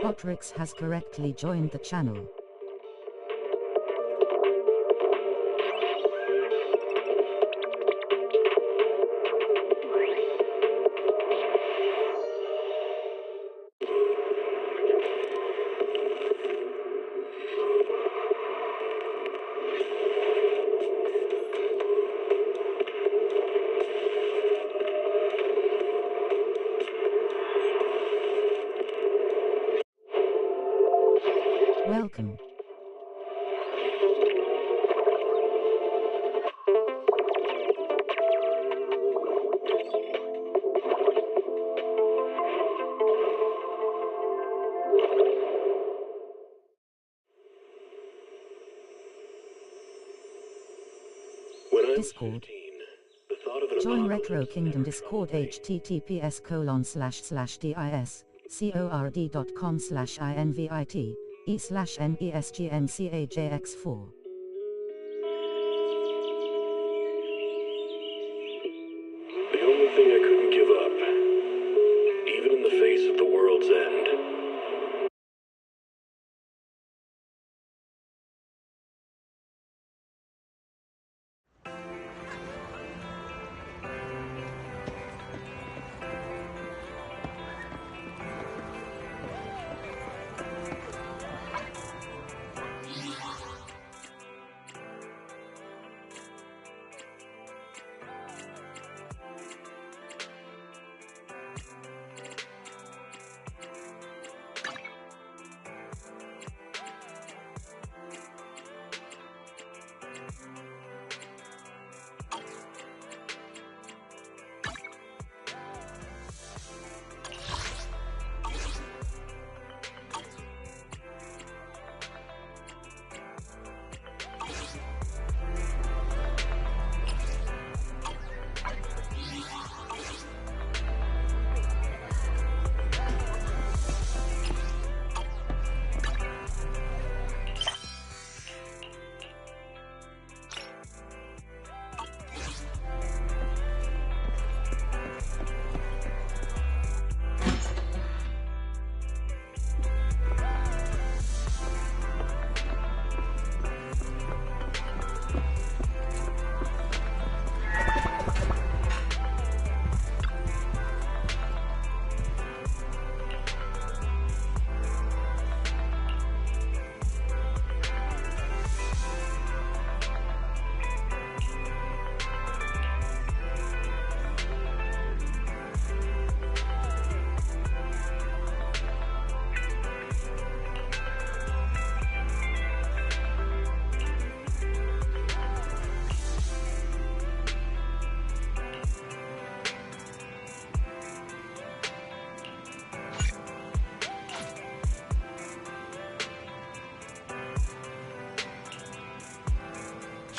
Hotrix has correctly joined the channel. Welcome. Discord. Join Retro Kingdom Discord https://discord.com/invite e/nesgnCAJX4. The only thing I couldn't give up, even in the face of the world's end.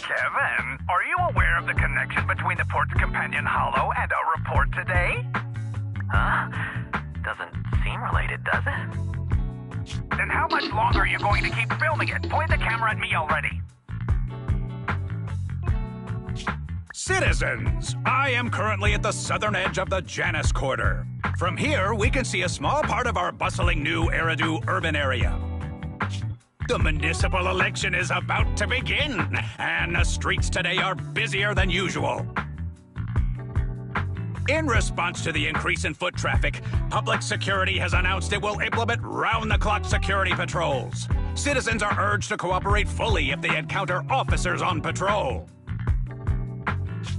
Kevin, are you aware of the connection between the Port's Companion Hollow and our report today? Huh? Doesn't seem related, does it? Then how much longer are you going to keep filming it? Point the camera at me already. Citizens, I am currently at the southern edge of the Janus Quarter. From here, we can see a small part of our bustling new Eridu urban area. The municipal election is about to begin, and the streets today are busier than usual. In response to the increase in foot traffic, public security has announced it will implement round-the-clock security patrols. Citizens are urged to cooperate fully if they encounter officers on patrol.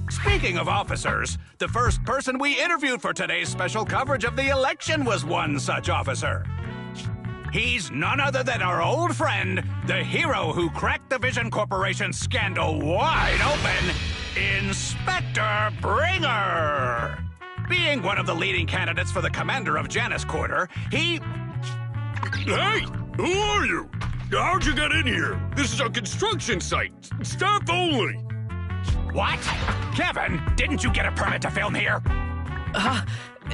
Speaking of officers, the first person we interviewed for today's special coverage of the election was one such officer. He's none other than our old friend, the hero who cracked the Vision Corporation scandal wide open, Inspector Bringer. Being one of the leading candidates for the commander of Janus Quarter, he... Hey! Who are you? How'd you get in here? This is a construction site. Staff only. What? Kevin, didn't you get a permit to film here?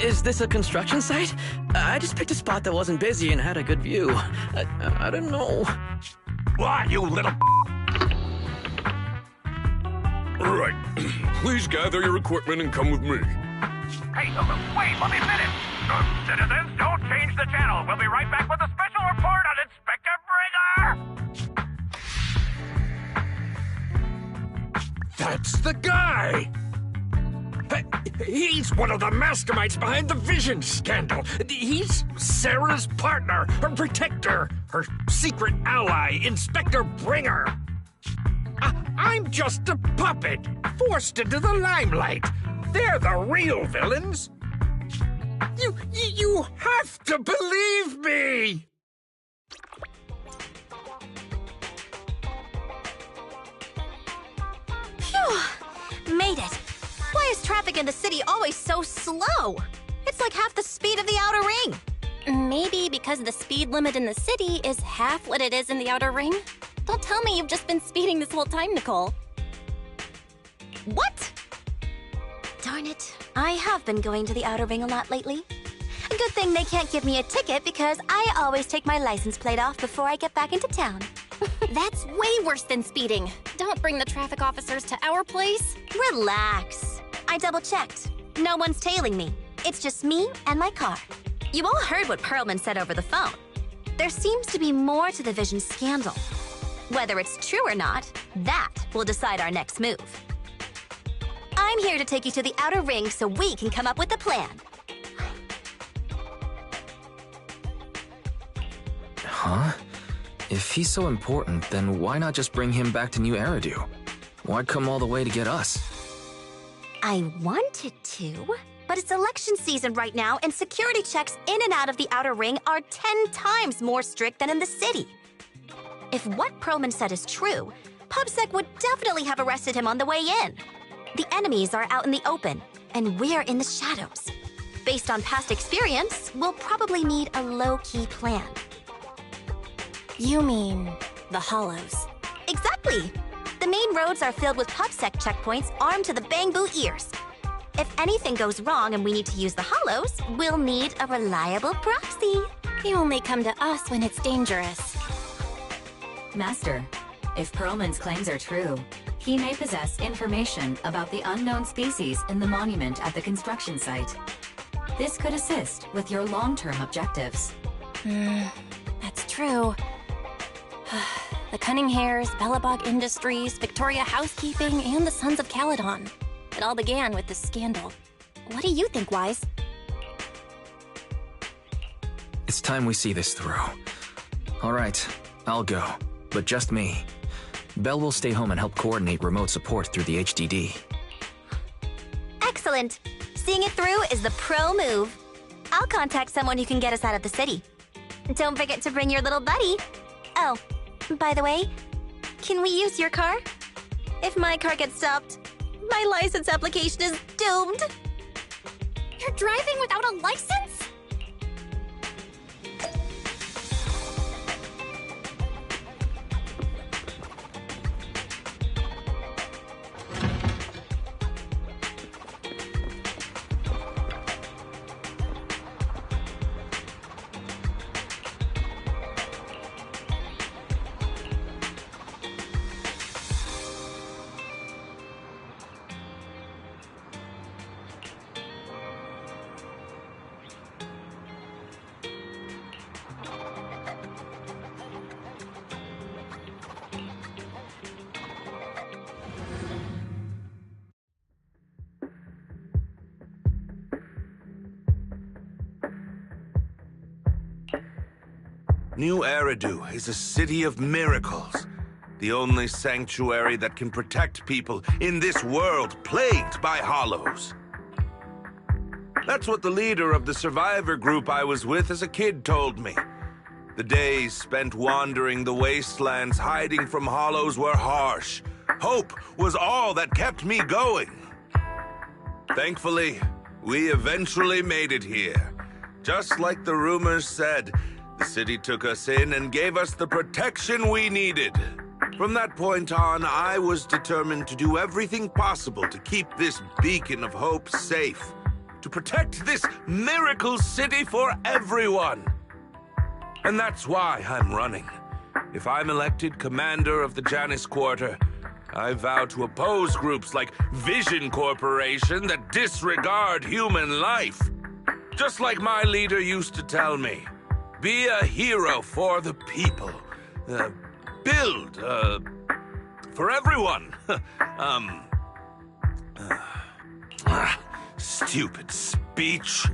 Is this a construction site? I just picked a spot that wasn't busy and had a good view. I don't know. What, you little... All right. Please gather your equipment and come with me. Hey, wait, let me finish. Citizens, don't change the channel. We'll be right back with a special report on Inspector Bringer! That's the guy! He's one of the masterminds behind the Vision scandal. He's Sarah's partner, her protector, her secret ally, Inspector Bringer. I'm just a puppet, forced into the limelight. They're the real villains. You have to believe me! Phew! Made it. Why is traffic in the city always so slow? It's like half the speed of the outer ring. Maybe because the speed limit in the city is half what it is in the outer ring? Don't tell me you've just been speeding this whole time, Nicole. What? Darn it. I have been going to the outer ring a lot lately. A good thing they can't give me a ticket because I always take my license plate off before I get back into town. That's way worse than speeding. Don't bring the traffic officers to our place. Relax. I double-checked. No one's tailing me. It's just me and my car. You all heard what Perlman said over the phone. There seems to be more to the Vision scandal. Whether it's true or not, that will decide our next move. I'm here to take you to the outer ring so we can come up with a plan. Huh? If he's so important, then why not just bring him back to New Eridu? Why come all the way to get us? I wanted to, but it's election season right now and security checks in and out of the outer ring are 10 times more strict than in the city. If what Perlman said is true, PubSec would definitely have arrested him on the way in. The enemies are out in the open, and we're in the shadows. Based on past experience, we'll probably need a low-key plan. You mean the Hollows? Exactly! The main roads are filled with PubSec checkpoints armed to the bamboo ears. If anything goes wrong and we need to use the Hollows, we'll need a reliable proxy. You only come to us when it's dangerous. Master, if Perlman's claims are true, he may possess information about the unknown species in the monument at the construction site. This could assist with your long-term objectives. That's true. The Cunning Hares, Bellabog Industries, Victoria Housekeeping, and the Sons of Caledon. It all began with this scandal. What do you think, Wise? It's time we see this through. All right, I'll go, but just me. Belle will stay home and help coordinate remote support through the HDD. Excellent! Seeing it through is the pro move. I'll contact someone who can get us out of the city. Don't forget to bring your little buddy. Oh, by the way, can we use your car? If my car gets stopped, my license application is doomed. You're driving without a license? New Eridu is a city of miracles. The only sanctuary that can protect people in this world plagued by hollows. That's what the leader of the survivor group I was with as a kid told me. The days spent wandering the wastelands hiding from hollows were harsh. Hope was all that kept me going. Thankfully, we eventually made it here. Just like the rumors said, the city took us in and gave us the protection we needed. From that point on, I was determined to do everything possible to keep this beacon of hope safe, to protect this miracle city for everyone. And that's why I'm running. If I'm elected commander of the Janus Quarter, I vow to oppose groups like Vision Corporation that disregard human life. Just like my leader used to tell me. Be a hero for the people. Build, for everyone. Stupid speech.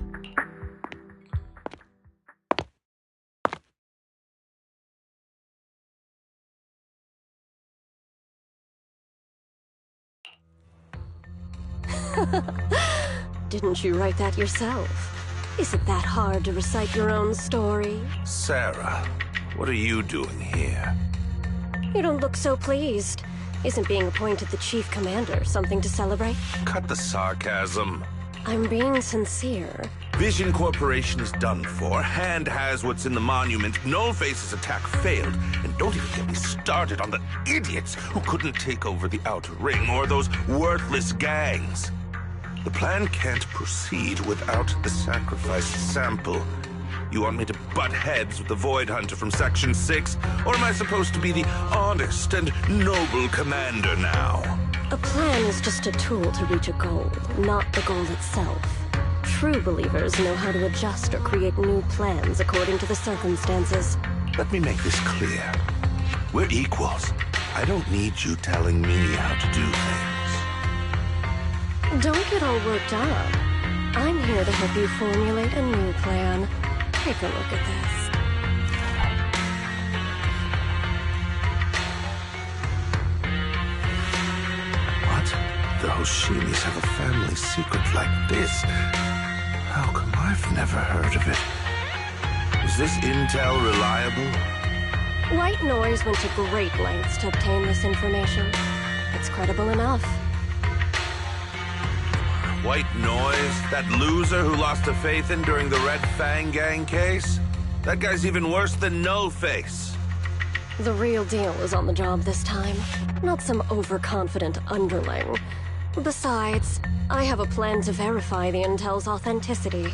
Didn't you write that yourself? Is it that hard to recite your own story? Sarah, what are you doing here? You don't look so pleased. Isn't being appointed the chief commander something to celebrate? Cut the sarcasm. I'm being sincere. Vision Corporation is done for. Hand has what's in the monument. Nullface's attack failed. And don't even get me started on the idiots who couldn't take over the Outer Ring or those worthless gangs. The plan can't proceed without the sacrificed sample. You want me to butt heads with the Void Hunter from Section 6? Or am I supposed to be the honest and noble commander now? A plan is just a tool to reach a goal, not the goal itself. True believers know how to adjust or create new plans according to the circumstances. Let me make this clear. We're equals. I don't need you telling me how to do things. Don't get all worked up. I'm here to help you formulate a new plan. Take a look at this. What? The Hoshinis have a family secret like this? How come I've never heard of it? Is this intel reliable? White Noise went to great lengths to obtain this information. It's credible enough. White Noise? That loser who lost a faith in during the Red Fang Gang case? That guy's even worse than Nullface. The real deal is on the job this time, not some overconfident underling. Besides, I have a plan to verify the intel's authenticity.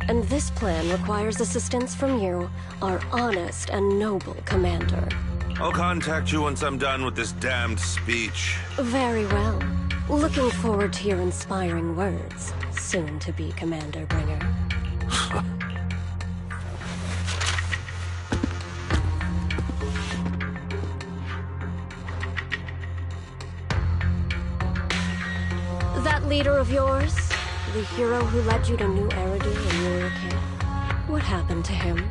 And this plan requires assistance from you, our honest and noble commander. I'll contact you once I'm done with this damned speech. Very well. Looking forward to your inspiring words, soon to be Commander Bringer. That leader of yours, the hero who led you to New Eridu when you were a kid, what happened to him?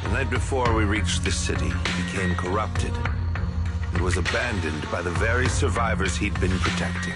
The night before we reached the city, he became corrupted. He was abandoned by the very survivors he'd been protecting.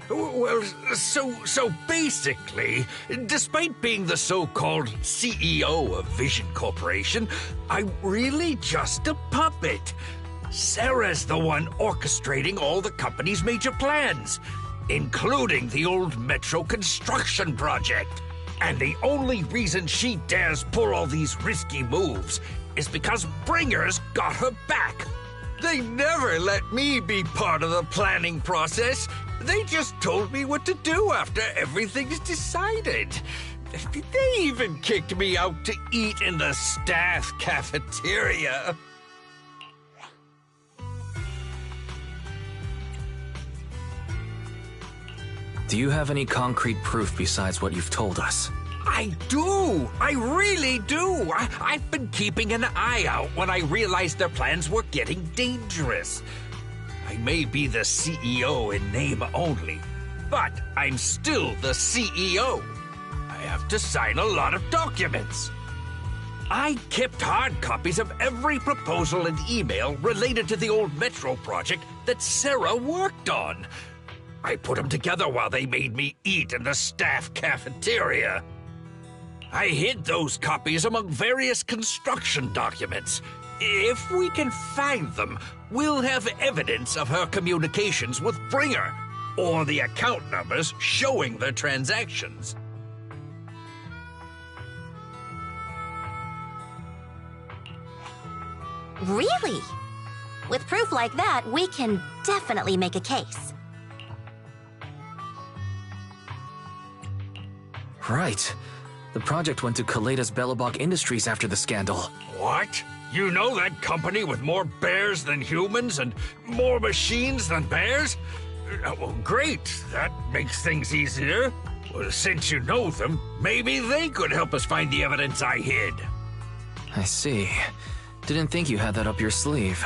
Well, so basically, despite being the so-called CEO of Vision Corporation, I'm really just a puppet. Sarah's the one orchestrating all the company's major plans. including the old metro construction project. And the only reason she dares pull all these risky moves is because Bringer's got her back. They never let me be part of the planning process. They just told me what to do after everything's decided. They even kicked me out to eat in the staff cafeteria. Do you have any concrete proof besides what you've told us? I do! I really do! I've been keeping an eye out when I realized their plans were getting dangerous. I may be the CEO in name only, but I'm still the CEO. I have to sign a lot of documents. I kept hard copies of every proposal and email related to the old metro project that Sarah worked on. I put them together while they made me eat in the staff cafeteria. I hid those copies among various construction documents. If we can find them, we'll have evidence of her communications with Bringer, or the account numbers showing their transactions. Really? With proof like that, we can definitely make a case. Right. The project went to Kaleda's Belobog Industries after the scandal. What? You know that company with more bears than humans and more machines than bears? Well, great. That makes things easier. Well, since you know them, maybe they could help us find the evidence I hid. I see. Didn't think you had that up your sleeve.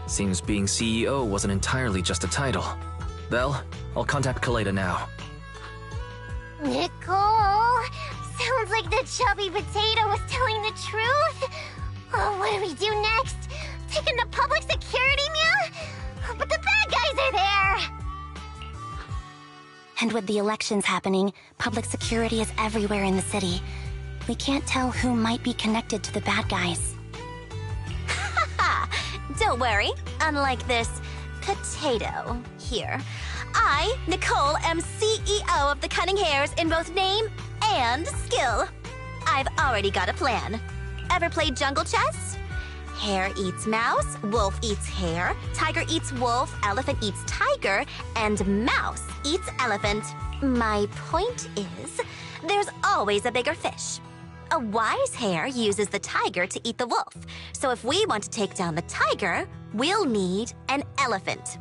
Seems being CEO wasn't entirely just a title. Belle, I'll contact Kaleda now. Nicole! Sounds like the chubby potato was telling the truth. Oh, what do we do next? Take him to public security, Mia? But the bad guys are there! And with the elections happening, public security is everywhere in the city. We can't tell who might be connected to the bad guys. Don't worry. Unlike this potato here, I, Nicole, am CEO of the Cunning Hares in both name and skill. I've already got a plan. Ever played jungle chess? Hare eats mouse, wolf eats hare, tiger eats wolf, elephant eats tiger, and mouse eats elephant. My point is, there's always a bigger fish. A wise hare uses the tiger to eat the wolf. So if we want to take down the tiger, we'll need an elephant.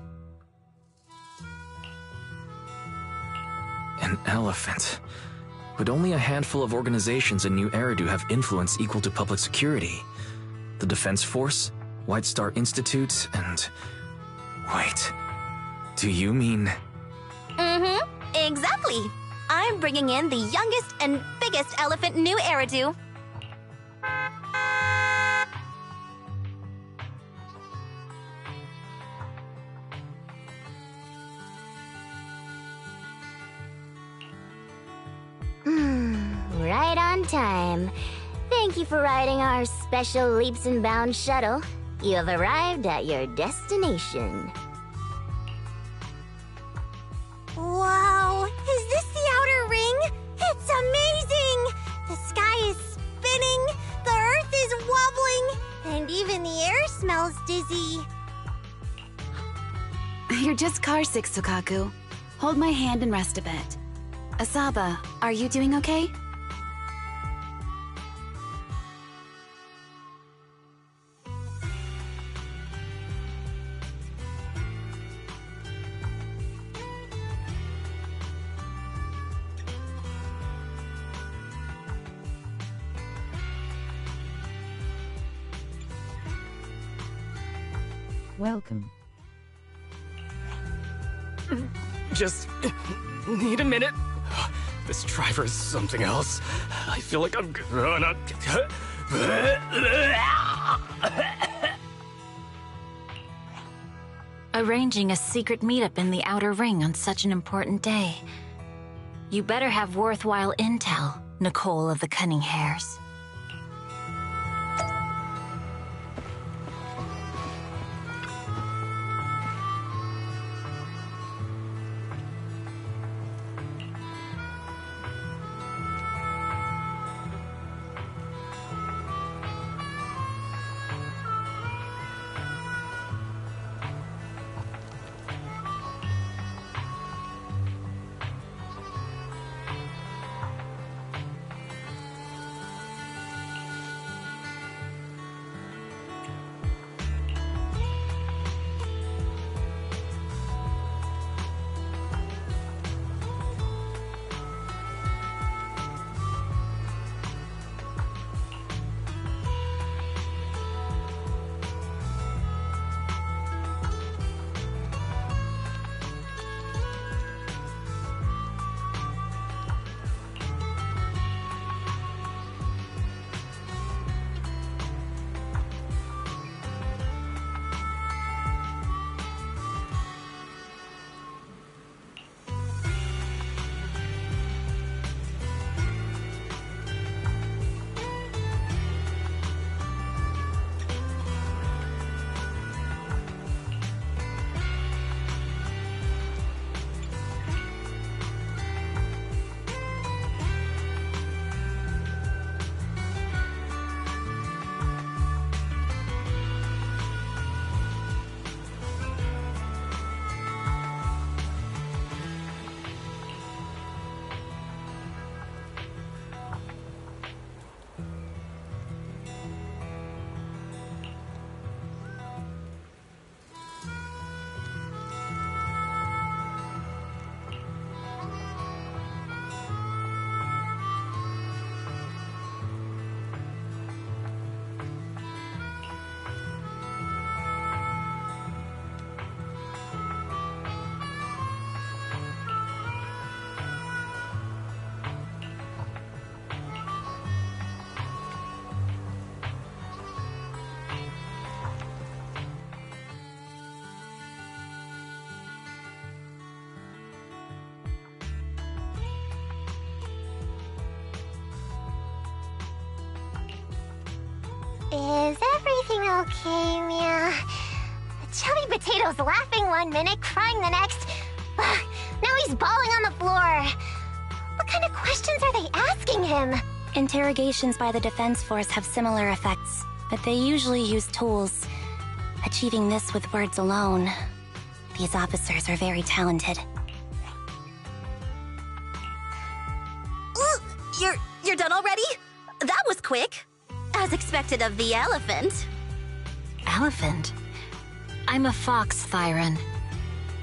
An elephant. But only a handful of organizations in New Eridu have influence equal to public security. The Defense Force, White Star Institute, and... Wait, do you mean... Mm-hmm, exactly. I'm bringing in the youngest and biggest elephant in New Eridu. Right on time. Thank you for riding our special leaps and bounds shuttle. You have arrived at your destination. Wow, is this the outer ring? It's amazing! The sky is spinning, the earth is wobbling, and even the air smells dizzy. You're just carsick, Sukaku. Hold my hand and rest a bit. Asaba, are you doing okay? Welcome. Just need a minute. This driver is something else. I feel like I'm gonna... Arranging a secret meetup in the Outer Ring on such an important day. You better have worthwhile intel, Nicole of the Cunning Hares. Okay, Mia. Chubby Potato's laughing one minute, crying the next. Now he's bawling on the floor. What kind of questions are they asking him? Interrogations by the Defense Force have similar effects, but they usually use tools. Achieving this with words alone. These officers are very talented. You're done already? That was quick. As expected of the elephant. Elephant? I'm a fox, Thyron.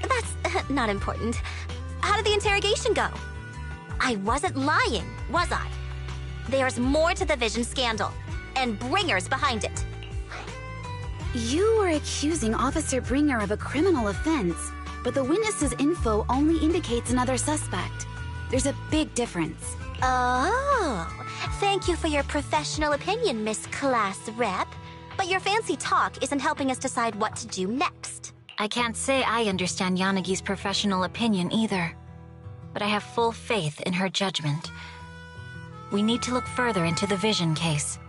That's not important. How did the interrogation go? I wasn't lying, was I? There's more to the Vision scandal, and Bringer's behind it. You are accusing Officer Bringer of a criminal offense, but the witness's info only indicates another suspect. There's a big difference. Oh, thank you for your professional opinion, Miss Class Rep. But your fancy talk isn't helping us decide what to do next. I can't say I understand Yanagi's professional opinion either, but I have full faith in her judgment. We need to look further into the Vision case.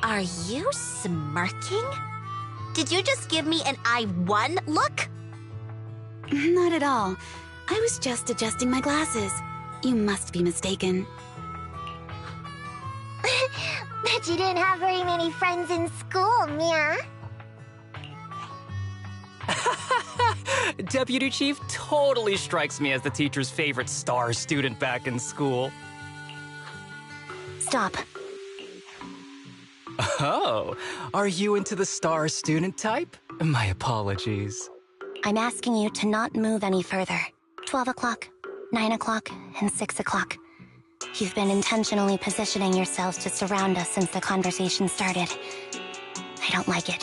Are you smirking? Did you just give me an I won look? Not at all. I was just adjusting my glasses. You must be mistaken. Bet you didn't have very many friends in school, Mia. Deputy Chief totally strikes me as the teacher's favorite star student back in school. Stop. Oh, are you into the star student type? My apologies. I'm asking you to not move any further. 12 o'clock, 9 o'clock, and 6 o'clock. You've been intentionally positioning yourselves to surround us since the conversation started. I don't like it.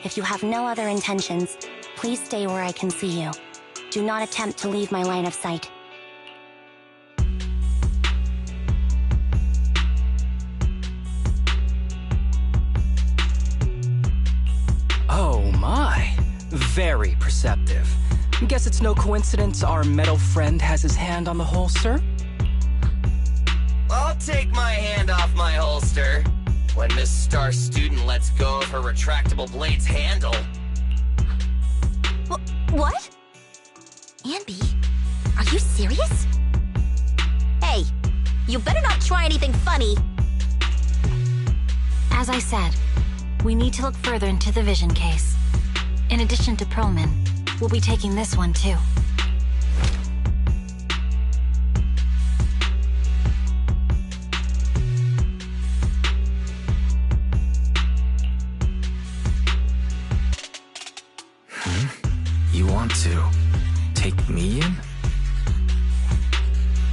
If you have no other intentions, please stay where I can see you. Do not attempt to leave my line of sight. Oh my, very perceptive. Guess it's no coincidence our metal friend has his hand on the holster? I'll take my hand off my holster when Miss Star Student lets go of her retractable blade's handle. What? Anby, are you serious? Hey, you better not try anything funny. As I said, we need to look further into the Vision case. In addition to Perlman, we'll be taking this one too. You want to take me in?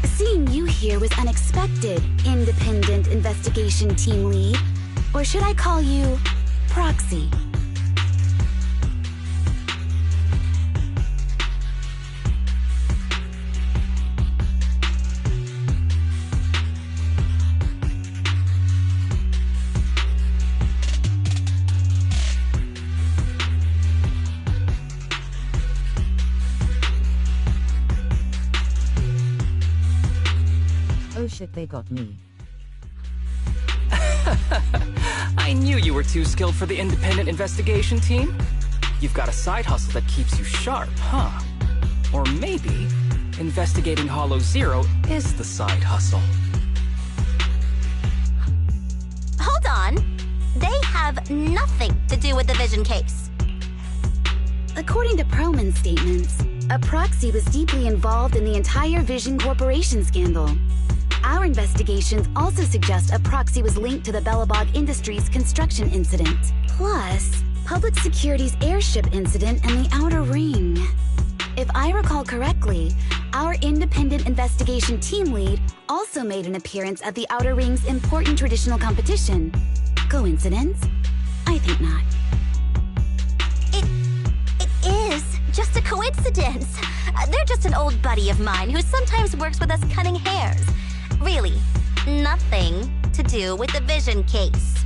Seeing you here was unexpected, Independent Investigation Team Lead. Or should I call you Proxy? Oh shit, they got me. I knew you were too skilled for the independent investigation team. You've got a side hustle that keeps you sharp, huh? Or maybe investigating Hollow Zero is the side hustle. Hold on. They have nothing to do with the Vision case. According to Perlman's statements, a proxy was deeply involved in the entire Vision Corporation scandal. Our investigations also suggest a proxy was linked to the Bellabog Industries construction incident. Plus, Public Security's airship incident and the Outer Ring. If I recall correctly, our independent investigation team lead also made an appearance at the Outer Ring's important traditional competition. Coincidence? I think not. It is just a coincidence. They're just an old buddy of mine who sometimes works with us cutting hairs. Really, nothing to do with the Vision case.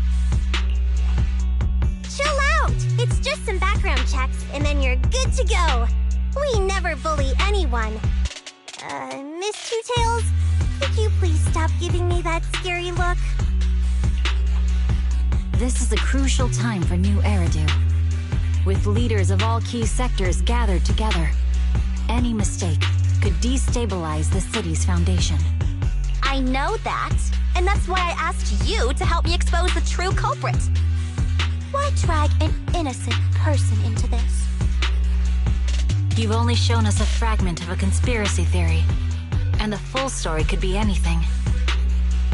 Chill out! It's just some background checks, and then you're good to go. We never bully anyone. Miss Two Tails, could you please stop giving me that scary look? This is a crucial time for new Eridu. With leaders of all key sectors gathered together, any mistake could destabilize the city's foundation. I know that, and that's why I asked you to help me expose the true culprit. Why drag an innocent person into this? You've only shown us a fragment of a conspiracy theory, and the full story could be anything.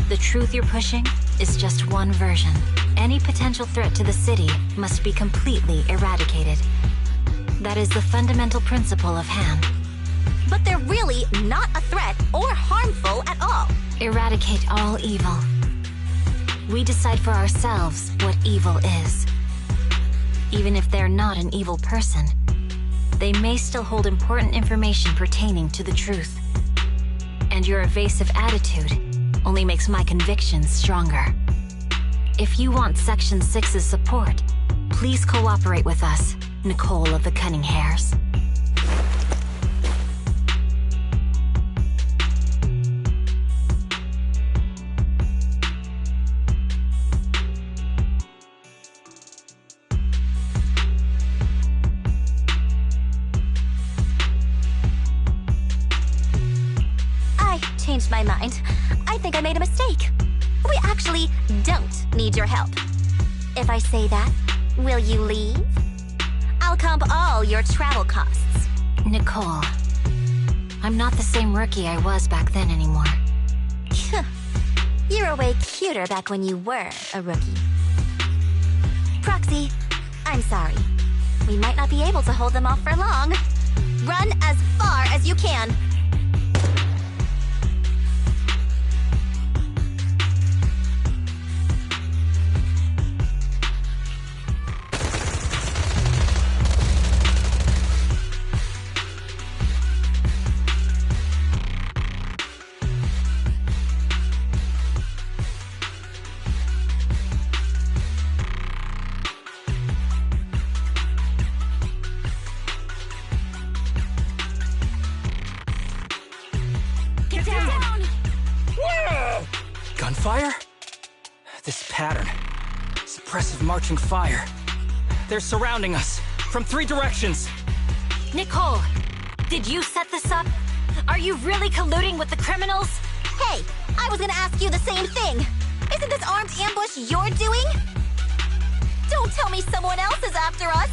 The truth you're pushing is just one version. Any potential threat to the city must be completely eradicated. That is the fundamental principle of Han. But they're really not a threat or harmful at all. Eradicate all evil. We decide for ourselves what evil is. Even if they're not an evil person, they may still hold important information pertaining to the truth. And your evasive attitude only makes my convictions stronger. If you want Section 6's support, please cooperate with us, Nicole of the Cunning Hairs. I changed my mind. I think I made a mistake. We actually don't need your help. If I say that, will you leave? I'll comp all your travel costs. Nicole, I'm not the same rookie I was back then anymore. You were way cuter back when you were a rookie. Proxy, I'm sorry. We might not be able to hold them off for long. Run as far as you can. Gunfire? This pattern. Suppressive marching fire. They're surrounding us from 3 directions. Nicole, did you set this up? Are you really colluding with the criminals? Hey, I was gonna ask you the same thing. Isn't this armed ambush you're doing? Don't tell me someone else is after us.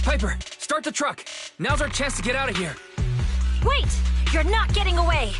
Piper, start the truck. Now's our chance to get out of here. Wait! You're not getting away!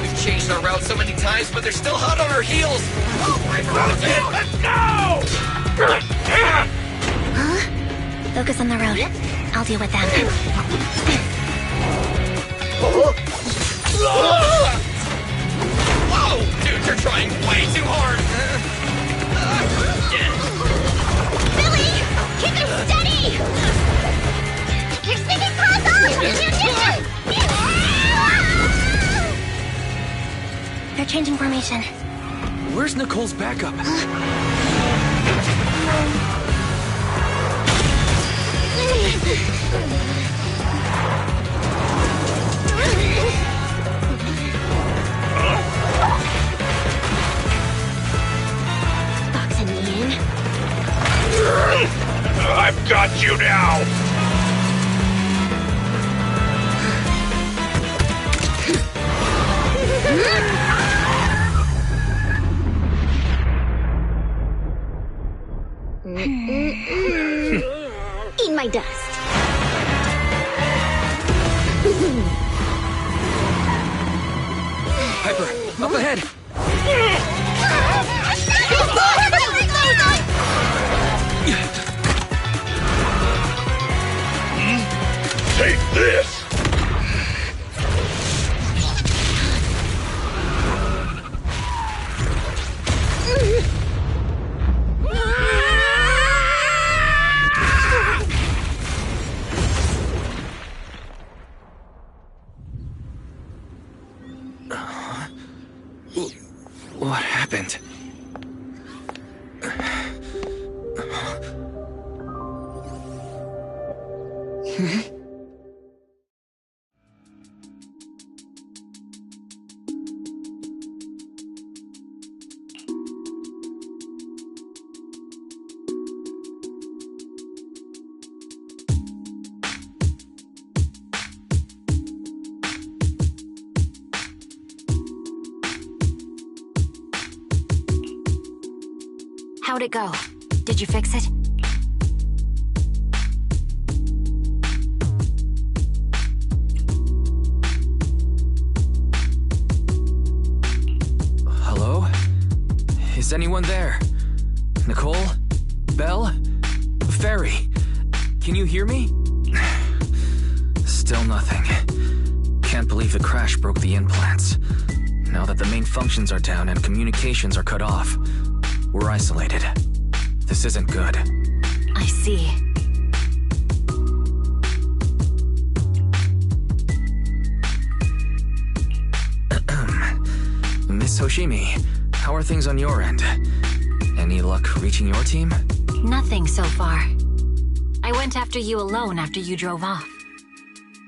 We've changed our route so many times, but they're still hot on our heels. Let's go! Focus on the road. I'll deal with them. Whoa! Dude, you're trying way too hard! Billy! Keep it steady! You're sticking close up! They're changing formation. Where's Nicole's backup? Boxing me in. I've got you now! Eat my dust. Piper, up ahead! Take this! What happened? How'd it go? Did you fix it? Hello? Is anyone there? Nicole? Belle? Fairy? Can you hear me? Still nothing. Can't believe the crash broke the implants. Now that the main functions are down and communications are cut off, we're isolated. This isn't good. I see. Miss Hoshimi, how are things on your end? Any luck reaching your team? Nothing so far. I went after you alone after you drove off.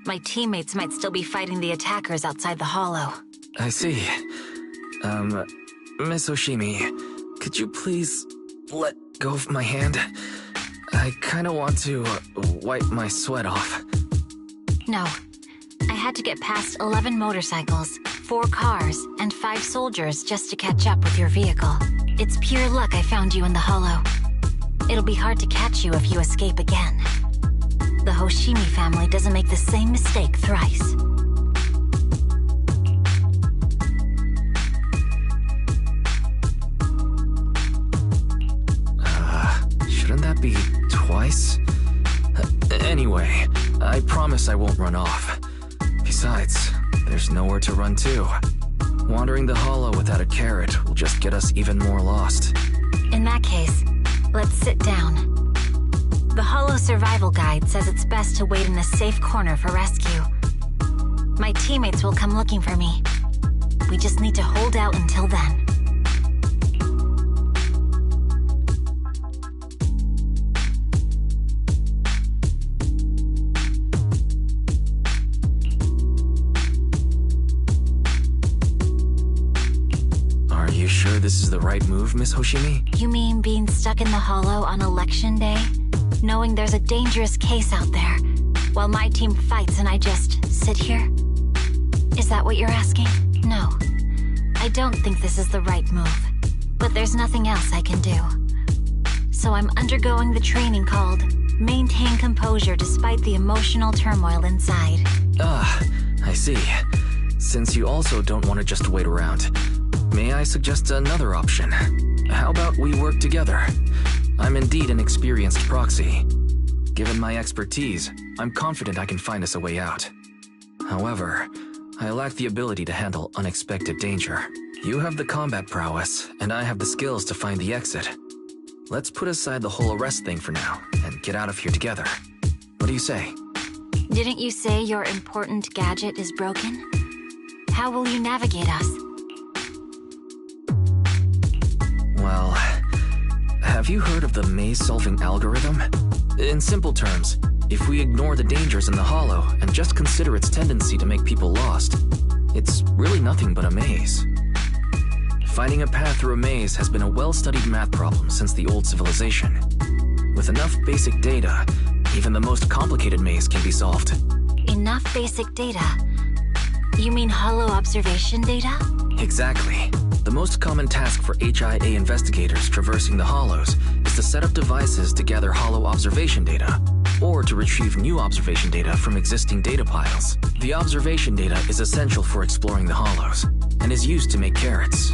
My teammates might still be fighting the attackers outside the hollow. I see. Miss Hoshimi, could you please let go of my hand? I kinda want to wipe my sweat off. No. I had to get past 11 motorcycles, 4 cars, and 5 soldiers just to catch up with your vehicle. It's pure luck I found you in the hollow. It'll be hard to catch you if you escape again. The Hoshimi family doesn't make the same mistake thrice. Shouldn't that be twice? Anyway, I promise I won't run off. Besides, there's nowhere to run to. Wandering the hollow without a carrot will just get us even more lost. In that case, let's sit down. The hollow survival guide says it's best to wait in a safe corner for rescue. My teammates will come looking for me. We just need to hold out until then. Are you sure this is the right move, Miss Hoshimi? You mean being stuck in the hollow on election day? Knowing there's a dangerous case out there, while my team fights and I just sit here? Is that what you're asking? No. I don't think this is the right move. But there's nothing else I can do. So I'm undergoing the training called Maintain Composure Despite the Emotional Turmoil Inside. Ah, I see. Since you also don't want to just wait around, may I suggest another option? How about we work together? I'm indeed an experienced proxy. Given my expertise, I'm confident I can find us a way out. However, I lack the ability to handle unexpected danger. You have the combat prowess, and I have the skills to find the exit. Let's put aside the whole arrest thing for now, and get out of here together. What do you say? Didn't you say your important gadget is broken? How will you navigate us? Well, have you heard of the maze-solving algorithm? In simple terms, if we ignore the dangers in the hollow and just consider its tendency to make people lost, it's really nothing but a maze. Finding a path through a maze has been a well-studied math problem since the old civilization. With enough basic data, even the most complicated maze can be solved. Enough basic data? You mean hollow observation data? Exactly. The most common task for HIA investigators traversing the hollows is to set up devices to gather hollow observation data, or to retrieve new observation data from existing data piles. The observation data is essential for exploring the hollows, and is used to make carrots.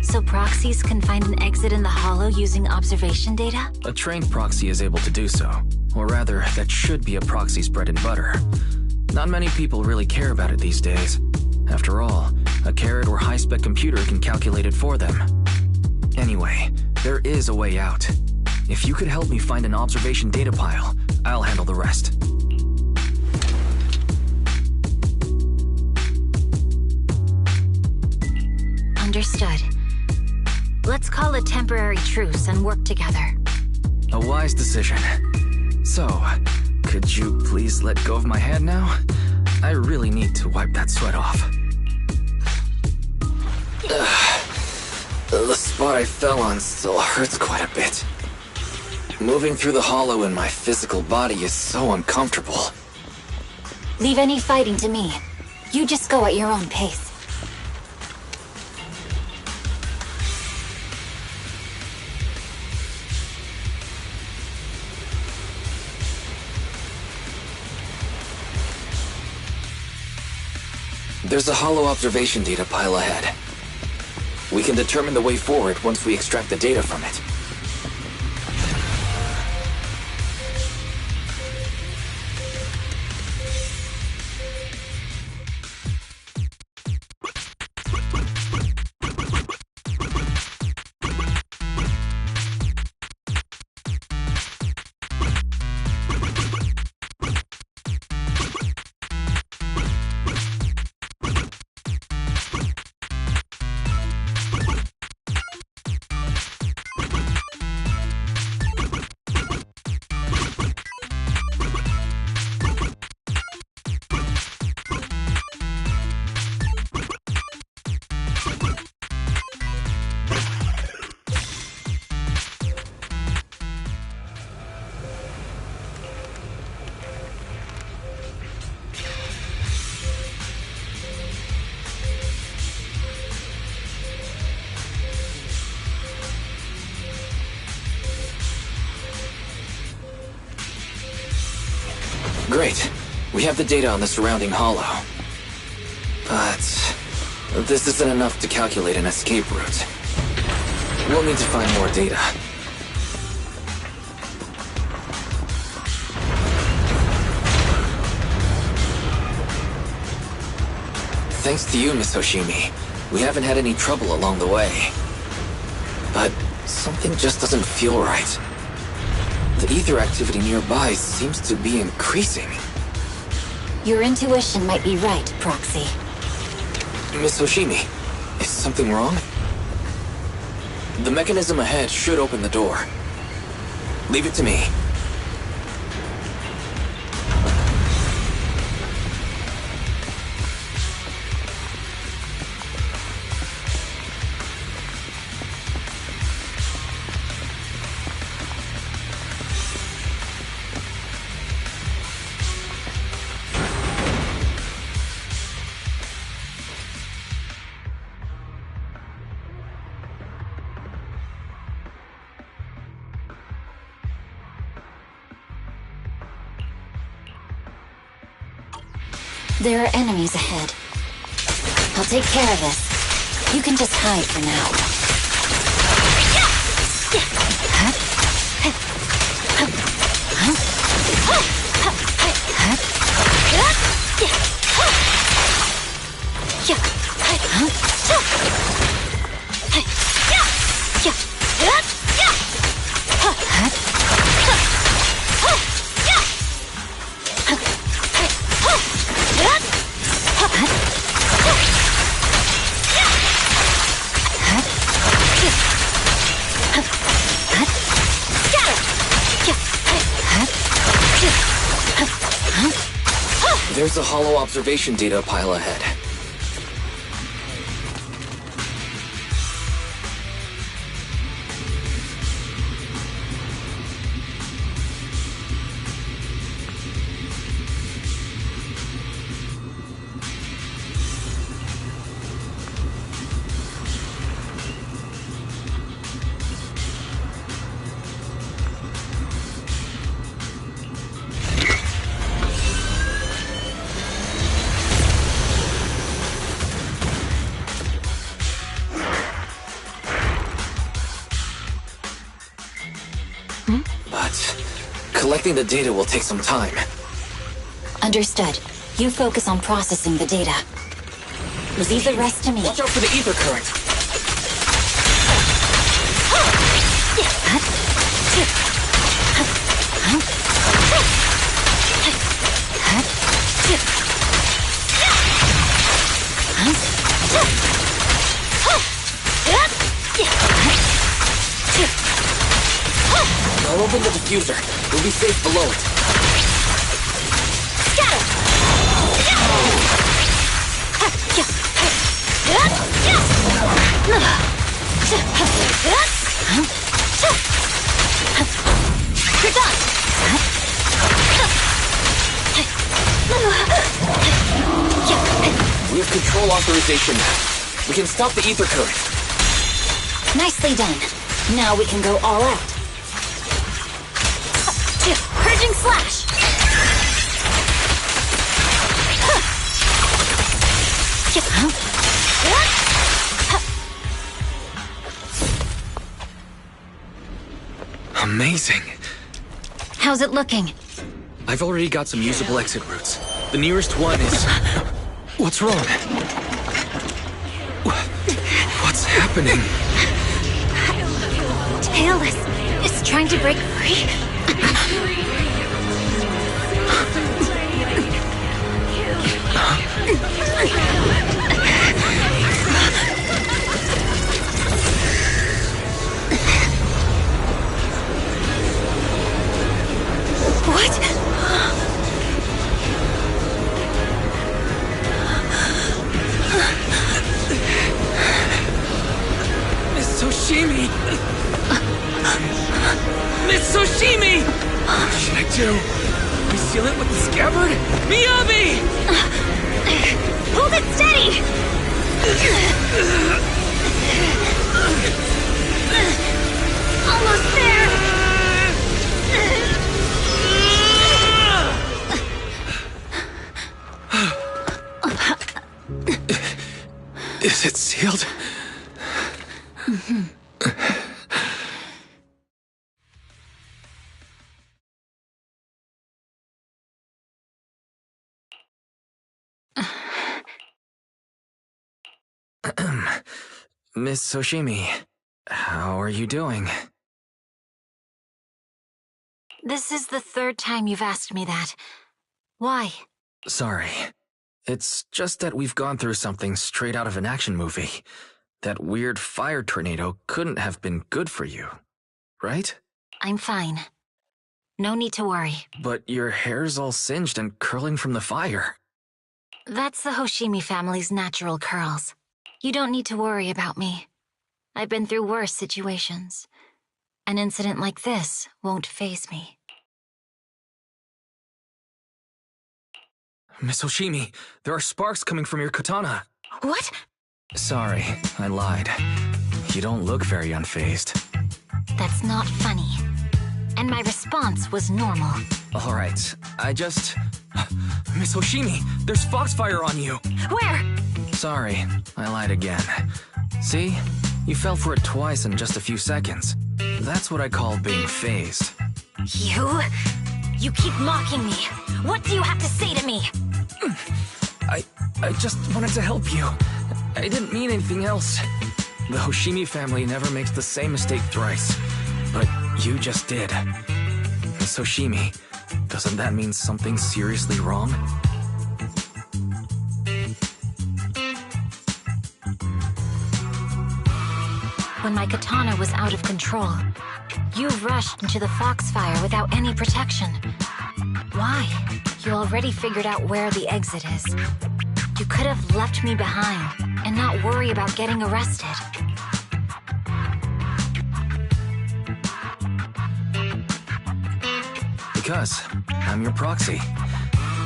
So proxies can find an exit in the hollow using observation data? A trained proxy is able to do so. Or rather, that should be a proxy's bread and butter. Not many people really care about it these days. After all, a carrot or high-spec computer can calculate it for them. Anyway, there is a way out. If you could help me find an observation data pile, I'll handle the rest. Understood. Let's call a temporary truce and work together. A wise decision. So, could you please let go of my hand now? I really need to wipe that sweat off. The spot I fell on still hurts quite a bit. Moving through the hollow in my physical body is so uncomfortable. Leave any fighting to me. You just go at your own pace. There's a hollow observation data pile ahead. We can determine the way forward once we extract the data from it. Great. We have the data on the surrounding hollow. But this isn't enough to calculate an escape route. We'll need to find more data. Thanks to you, Miss Hoshimi, we haven't had any trouble along the way. But something just doesn't feel right. The ether activity nearby seems to be increasing. Your intuition might be right, Proxy. Miss Hoshimi, is something wrong? The mechanism ahead should open the door. Leave it to me. There are enemies ahead. I'll take care of this. You can just hide for now. There's a hollow observation data pile ahead. Collecting the data will take some time. Understood. You focus on processing the data. Leave the rest to me. Watch out for the ether current. I'll open the diffuser. You'll be safe below it. We have control authorization now. We can stop the ether current. Nicely done. Now we can go all out. Purging slash! Amazing. How's it looking? I've already got some usable exit routes. The nearest one is... What's wrong? What's happening? Tailless is trying to break free. What? Miss Soshimi! Miss Soshimi! What should I do? Reseal it with the scabbard? Miyabi! Hold it steady! Almost there! Is it sealed? Miss Soshimi, how are you doing? This is the third time you've asked me that. Why? Sorry. It's just that we've gone through something straight out of an action movie. That weird fire tornado couldn't have been good for you, right? I'm fine. No need to worry. But your hair's all singed and curling from the fire. That's the Hoshimi family's natural curls. You don't need to worry about me. I've been through worse situations. An incident like this won't faze me. Miss Hoshimi, there are sparks coming from your katana. What? Sorry, I lied. You don't look very unfazed. That's not funny. And my response was normal. All right, Miss Hoshimi, there's foxfire on you. Where? Sorry, I lied again. See? You fell for it twice in just a few seconds. That's what I call being phased. You keep mocking me. What do you have to say to me? I just wanted to help you. I didn't mean anything else. The Hoshimi family never makes the same mistake thrice. But you just did. Miss Hoshimi, doesn't that mean something seriously wrong? When my katana was out of control, you rushed into the foxfire without any protection. Why? You already figured out where the exit is. You could have left me behind and not worry about getting arrested. Because I'm your proxy.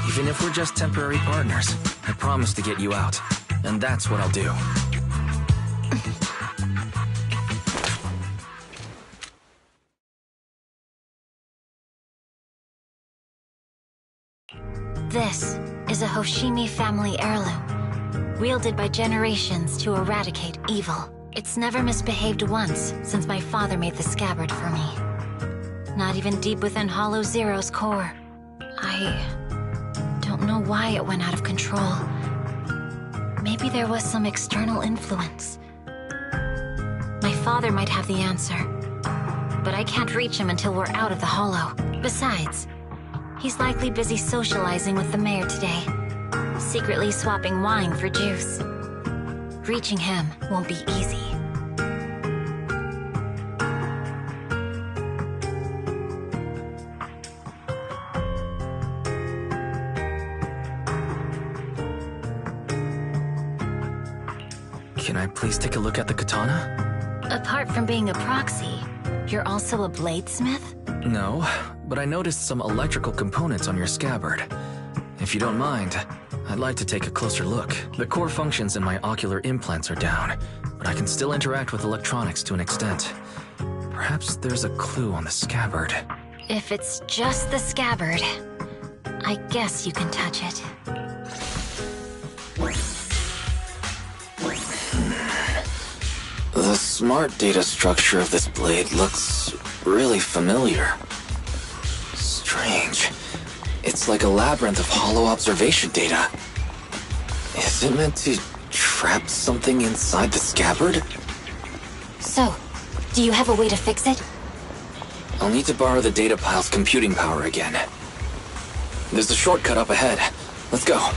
Even if we're just temporary partners, I promise to get you out. And that's what I'll do. This is a Hoshimi family heirloom, wielded by generations to eradicate evil. It's never misbehaved once since my father made the scabbard for me. Not even deep within Hollow Zero's core. I don't know why it went out of control. Maybe there was some external influence. My father might have the answer. But I can't reach him until we're out of the Hollow. Besides, he's likely busy socializing with the mayor today. Secretly swapping wine for juice. Reaching him won't be easy. Can I please take a look at the katana? Apart from being a proxy, you're also a bladesmith? No, but I noticed some electrical components on your scabbard. If you don't mind, I'd like to take a closer look. The core functions in my ocular implants are down, but I can still interact with electronics to an extent. Perhaps there's a clue on the scabbard. If it's just the scabbard, I guess you can touch it. The smart data structure of this blade looks really familiar. Strange. It's like a labyrinth of hollow observation data. Is it meant to trap something inside the scabbard? So, do you have a way to fix it? I'll need to borrow the data pile's computing power again. There's a shortcut up ahead. Let's go.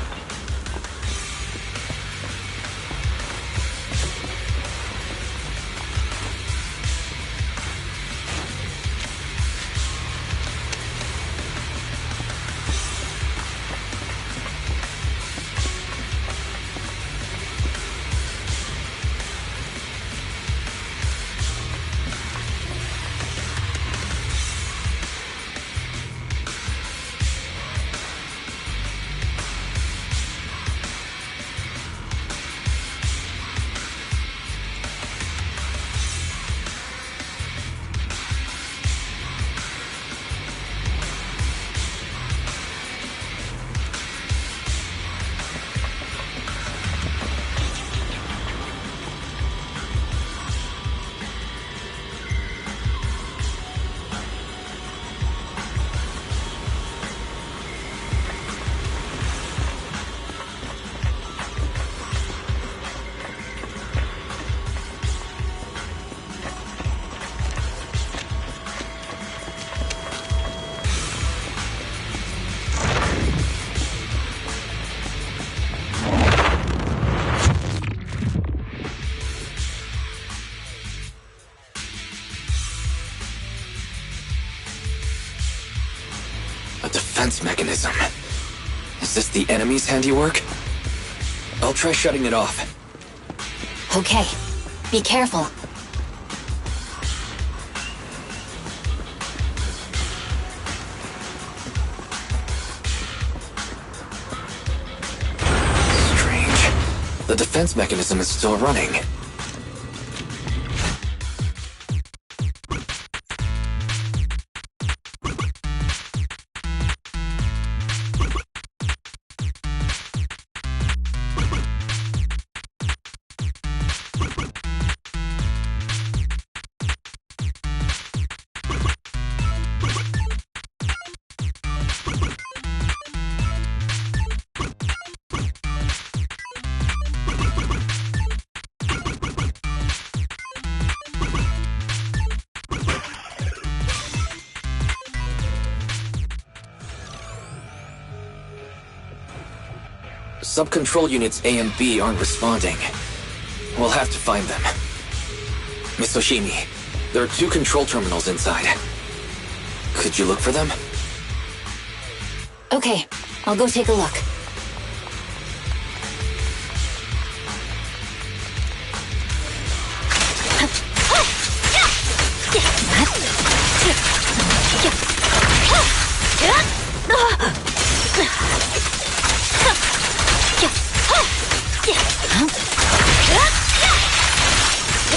Mechanism. Is this the enemy's handiwork? I'll try shutting it off. Okay. Be careful. Strange. The defense mechanism is still running. Sub-control units A and B aren't responding. We'll have to find them. Miss Oshimi, there are 2 control terminals inside. Could you look for them? Okay, I'll go take a look.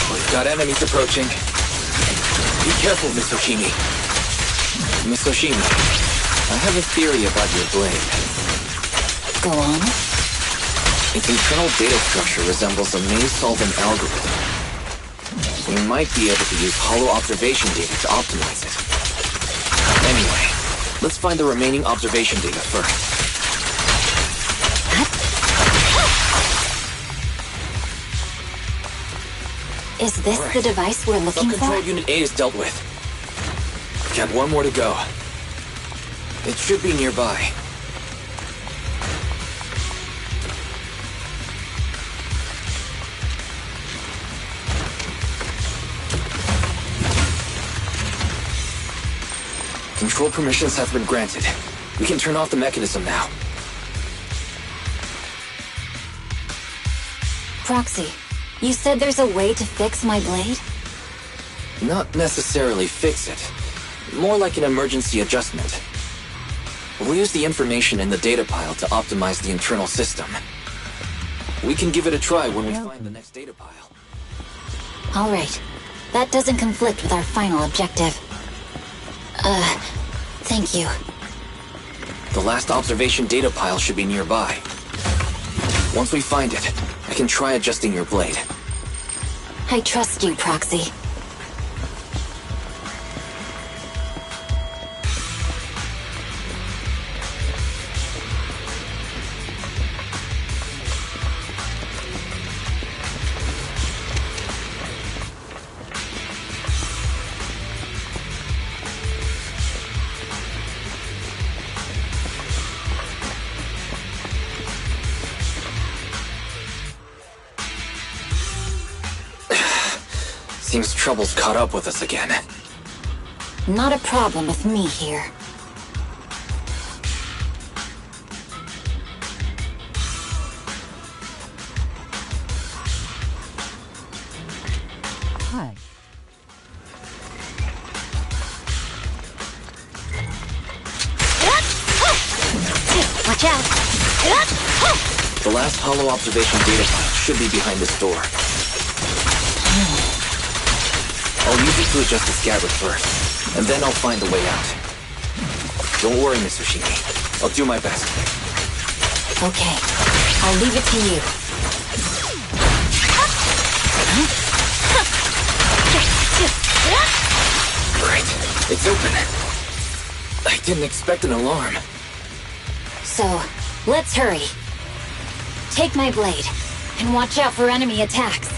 We've got enemies approaching. Be careful, Miss Oshimi. Miss Oshimi, I have a theory about your blade. Go on. Its internal data structure resembles a maze-solving algorithm. We might be able to use hollow observation data to optimize it. Anyway, let's find the remaining observation data first. Is this the device we're looking for? Control Unit A is dealt with. Got one more to go. It should be nearby. Control permissions have been granted. We can turn off the mechanism now. Proxy, you said there's a way to fix my blade? Not necessarily fix it. More like an emergency adjustment. We'll use the information in the data pile to optimize the internal system. We can give it a try when we find the next data pile. All right. That doesn't conflict with our final objective. Thank you. The last observation data pile should be nearby. Once we find it, I can try adjusting your blade. I trust you, Proxy. Seems trouble's caught up with us again. Not a problem with me here. Hi. Watch out! The last hollow observation data file should be behind this door. I'll use it to adjust the scabbard first, and then I'll find a way out. Don't worry, Miss Ushimi. I'll do my best. Okay, I'll leave it to you. Great, it's open. I didn't expect an alarm. So, let's hurry. Take my blade, and watch out for enemy attacks.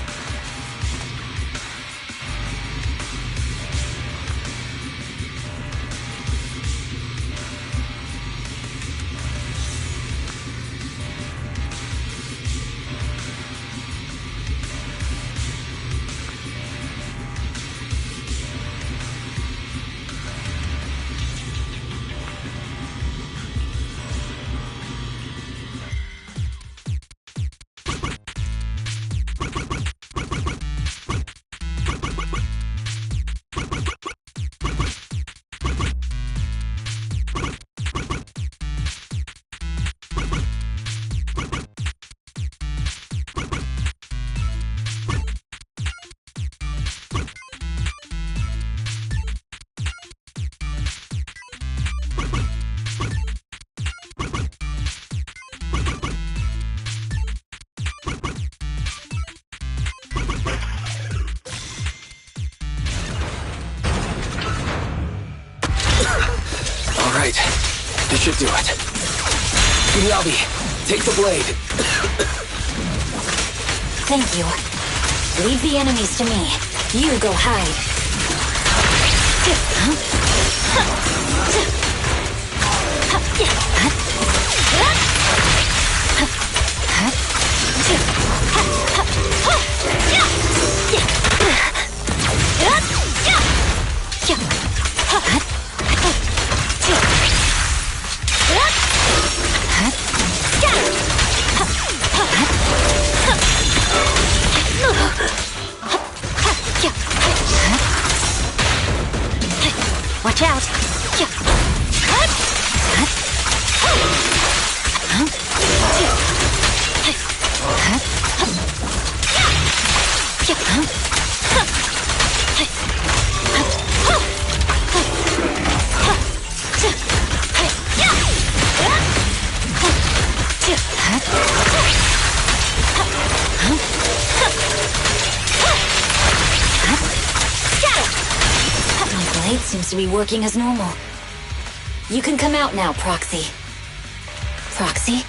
Alright, this should do it. Miyabi, take the blade. Thank you. Leave the enemies to me. You go hide. Watch out! My blade seems to be working as normal. You can come out now, Proxy. Proxy?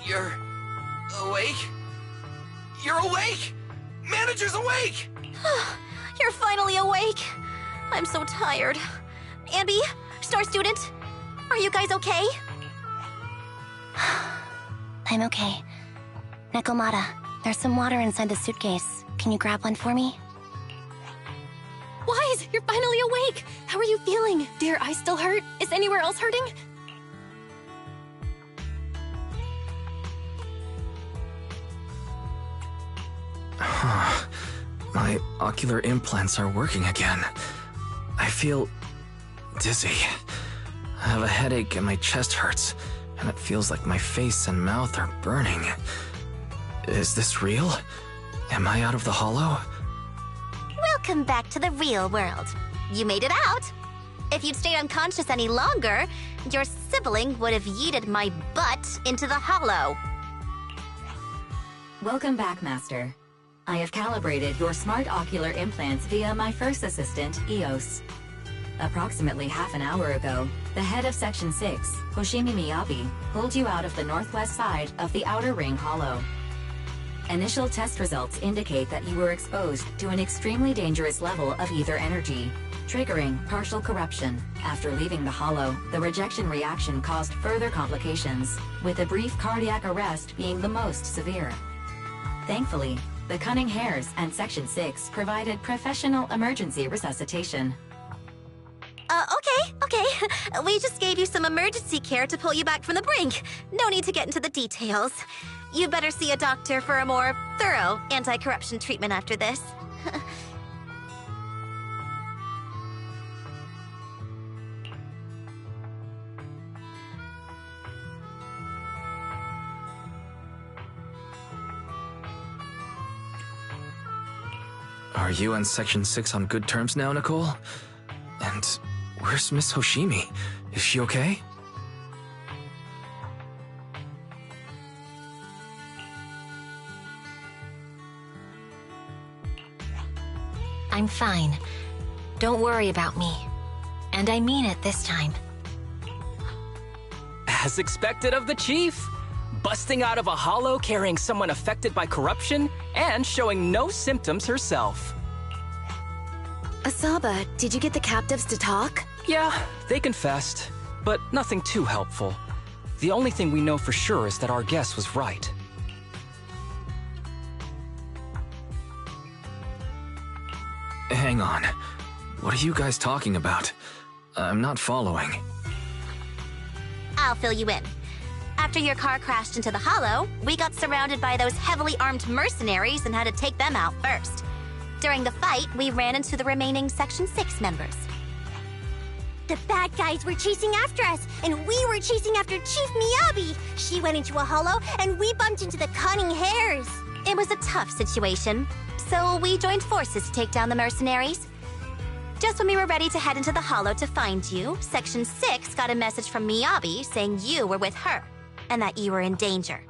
You're awake? You're awake! Manager's awake! You're finally awake. I'm so tired. Ambi, Star Student, are you guys okay? I'm okay. Nekomata, there's some water inside the suitcase. Can you grab one for me? Wise, you're finally awake! How are you feeling? Do your eyes still hurt? Is anywhere else hurting? My ocular implants are working again. I feel dizzy. I have a headache and my chest hurts, and it feels like my face and mouth are burning. Is this real? Am I out of the hollow? Welcome back to the real world. You made it out. If you'd stayed unconscious any longer, your sibling would have yeeted my butt into the hollow. Welcome back, Master. I have calibrated your smart ocular implants via my first assistant, EOS. Approximately half an hour ago, the head of Section 6, Hoshimi Miyabi, pulled you out of the northwest side of the Outer Ring Hollow. Initial test results indicate that you were exposed to an extremely dangerous level of ether energy, triggering partial corruption. After leaving the hollow, the rejection reaction caused further complications, with a brief cardiac arrest being the most severe. Thankfully, the Cunning Hares and Section 6 provided professional emergency resuscitation. Okay. We just gave you some emergency care to pull you back from the brink. No need to get into the details. You better see a doctor for a more thorough anti-corruption treatment after this. Are you and Section 6 on good terms now, Nicole? And where's Miss Hoshimi? Is she okay? I'm fine. Don't worry about me. And I mean it this time. As expected of the Chief. Busting out of a hollow carrying someone affected by corruption and showing no symptoms herself. Asaba, did you get the captives to talk? Yeah, they confessed, but nothing too helpful. The only thing we know for sure is that our guess was right. Hang on. What are you guys talking about? I'm not following. I'll fill you in. After your car crashed into the hollow, we got surrounded by those heavily armed mercenaries and had to take them out first. During the fight, we ran into the remaining Section 6 members. The bad guys were chasing after us, and we were chasing after Chief Miyabi. She went into a hollow, and we bumped into the Cunning Hares. It was a tough situation, so we joined forces to take down the mercenaries. Just when we were ready to head into the hollow to find you, Section 6 got a message from Miyabi saying you were with her, and that you were in danger.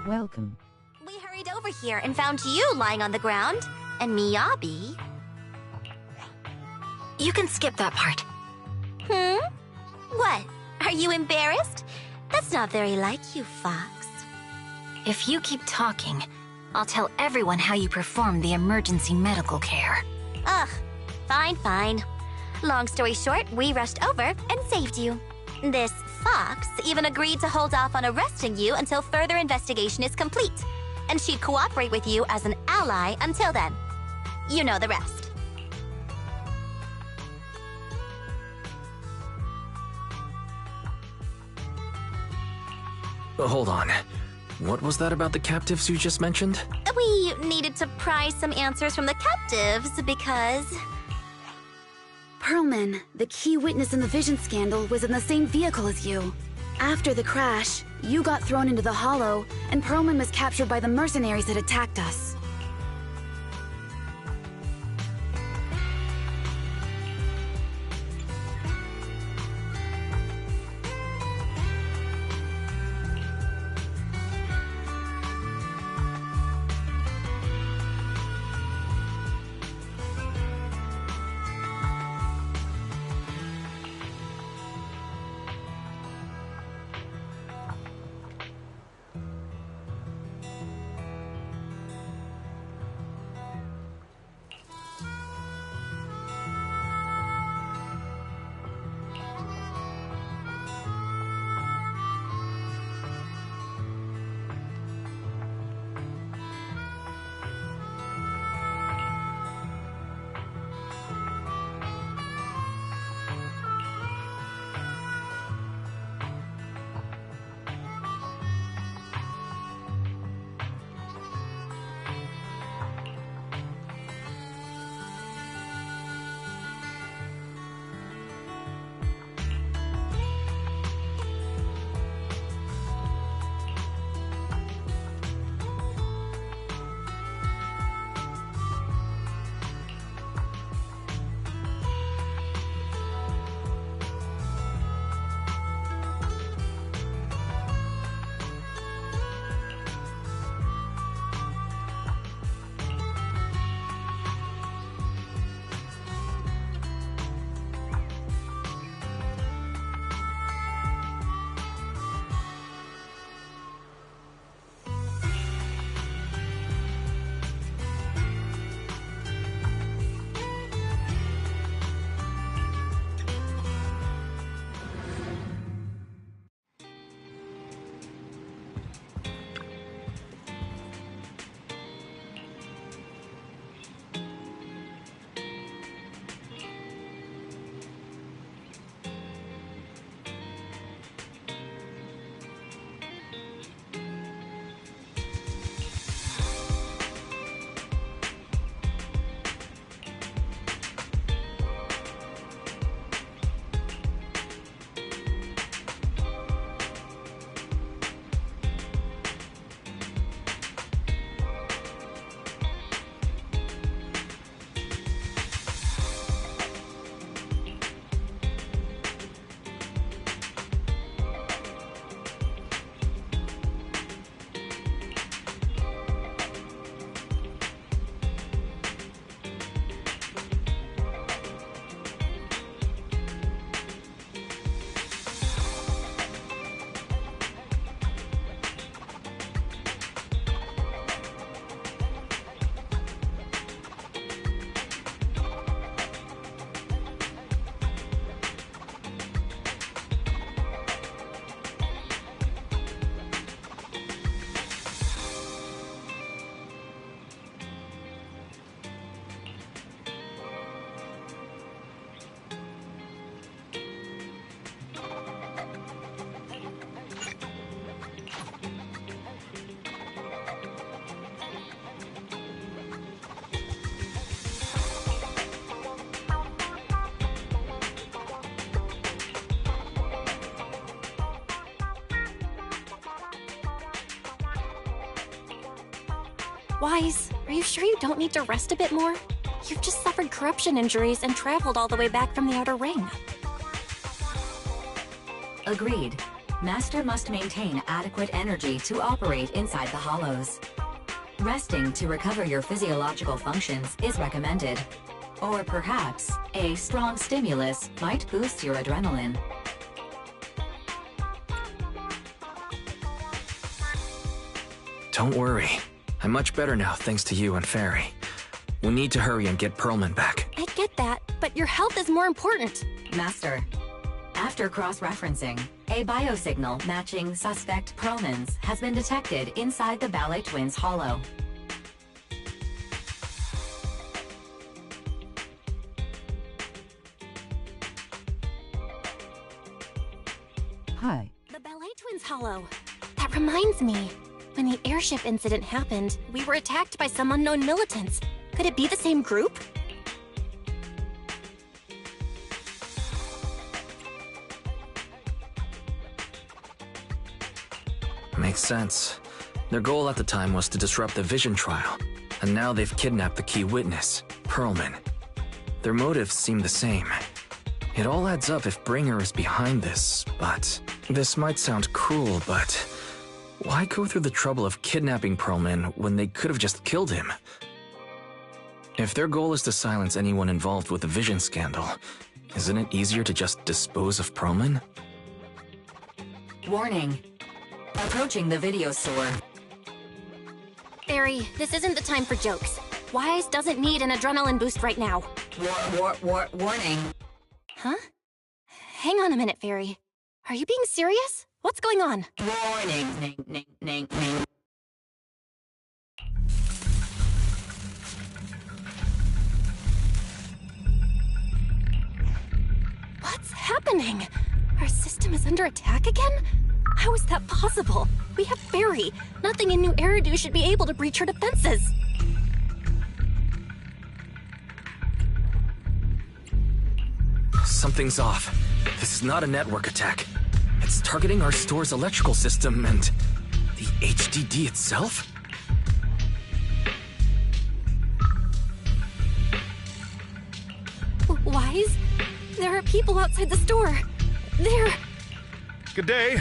Welcome. We hurried over here and found you lying on the ground, and Miyabi... You can skip that part. What? Are you embarrassed? That's That's not very like you, Fox. If you keep talking, I'll tell everyone how you performed the emergency medical care. Ugh, fine. Long story short, we rushed over and saved you. This Fox even agreed to hold off on arresting you until further investigation is complete, and she'd cooperate with you as an ally until then. You know the rest. Hold on. What was that about the captives you just mentioned? We needed to pry some answers from the captives because... Perlman, the key witness in the Vision scandal, was in the same vehicle as you. After the crash, you got thrown into the Hollow, and Perlman was captured by the mercenaries that attacked us. Wise, are you sure you don't need to rest a bit more? You've just suffered corruption injuries and traveled all the way back from the Outer Ring. Agreed. Master must maintain adequate energy to operate inside the hollows. Resting to recover your physiological functions is recommended. Or perhaps, a strong stimulus might boost your adrenaline. Don't worry. I'm much better now thanks to you and Fairy. We need to hurry and get Perlman back. I get that, but your health is more important. Master, after cross-referencing, a biosignal matching suspect Perlman's has been detected inside the Ballet Twins hollow. Hi. The Ballet Twins hollow. That reminds me. When the airship incident happened, we were attacked by some unknown militants. Could it be the same group? Makes sense. Their goal at the time was to disrupt the Vision trial, and now they've kidnapped the key witness, Perlman. Their motives seem the same. It all adds up if Bringer is behind this, but this might sound cruel, but why go through the trouble of kidnapping Perlman when they could have just killed him? If their goal is to silence anyone involved with the Vision scandal, isn't it easier to just dispose of Perlman? Warning. Approaching the video store. Fairy, this isn't the time for jokes. Wise doesn't need an adrenaline boost right now. Warning. Huh? Hang on a minute, Fairy. Are you being serious? What's going on? Warning. What's happening? Our system is under attack again? How is that possible? We have Fairy. Nothing in New Eridu should be able to breach her defenses. Something's off. This is not a network attack. It's targeting our store's electrical system and the HDD itself? Wise? There are people outside the store. They're... Good day.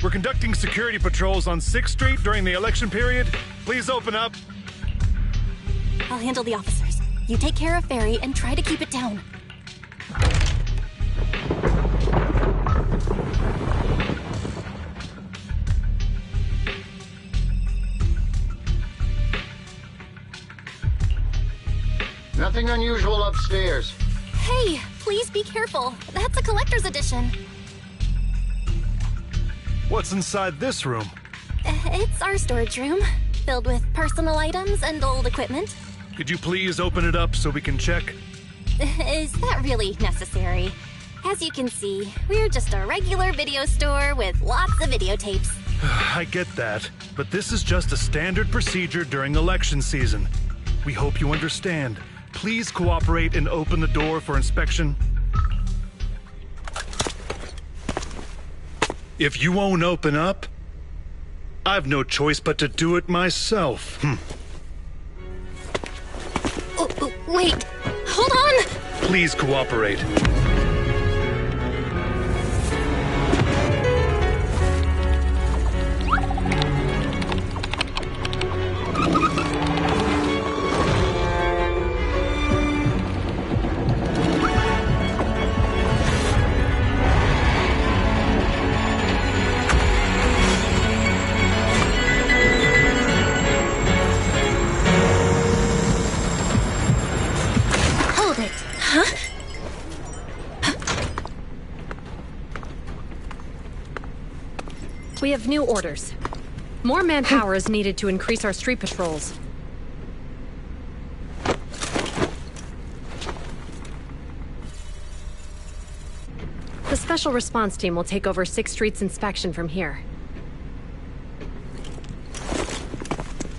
We're conducting security patrols on 6th Street during the election period. Please open up. I'll handle the officers. You take care of Fairy and try to keep it down. Nothing unusual upstairs. Hey, please be careful. That's a collector's edition. What's inside this room? It's our storage room, filled with personal items and old equipment. Could you please open it up so we can check? Is that really necessary? As you can see, we're just a regular video store with lots of videotapes. I get that, but this is just a standard procedure during election season. We hope you understand. Please cooperate and open the door for inspection. If you won't open up, I've no choice but to do it myself. Wait, hold on! Please cooperate. We have new orders. More manpower is needed to increase our street patrols. The Special Response Team will take over 6th Street's inspection from here.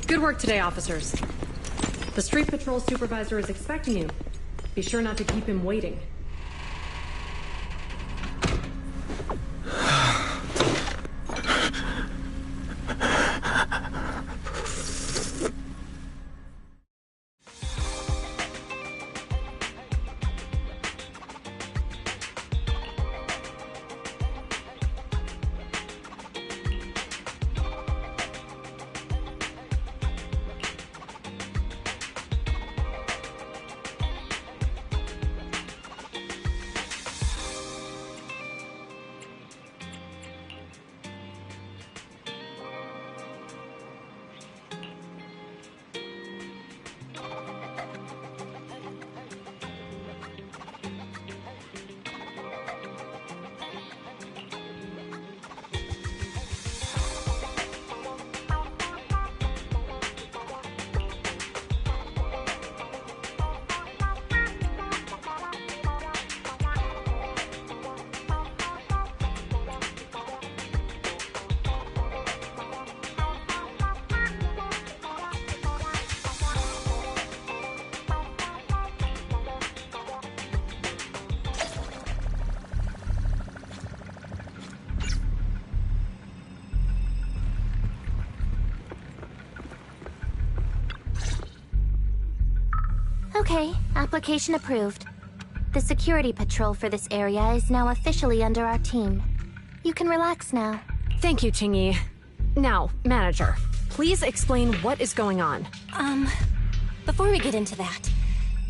Good work today, officers. The Street Patrol Supervisor is expecting you. Be sure not to keep him waiting. Okay, application approved. The security patrol for this area is now officially under our team. You can relax now. Thank you, Qingyi. Now, Manager, please explain what is going on. Before we get into that,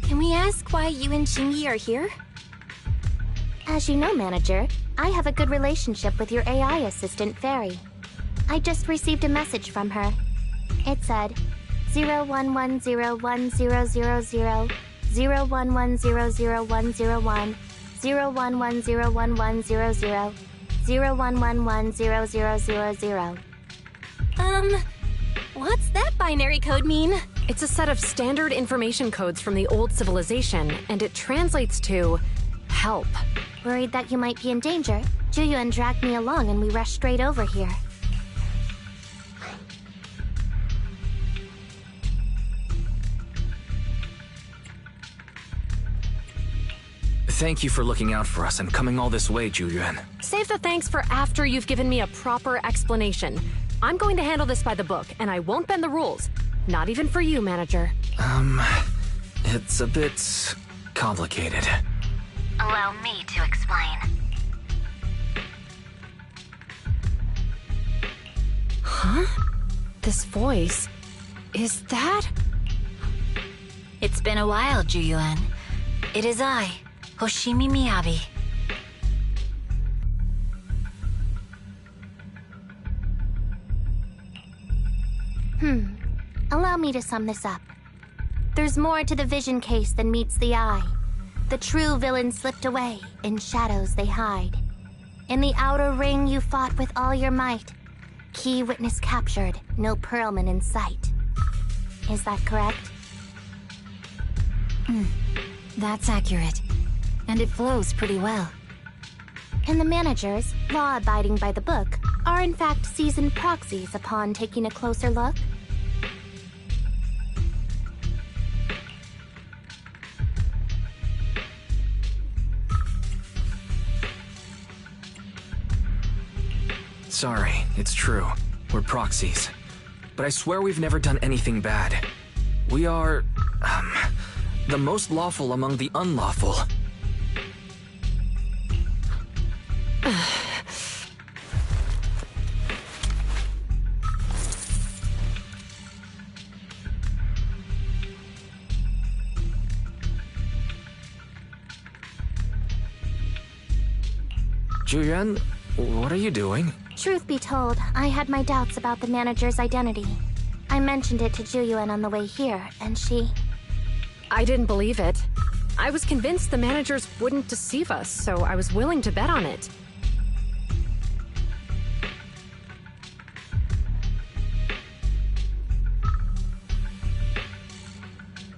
can we ask why you and Qingyi are here? As you know, Manager, I have a good relationship with your AI assistant, Fairy. I just received a message from her. It said, 01101000, 01100101, 01101100, 01110000. What's that binary code mean? It's a set of standard information codes from the old civilization, and it translates to help. Worried that you might be in danger, Juyuan dragged me along and we rushed straight over here. Thank you for looking out for us and coming all this way, Juyuan. Save the thanks for after you've given me a proper explanation. I'm going to handle this by the book, and I won't bend the rules. Not even for you, Manager. It's a bit complicated. Allow me to explain. Huh? This voice... is that... It's been a while, Juyuan. It is I, Hoshimi Miyabi. Allow me to sum this up. There's more to the vision case than meets the eye. The true villain slipped away, in shadows they hide. In the outer ring you fought with all your might. Key witness captured, no Perlman in sight. Is that correct? That's accurate. And it flows pretty well. And the managers, law-abiding by the book, are in fact seasoned proxies upon taking a closer look? Sorry, it's true. We're proxies. But I swear we've never done anything bad. We are... the most lawful among the unlawful. Juyuan, what are you doing? Truth be told, I had my doubts about the manager's identity. I mentioned it to Juyuan on the way here, and she... I didn't believe it. I was convinced the managers wouldn't deceive us, so I was willing to bet on it.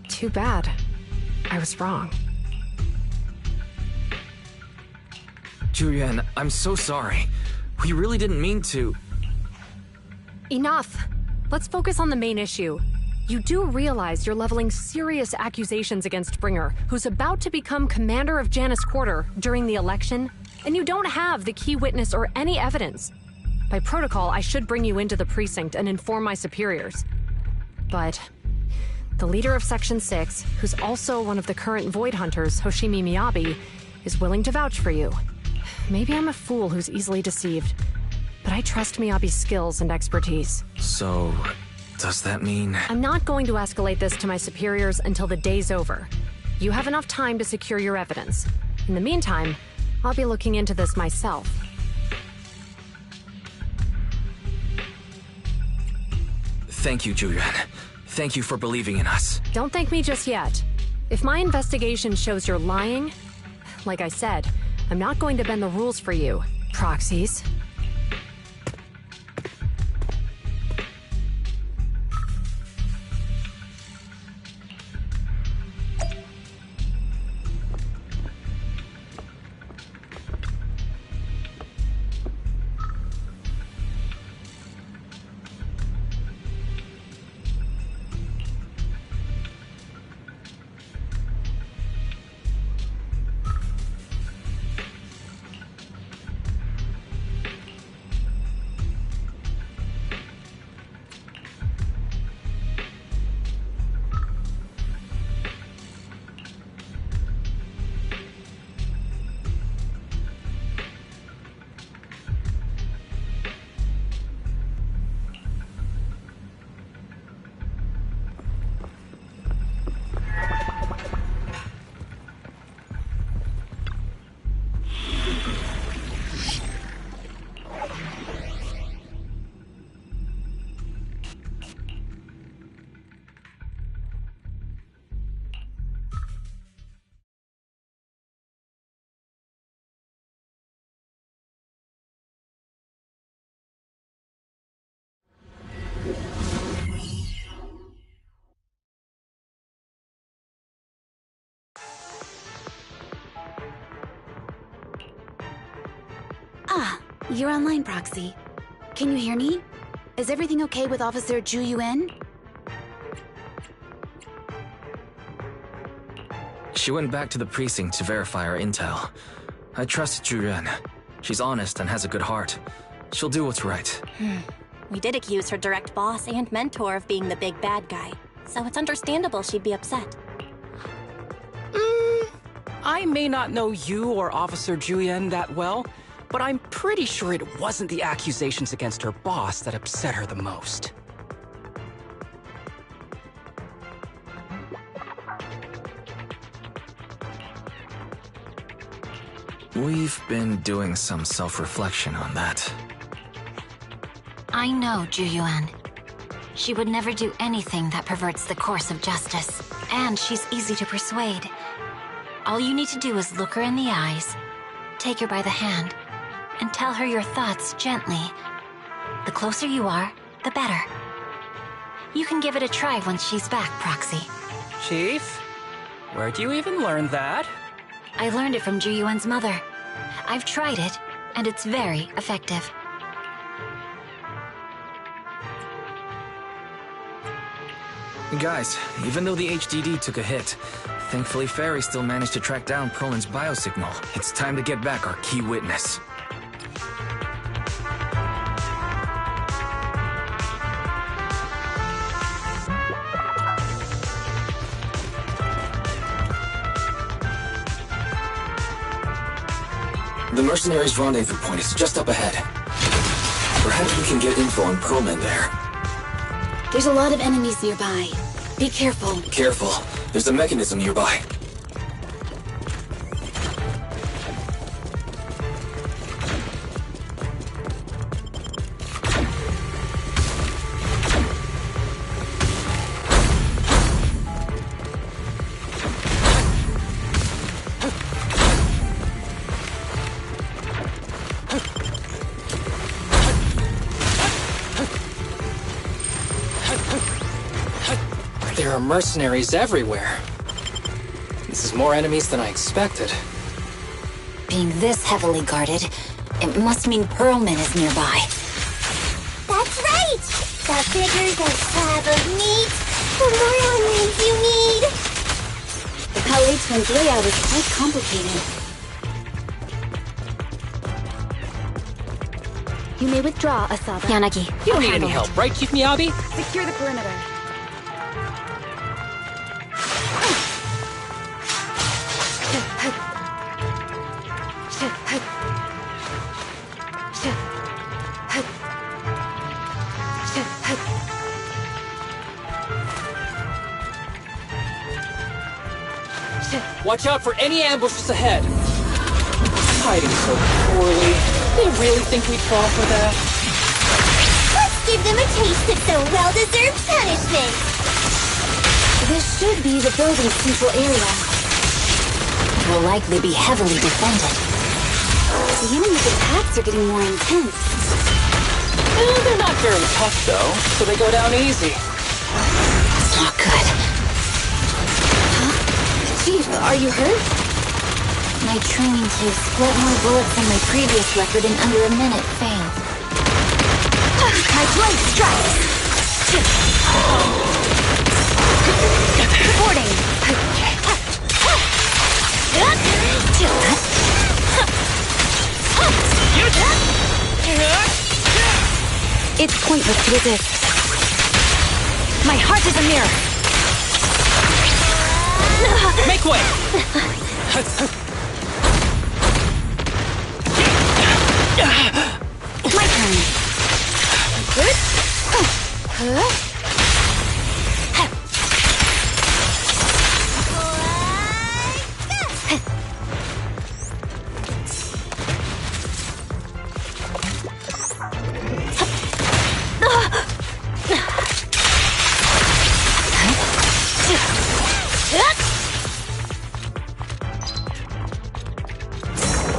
Too bad. I was wrong. Juyuan, I'm so sorry. We really didn't mean to... Enough! Let's focus on the main issue. You do realize you're leveling serious accusations against Bringer, who's about to become commander of Janus Quarter during the election, and you don't have the key witness or any evidence. By protocol, I should bring you into the precinct and inform my superiors. But the leader of Section 6, who's also one of the current Void Hunters, Hoshimi Miyabi, is willing to vouch for you. Maybe I'm a fool who's easily deceived, but I trust Miyabi's skills and expertise. So, does that mean... I'm not going to escalate this to my superiors until the day's over. You have enough time to secure your evidence. In the meantime, I'll be looking into this myself. Thank you, Juyuan. Thank you for believing in us. Don't thank me just yet. If my investigation shows you're lying, like I said, I'm not going to bend the rules for you, proxies. You're online, Proxy. Can you hear me? Is everything okay with Officer Ju Yuan? She went back to the precinct to verify our intel. I trust Ju Yuan. She's honest and has a good heart. She'll do what's right. We did accuse her direct boss and mentor of being the big bad guy, so it's understandable she'd be upset. I may not know you or Officer Julian that well, but I'm pretty sure it wasn't the accusations against her boss that upset her the most. We've been doing some self-reflection on that. I know Ju Yuan. She would never do anything that perverts the course of justice, and she's easy to persuade. All you need to do is look her in the eyes, take her by the hand, and tell her your thoughts gently. The closer you are, the better. You can give it a try once she's back, Proxy. Chief? Where'd you even learn that? I learned it from Ju Yuan's mother. I've tried it, and it's very effective. Guys, even though the HDD took a hit, thankfully Fairy still managed to track down Perlin's biosignal. It's time to get back our key witness. The mercenaries' rendezvous point is just up ahead. Perhaps we can get info on Perlman there. There's a lot of enemies nearby. Be careful. Careful. There's a mechanism nearby. There are mercenaries everywhere. This is more enemies than I expected. Being this heavily guarded, it must mean Perlman is nearby. That's right! The bigger the slab of meat, the more onions you need! The Palais Twins layout is quite complicated. You may withdraw, Asaba. Yanagi, You don't need any help, right, Chief Miyabi? Secure the perimeter. Watch out for any ambushes ahead. Hiding so poorly. They really think we'd fall for that? Let's give them a taste of some well-deserved punishment! This should be the building's central area. It will likely be heavily defended. The enemy's attacks are getting more intense. They're not very tough, though, so they go down easy. It's not good. Chief, are you hurt? My training to split more bullets than my previous record in under a minute failed. My blade strikes! Reporting! It's pointless to resist. My heart is a mirror. Make way! My turn. Good.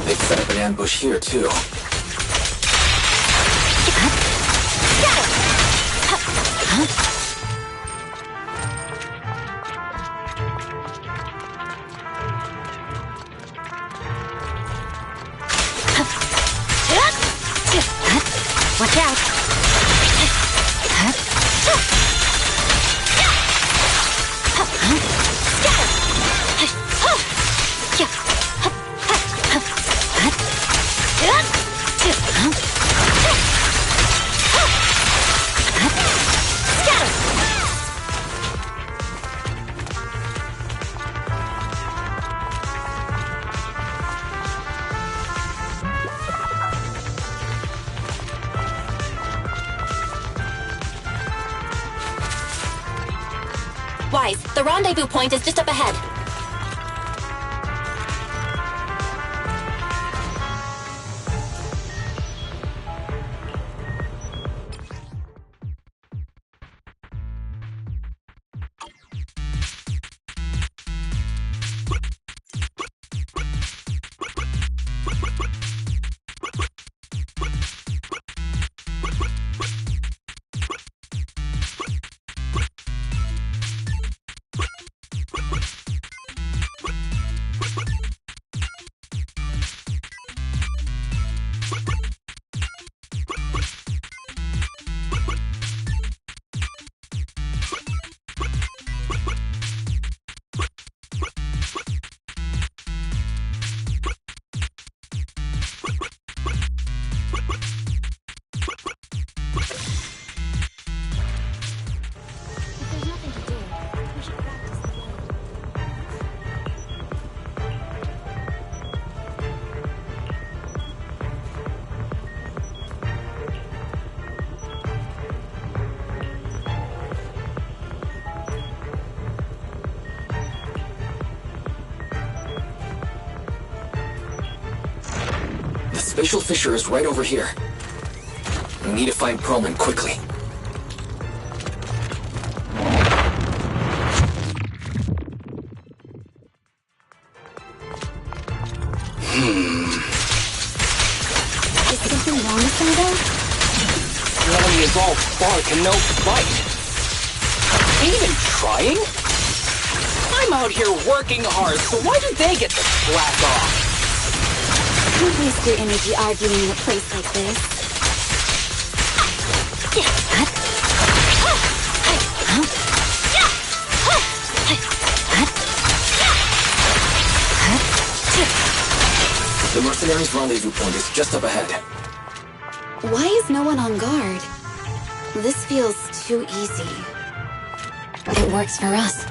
They've set up an ambush here, too. Wise, the rendezvous point is just up ahead. The spatial fissure is right over here. We need to find Perlman quickly. Is something wrong with Sato? The enemy is all bark and no bite. Ain't even trying? I'm out here working hard, so why do they get to slack off? Don't waste your energy arguing in a place like this. The mercenaries' rendezvous point is just up ahead. Why is no one on guard? This feels too easy. It works for us.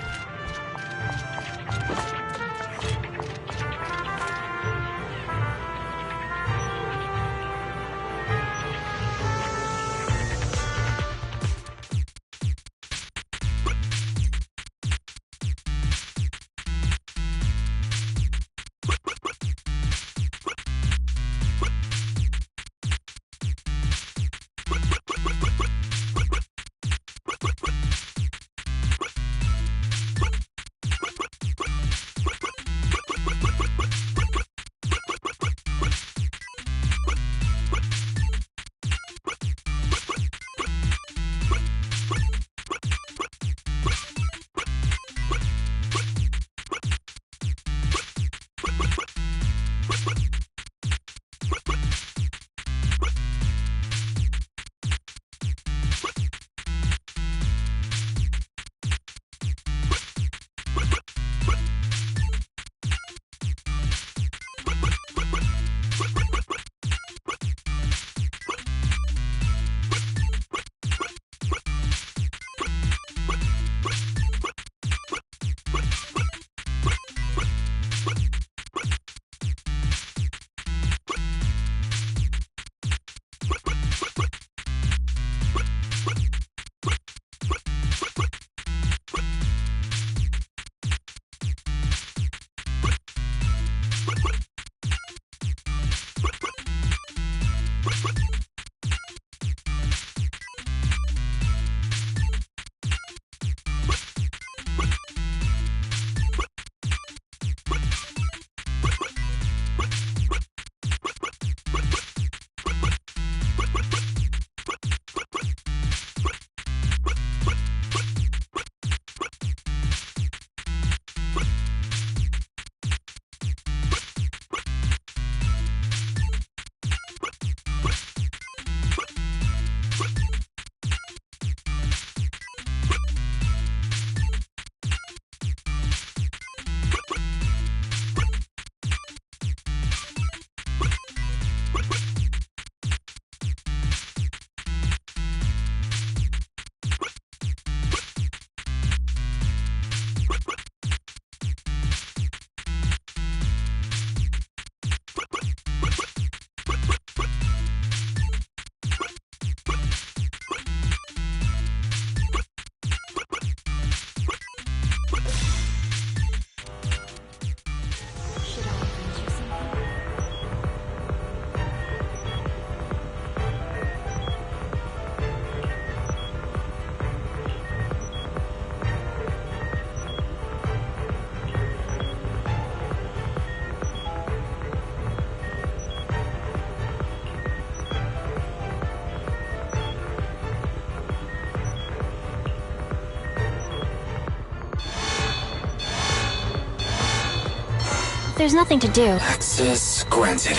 There's nothing to do. Access granted.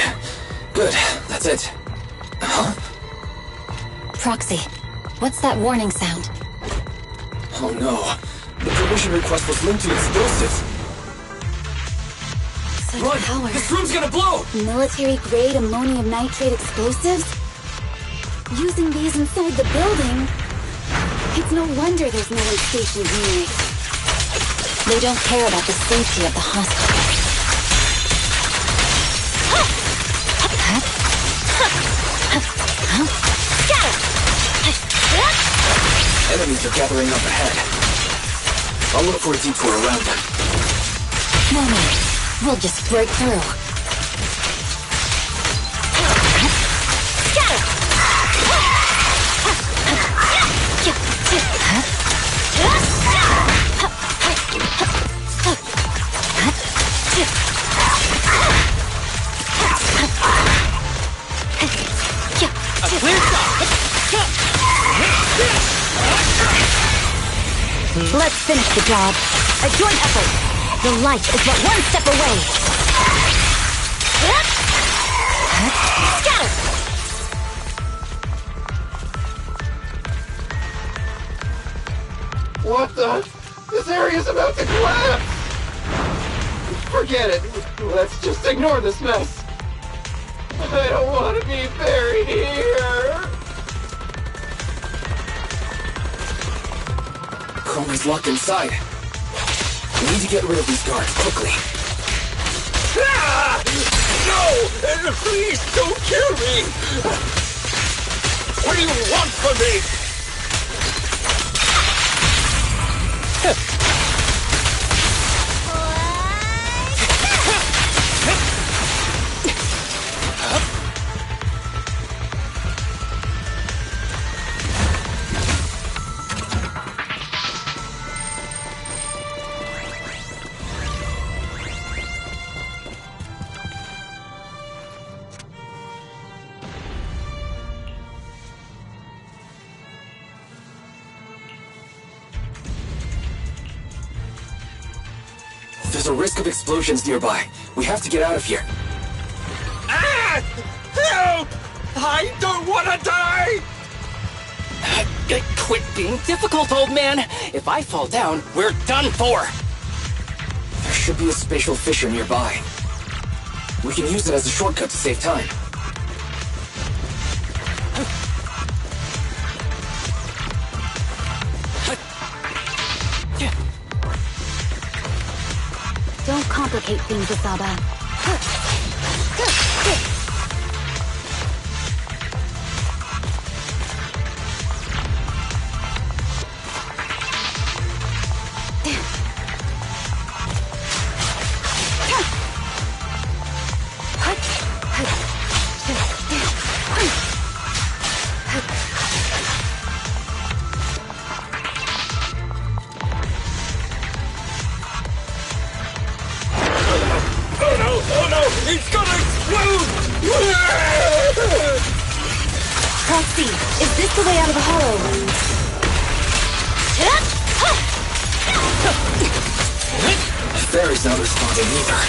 Good, that's it. Huh? Proxy, what's that warning sound? Oh no. The permission request was linked to explosives. Run! Power. This room's gonna blow! Military-grade ammonium nitrate explosives? Using these inside the building? It's no wonder there's no one stationed near it. They don't care about the safety of the hospital. Enemies are gathering up ahead. I'll look for a detour around them. No need. We'll just break through. A clear shot! Let's finish the job. A joint effort. The light is but one step away. Scatter! What the? This area's about to collapse! Forget it. Let's just ignore this mess. I don't want to be buried here. Chroma's locked inside. We need to get rid of these guards quickly. Ah! No! Please don't kill me! What do you want from me? There's a risk of explosions nearby. We have to get out of here. Ah! Help! I don't want to die! Quit being difficult, old man. If I fall down, we're done for. There should be a spatial fissure nearby. We can use it as a shortcut to save time. Don't complicate things, Asaba. Oh no! It's gonna explode! Proxy, is this the way out of the hollow? Barry's not responding either.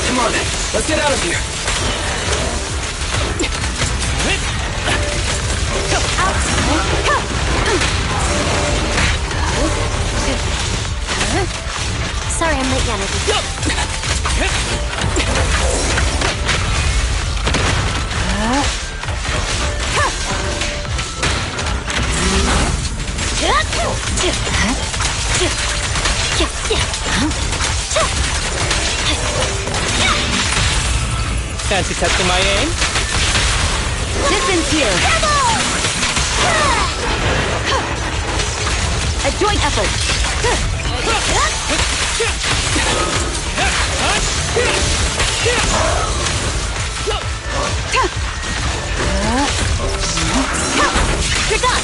Come on, let's get out of here. Sorry, I'm late, Yanagi. Fancy testing my aim? Distance here. A joint effort. You're done.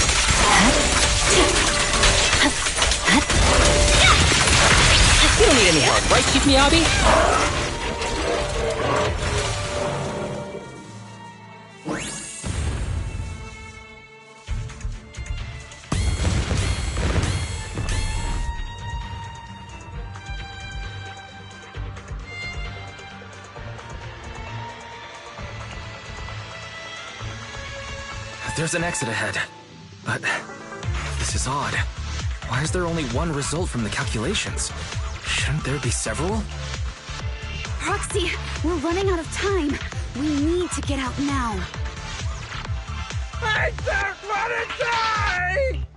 You don't need any help, right, Chief Miyabi? There's an exit ahead. But this is odd. Why is there only one result from the calculations? Shouldn't there be several? Proxy, we're running out of time. We need to get out now. I don't want to die!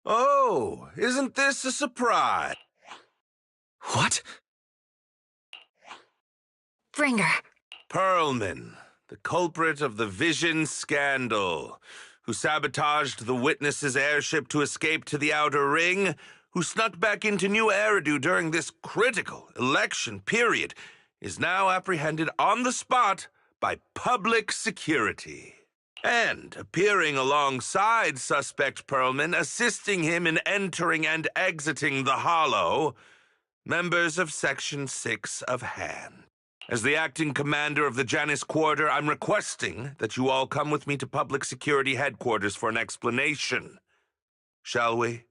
Oh, isn't this a surprise? What? Bringer. Perlman, the culprit of the Vision scandal, who sabotaged the Witness's airship to escape to the Outer Ring, who snuck back into New Eridu during this critical election period, is now apprehended on the spot by public security. And appearing alongside suspect Perlman, assisting him in entering and exiting the Hollow, members of Section 6 of Han. As the acting commander of the Janus Quarter, I'm requesting that you all come with me to Public Security Headquarters for an explanation. Shall we?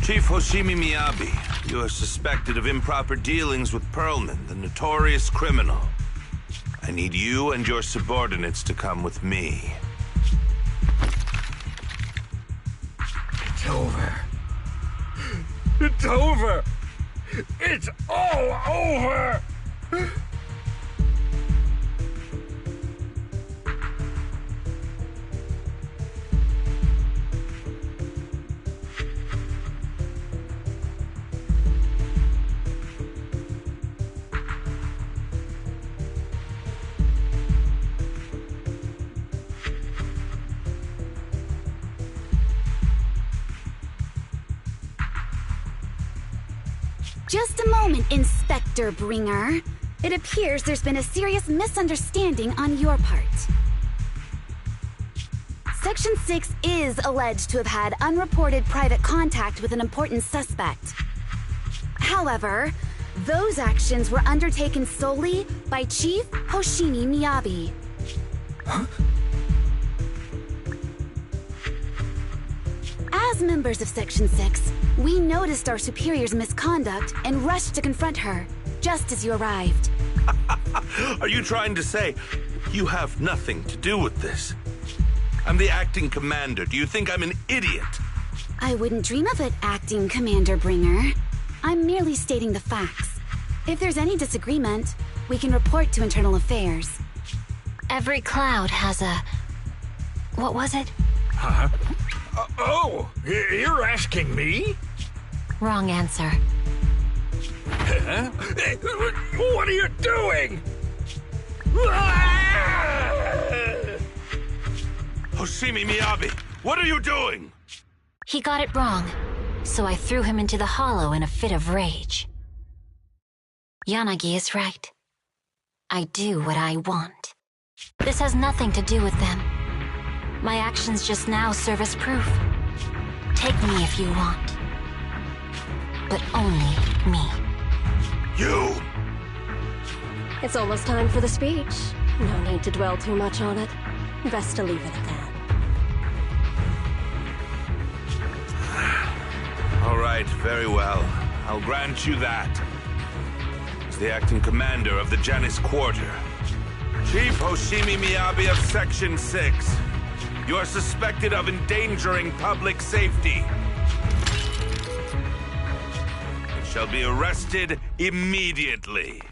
Chief Hoshimi Miyabi, you are suspected of improper dealings with Perlman, the notorious criminal. I need you and your subordinates to come with me. It's over. It's over! It's all over! Just a moment, Inspector Bringer. It appears there's been a serious misunderstanding on your part. Section 6 is alleged to have had unreported private contact with an important suspect. However, those actions were undertaken solely by Chief Hoshimi Miyabi. Huh? As members of Section 6, we noticed our superior's misconduct and rushed to confront her, just as you arrived. Are you trying to say you have nothing to do with this? I'm the acting commander. Do you think I'm an idiot? I wouldn't dream of it, Acting Commander Bringer. I'm merely stating the facts. If there's any disagreement, we can report to Internal Affairs. Every cloud has a... What was it? Huh? Oh, you're asking me? Wrong answer. Huh? What are you doing? Hoshimi Miyabi, what are you doing? He got it wrong, so I threw him into the hollow in a fit of rage. Yanagi is right. I do what I want. This has nothing to do with them. My actions just now serve as proof. Take me if you want. But only me. You! It's almost time for the speech. No need to dwell too much on it. Best to leave it at that. All right, very well. I'll grant you that. As the acting commander of the Janus Quarter, Chief Hoshimi Miyabi of Section 6, you are suspected of endangering public safety. You shall be arrested immediately.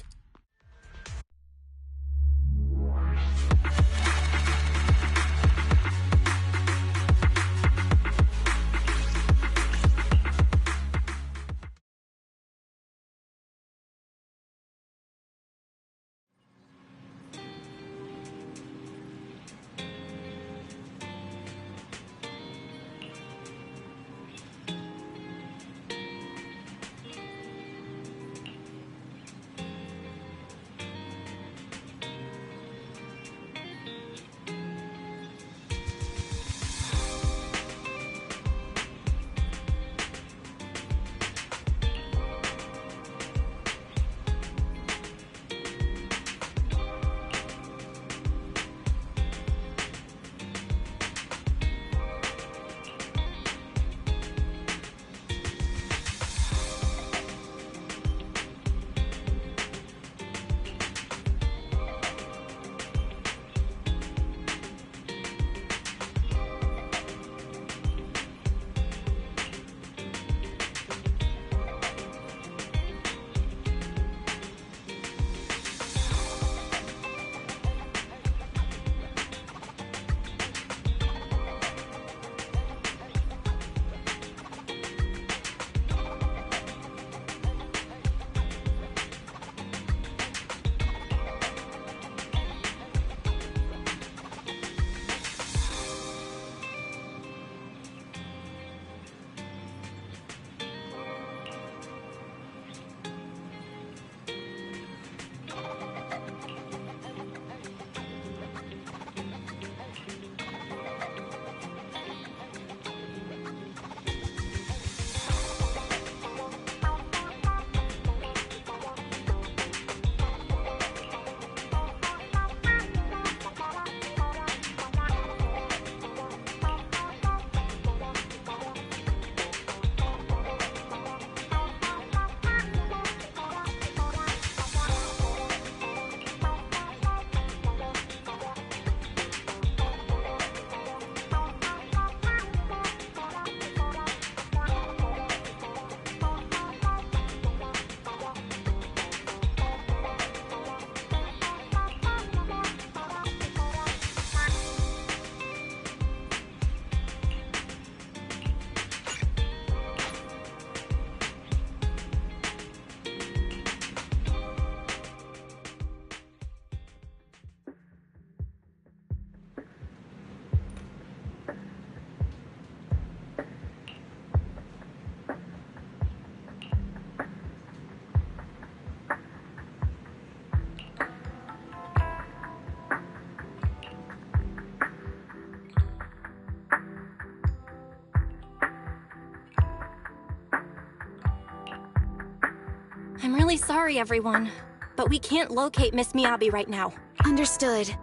I'm really sorry, everyone, but we can't locate Miss Miyabi right now. Understood.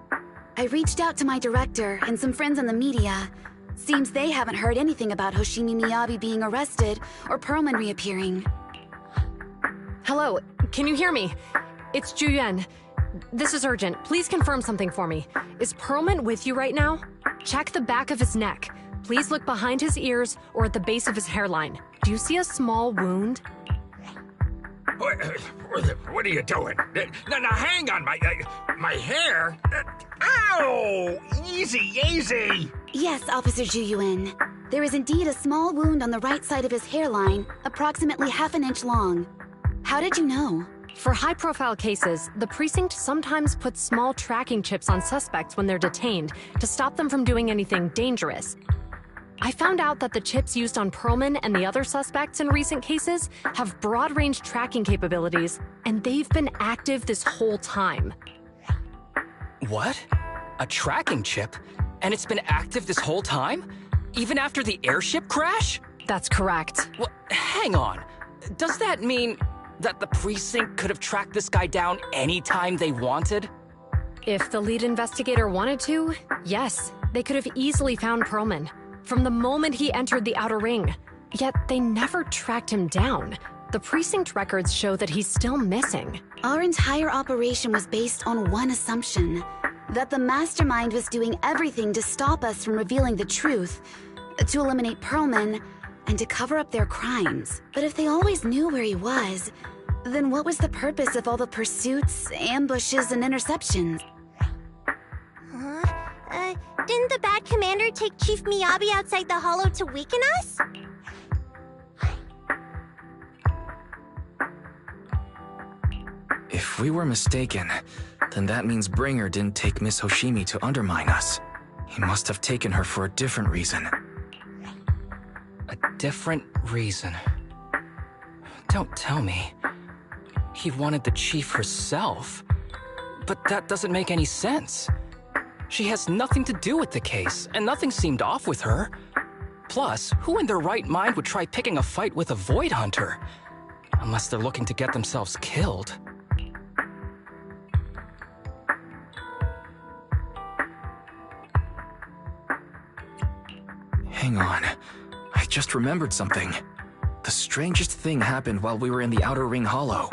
I reached out to my director and some friends in the media. Seems they haven't heard anything about Hoshimi Miyabi being arrested or Perlman reappearing. Hello, can you hear me? It's Juyuan. This is urgent. Please confirm something for me. Is Perlman with you right now? Check the back of his neck. Please look behind his ears or at the base of his hairline. Do you see a small wound? What are you doing? Now hang on, my hair. Ow! Easy. Yes, Officer Juyuan. There is indeed a small wound on the right side of his hairline, approximately half an inch long. How did you know? For high-profile cases, the precinct sometimes puts small tracking chips on suspects when they're detained to stop them from doing anything dangerous. I found out that the chips used on Perlman and the other suspects in recent cases have broad-range tracking capabilities, and they've been active this whole time. What? A tracking chip? And it's been active this whole time? Even after the airship crash? That's correct. Well, hang on. Does that mean that the precinct could have tracked this guy down anytime they wanted? If the lead investigator wanted to, yes, they could have easily found Perlman from the moment he entered the outer ring. Yet they never tracked him down. The precinct records show that he's still missing. Our entire operation was based on one assumption, that the mastermind was doing everything to stop us from revealing the truth, to eliminate Perlman, and to cover up their crimes. But if they always knew where he was, then what was the purpose of all the pursuits, ambushes, and interceptions? Didn't the bad commander take Chief Miyabi outside the hollow to weaken us? If we were mistaken, then that means Bringer didn't take Miss Hoshimi to undermine us. He must have taken her for a different reason. A different reason? Don't tell me. He wanted the chief herself. But that doesn't make any sense. She has nothing to do with the case, and nothing seemed off with her. Plus, who in their right mind would try picking a fight with a Void Hunter? Unless they're looking to get themselves killed. Hang on. I just remembered something. The strangest thing happened while we were in the Outer Ring Hollow.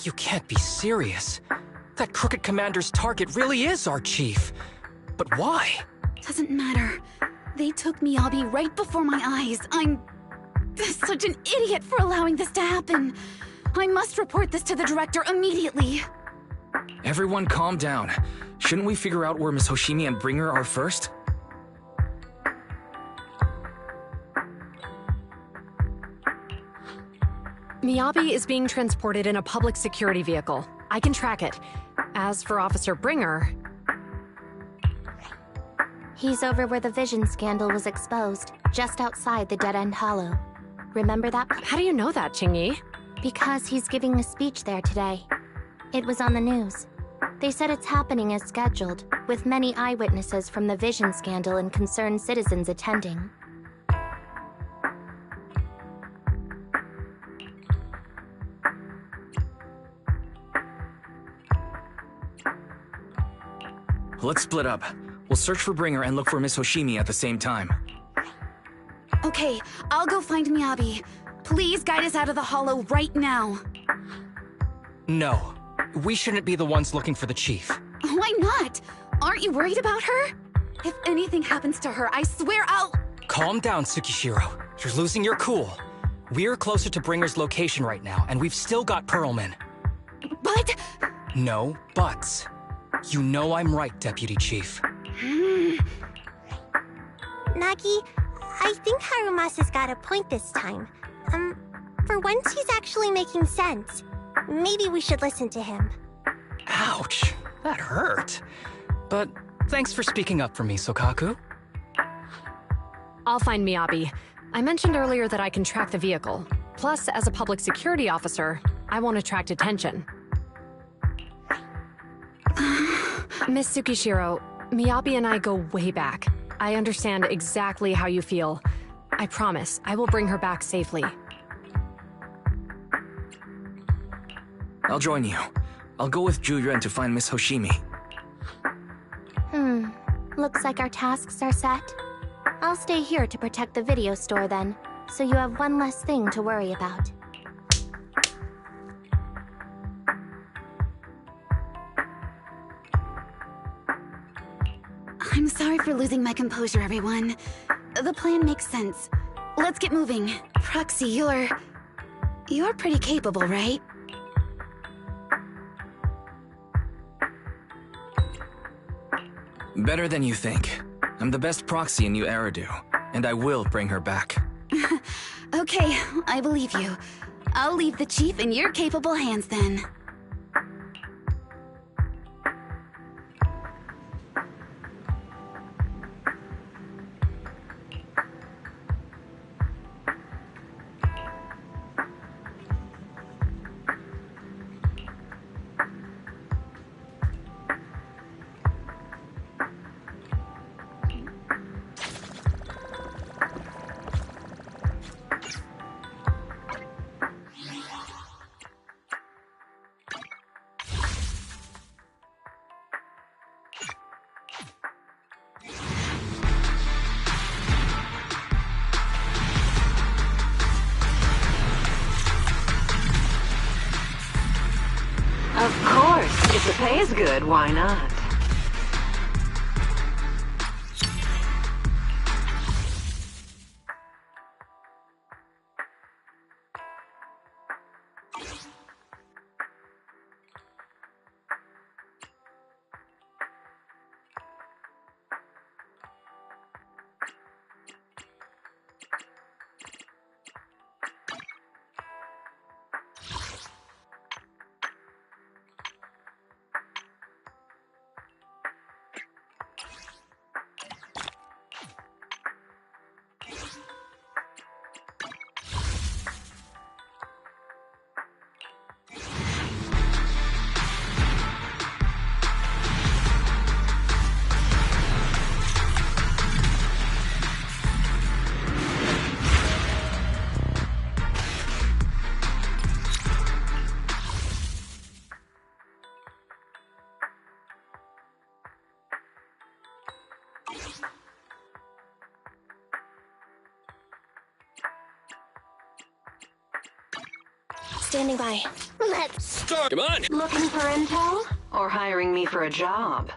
You can't be serious. That crooked commander's target really is our chief. But why? Doesn't matter. They took Miyabi right before my eyes. I'm such an idiot for allowing this to happen. I must report this to the director immediately. Everyone calm down. Shouldn't we figure out where Miss Hoshimi and Bringer are first? Miyabi is being transported in a public security vehicle. I can track it. As for Officer Bringer... He's over where the Vision scandal was exposed, just outside the Dead End Hollow. Remember that? How do you know that, Qingyi? Because he's giving a speech there today. It was on the news. They said it's happening as scheduled, with many eyewitnesses from the Vision scandal and concerned citizens attending. Let's split up. We'll search for Bringer and look for Miss Hoshimi at the same time. Okay, I'll go find Miyabi. Please guide us out of the hollow right now. No. We shouldn't be the ones looking for the chief. Why not? Aren't you worried about her? If anything happens to her, I swear I'll... Calm down, Tsukishiro. You're losing your cool. We're closer to Bringer's location right now, and we've still got Perlman. But... No buts. You know I'm right, Deputy Chief. Nagi, I think Harumasa's got a point this time. For once he's actually making sense. Maybe we should listen to him. Ouch, that hurt. But thanks for speaking up for me, Sokaku. I'll find Miyabi. I mentioned earlier that I can track the vehicle. Plus, as a public security officer, I won't attract attention. Miss Tsukishiro, Miyabi and I go way back. I understand exactly how you feel. I promise, I will bring her back safely. I'll join you. I'll go with Zhu Yuan to find Miss Hoshimi. Looks like our tasks are set. I'll stay here to protect the video store then, so you have one less thing to worry about. I'm sorry for losing my composure, everyone. The plan makes sense. Let's get moving. Proxy, you're pretty capable, right? Better than you think. I'm the best proxy in New Eridu, and I will bring her back. Okay, I believe you. I'll leave the chief in your capable hands then. Of course, if the pay's good, why not? Standing by. Let's start. Come on. Looking for intel? Or hiring me for a job?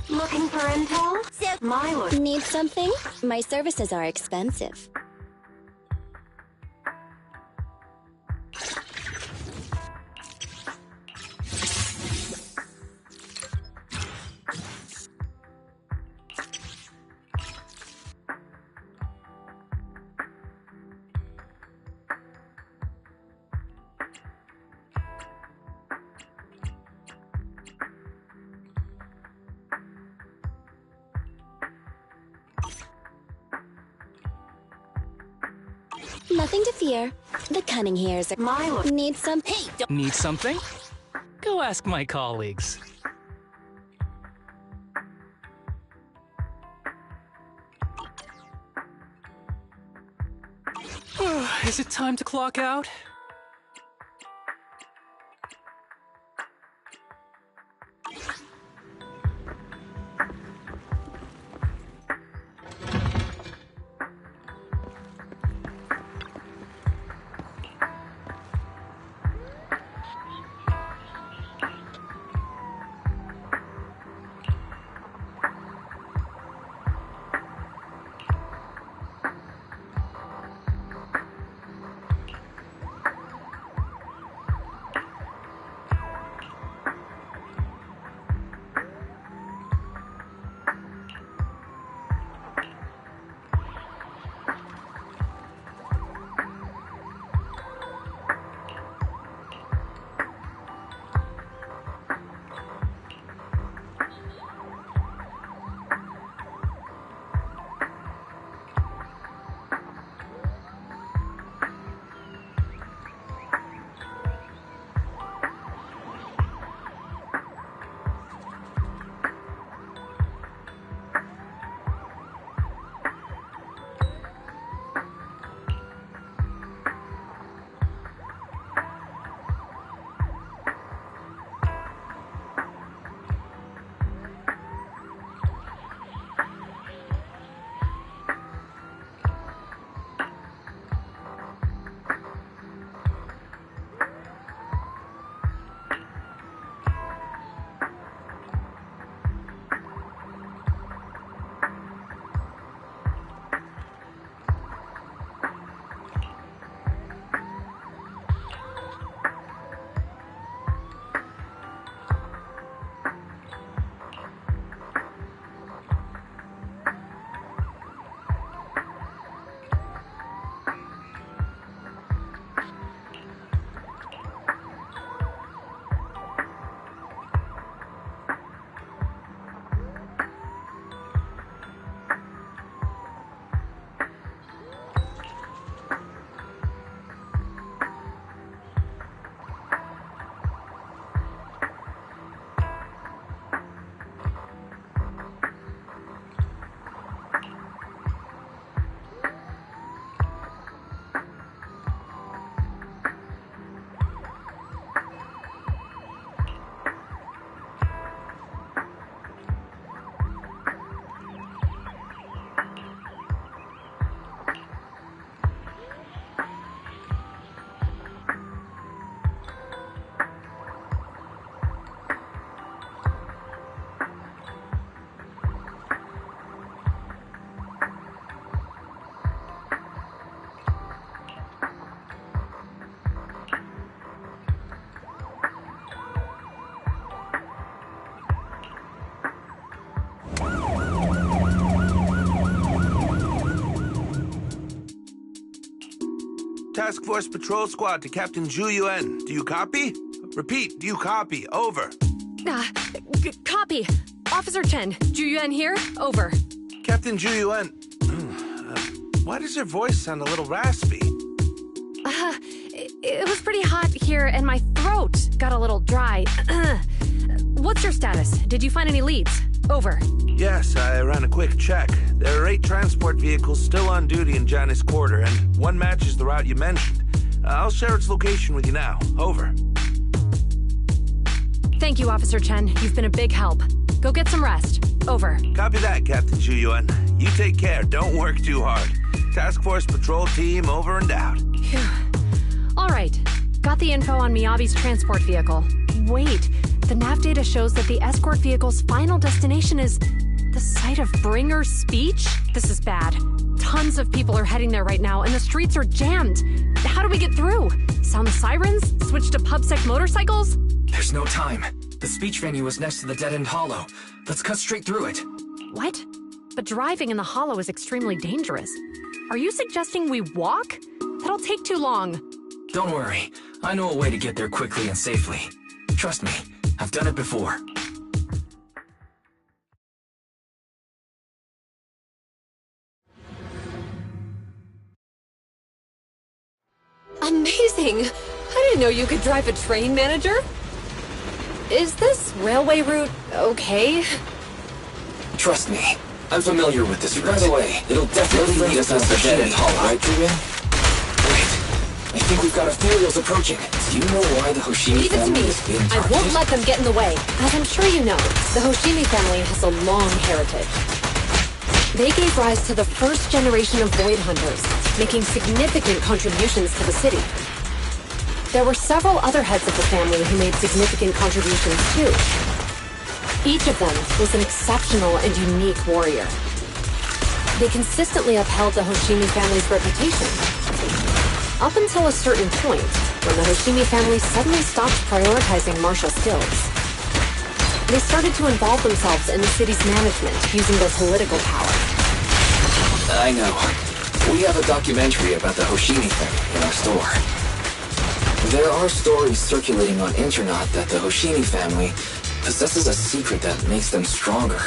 Looking for intel? Need something? My services are expensive. Nothing to fear. The cunning hairs are... Need some... Hey, don't... Need something? Go ask my colleagues. Is it time to clock out? Task Force Patrol Squad to Captain Zhu Yuan. Do you copy? Repeat, do you copy? Over. Copy. Officer Chen, Zhu Yuan here. Over. Captain Zhu Yuan, why does your voice sound a little raspy? It was pretty hot here, and my throat got a little dry. What's your status? Did you find any leads? Over. Yes, I ran a quick check. There are 8 transport vehicles still on duty in Janice Quarter, and one matches the route you mentioned. I'll share its location with you now. Over. Thank you, Officer Chen. You've been a big help. Go get some rest. Over. Copy that, Captain Zhu Yuan. You take care. Don't work too hard. Task Force Patrol Team over and out. All right. Got the info on Miyabi's transport vehicle. Wait, the nav data shows that the escort vehicle's final destination is the site of Bringer's speech? This is bad. Tons of people are heading there right now, and the streets are jammed. How do we get through? Sound the sirens? Switch to PubSec motorcycles? There's no time. The speech venue is next to the dead-end hollow. Let's cut straight through it. What? But driving in the hollow is extremely dangerous. Are you suggesting we walk? That'll take too long. Don't worry. I know a way to get there quickly and safely. Trust me, I've done it before. Amazing! I didn't know you could drive a train, manager. Is this railway route okay? Trust me, I'm familiar with this route. By the way, it'll definitely lead us past the dead-end hollow, right, Julian? Wait, I think we've got a few wheels approaching. Do you know why the Hoshimi family is being targeted? I won't let them get in the way. As I'm sure you know, the Hoshimi family has a long heritage. They gave rise to the first generation of Void Hunters, making significant contributions to the city. There were several other heads of the family who made significant contributions too. Each of them was an exceptional and unique warrior. They consistently upheld the Hoshimi family's reputation. Up until a certain point, when the Hoshimi family suddenly stopped prioritizing martial skills. They started to involve themselves in the city's management using their political power. I know. We have a documentary about the Hoshimi family in our store. There are stories circulating on internet that the Hoshimi family possesses a secret that makes them stronger.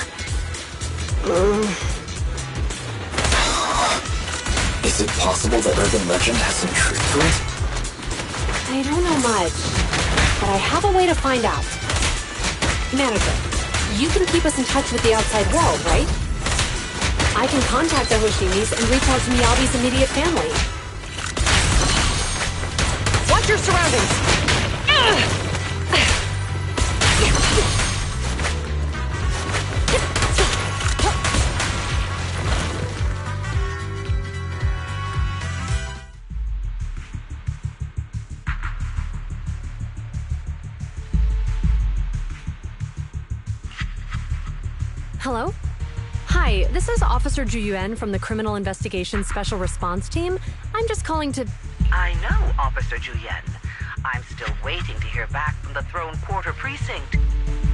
Is it possible that urban legend has some truth to it? I don't know much, but I have a way to find out. Manager, you can keep us in touch with the outside world, right? I can contact the Hoshimis and reach out to Miyabi's immediate family. Watch your surroundings! Hello? Hi, this is Officer Zhu Yuan from the Criminal Investigations Special Response Team. I'm just calling to... I know, Officer Zhu Yuan. I'm still waiting to hear back from the Throne Quarter Precinct.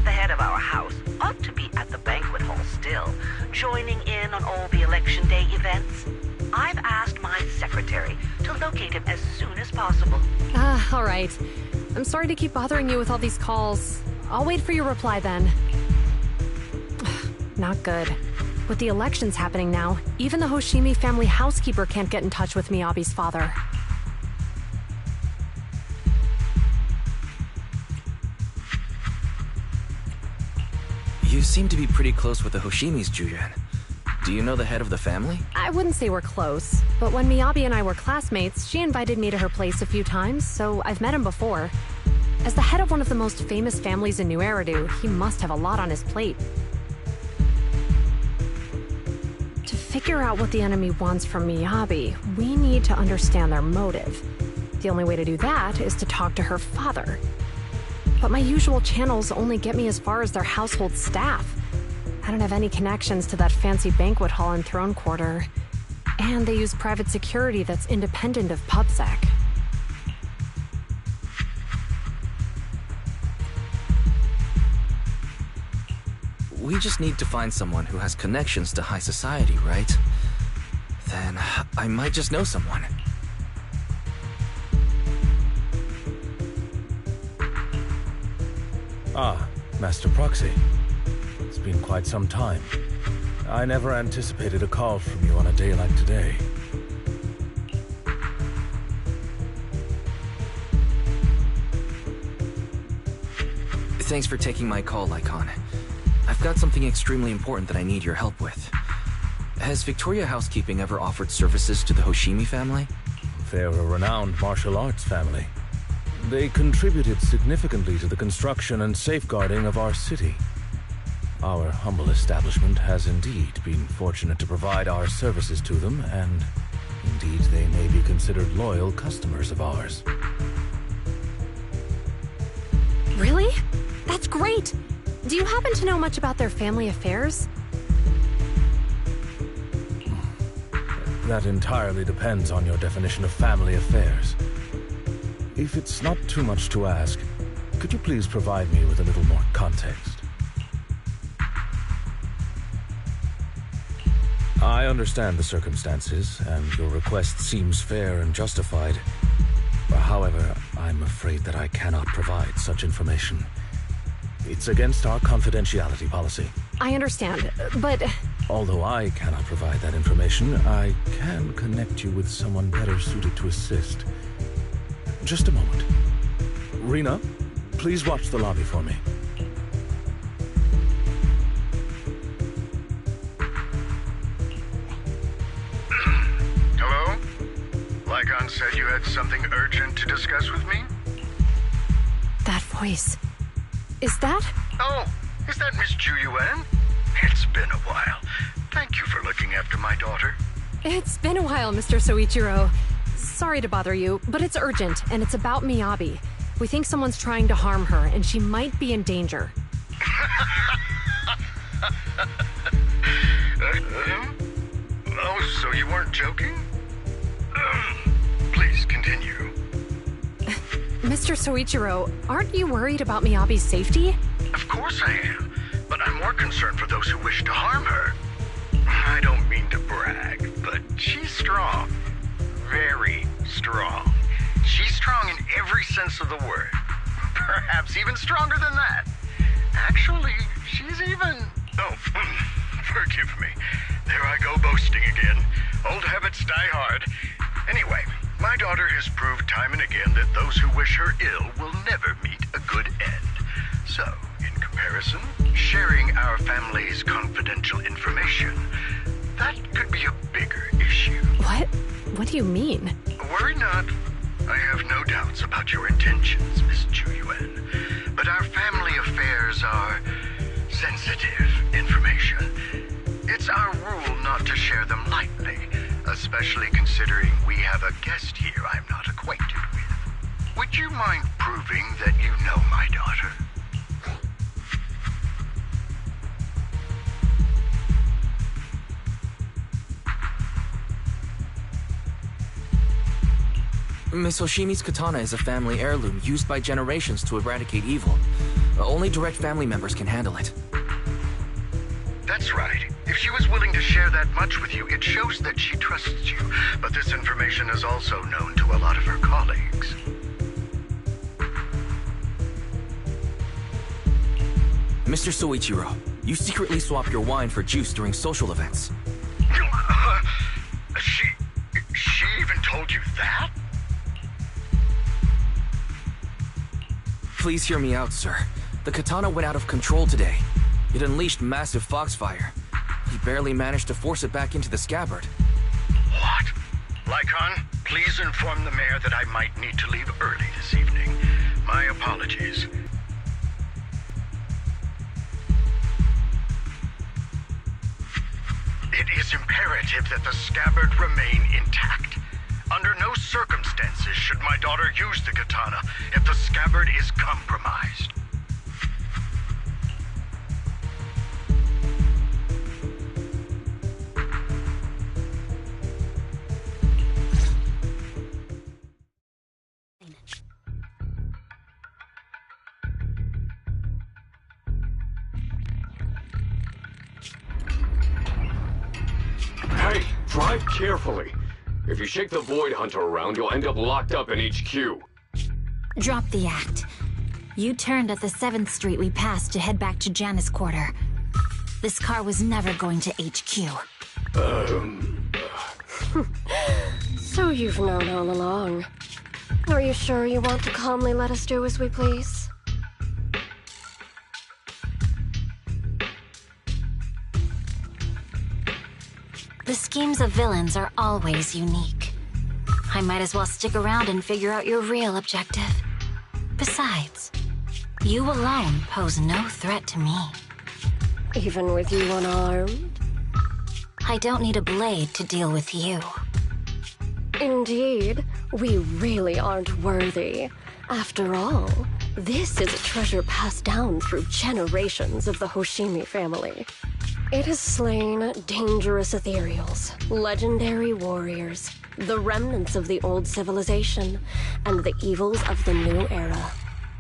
The head of our house ought to be at the banquet hall still, joining in on all the Election Day events. I've asked my secretary to locate him as soon as possible. All right. I'm sorry to keep bothering you with all these calls. I'll wait for your reply then. Not good. With the elections happening now, even the Hoshimi family housekeeper can't get in touch with Miyabi's father. You seem to be pretty close with the Hoshimis, Zhu Yuan. Do you know the head of the family? I wouldn't say we're close, but when Miyabi and I were classmates, she invited me to her place a few times, so I've met him before. As the head of one of the most famous families in New Eridu, he must have a lot on his plate. To figure out what the enemy wants from Miyabi, we need to understand their motive. The only way to do that is to talk to her father. But my usual channels only get me as far as their household staff. I don't have any connections to that fancy banquet hall in Throne Quarter. And they use private security that's independent of PubSec. We just need to find someone who has connections to high society, right? Then I might just know someone. Ah, Master Proxy. It's been quite some time. I never anticipated a call from you on a day like today. Thanks for taking my call, Lycon. I've got something extremely important that I need your help with. Has Victoria Housekeeping ever offered services to the Hoshimi family? They're a renowned martial arts family. They contributed significantly to the construction and safeguarding of our city. Our humble establishment has indeed been fortunate to provide our services to them, and indeed they may be considered loyal customers of ours. Really? That's great! Do you happen to know much about their family affairs? That entirely depends on your definition of family affairs. If it's not too much to ask, could you please provide me with a little more context? I understand the circumstances, and your request seems fair and justified. However, I'm afraid that I cannot provide such information. It's against our confidentiality policy. I understand, but... Although I cannot provide that information, I can connect you with someone better suited to assist. Just a moment. Rena, please watch the lobby for me. Hello? Lycon said you had something urgent to discuss with me? That voice... Is that? Oh, is that Miss Ju Yuan? It's been a while. Thank you for looking after my daughter. It's been a while, Mr. Soichiro. Sorry to bother you, but it's urgent, and it's about Miyabi. We think someone's trying to harm her, and she might be in danger. Oh, so you weren't joking? Please continue. Mr. Soichiro, aren't you worried about Miyabi's safety? Of course I am, but I'm more concerned for those who wish to harm her. I don't mean to brag, but she's strong. Very strong. She's strong in every sense of the word. Perhaps even stronger than that. Actually, she's even... Oh, forgive me. There I go boasting again. Old habits die hard. Anyway, my daughter has proved time and again that those who wish her ill will never meet a good end. So, in comparison, sharing our family's confidential information, that could be a bigger issue. What? What do you mean? Worry not. I have no doubts about your intentions, Miss Ju Yuan. But our family affairs are sensitive information. It's our rule not to share them lightly, especially considering we have a guest here I'm not acquainted with. Would you mind proving that you know my daughter? Miss Hoshimi's katana is a family heirloom used by generations to eradicate evil. Only direct family members can handle it. That's right. If she was willing to share that much with you, it shows that she trusts you. But this information is also known to a lot of her colleagues. Mr. Soichiro, you secretly swap your wine for juice during social events. She even told you that? Please hear me out, sir. The katana went out of control today. It unleashed massive foxfire. He barely managed to force it back into the scabbard. What? Lycon, please inform the mayor that I might need to leave early this evening. My apologies. It is imperative that the scabbard remain intact. Under no circumstances should my daughter use the katana if the scabbard is compromised. Hey, drive carefully. If you shake the Void Hunter around, you'll end up locked up in HQ. Drop the act. You turned at the 7th Street we passed to head back to Janus Quarter. This car was never going to HQ. So you've known all along. Are you sure you want to calmly let us do as we please? The schemes of villains are always unique. I might as well stick around and figure out your real objective. Besides, you alone pose no threat to me. Even with you unarmed? I don't need a blade to deal with you. Indeed, we really aren't worthy. After all, this is a treasure passed down through generations of the Hoshimi family. It has slain dangerous ethereals, legendary warriors, the remnants of the old civilization, and the evils of the new era.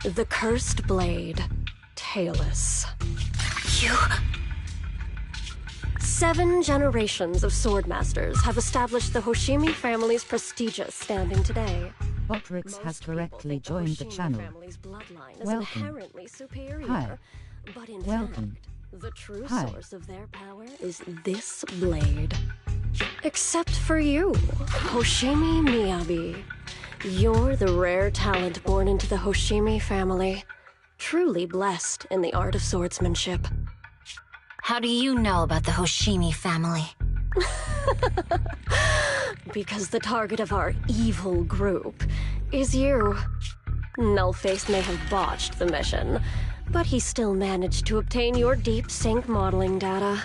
The cursed blade, Tailless. You... 7 generations of swordmasters have established the Hoshimi family's prestigious standing today. Botrix has correctly joined the channel. Welcome. Hi. But in Welcome. fact, the true Hi. source of their power is this blade. Except for you, Hoshimi Miyabi. You're the rare talent born into the Hoshimi family. Truly blessed in the art of swordsmanship. How do you know about the Hoshimi family? Because the target of our evil group is you. Nullface may have botched the mission, but he still managed to obtain your deep sync modeling data.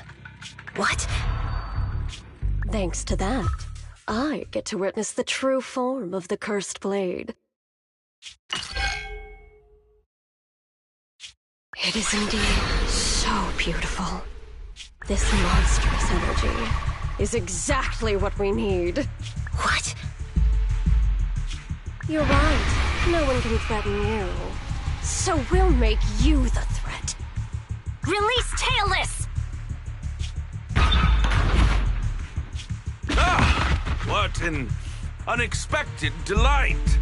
What? Thanks to that, I get to witness the true form of the cursed blade. It is indeed so beautiful. This monstrous energy is exactly what we need. What? You're right. No one can threaten you. So we'll make you the threat. Release Tailless! Ah! What an unexpected delight!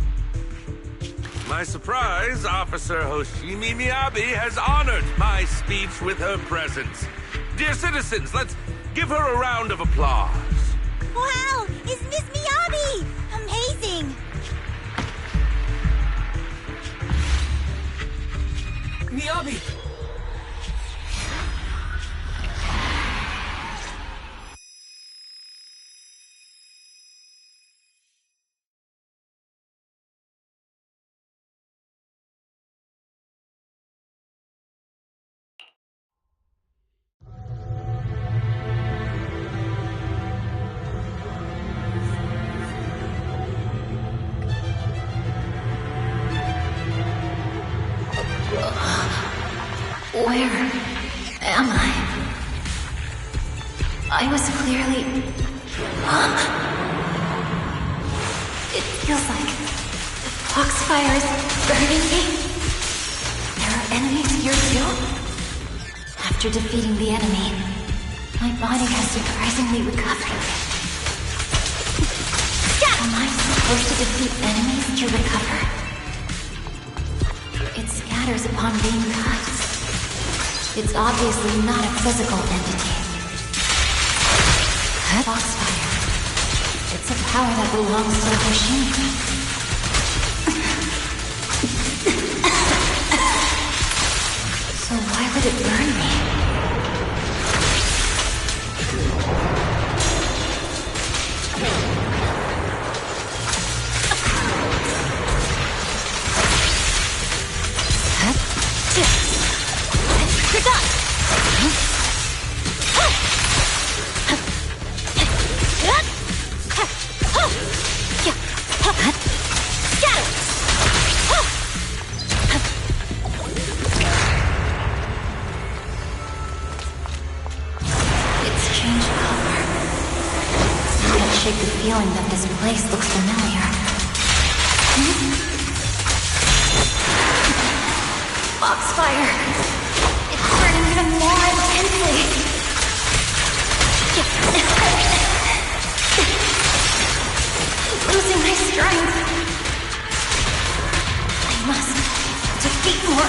My surprise, Officer Hoshimi Miyabi has honored my speech with her presence. Dear citizens, let's give her a round of applause. Wow! It's Miss Miyabi! Amazing! Miyabi! Where am I? I was clearly... It feels like the foxfire is burning me. There are enemies here too? After defeating the enemy, my body has surprisingly recovered. Am I supposed to defeat enemies to recover? It scatters upon being cut. It's obviously not a physical entity. Foxfire. It's a power that belongs to the Hoshimi. So why would it burn me? Shake the feeling that this place looks familiar. Foxfire! It's burning even more intensely! Losing my strength! I must defeat more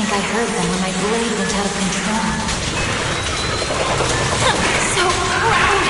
I heard them when my blade went out of control. So loud!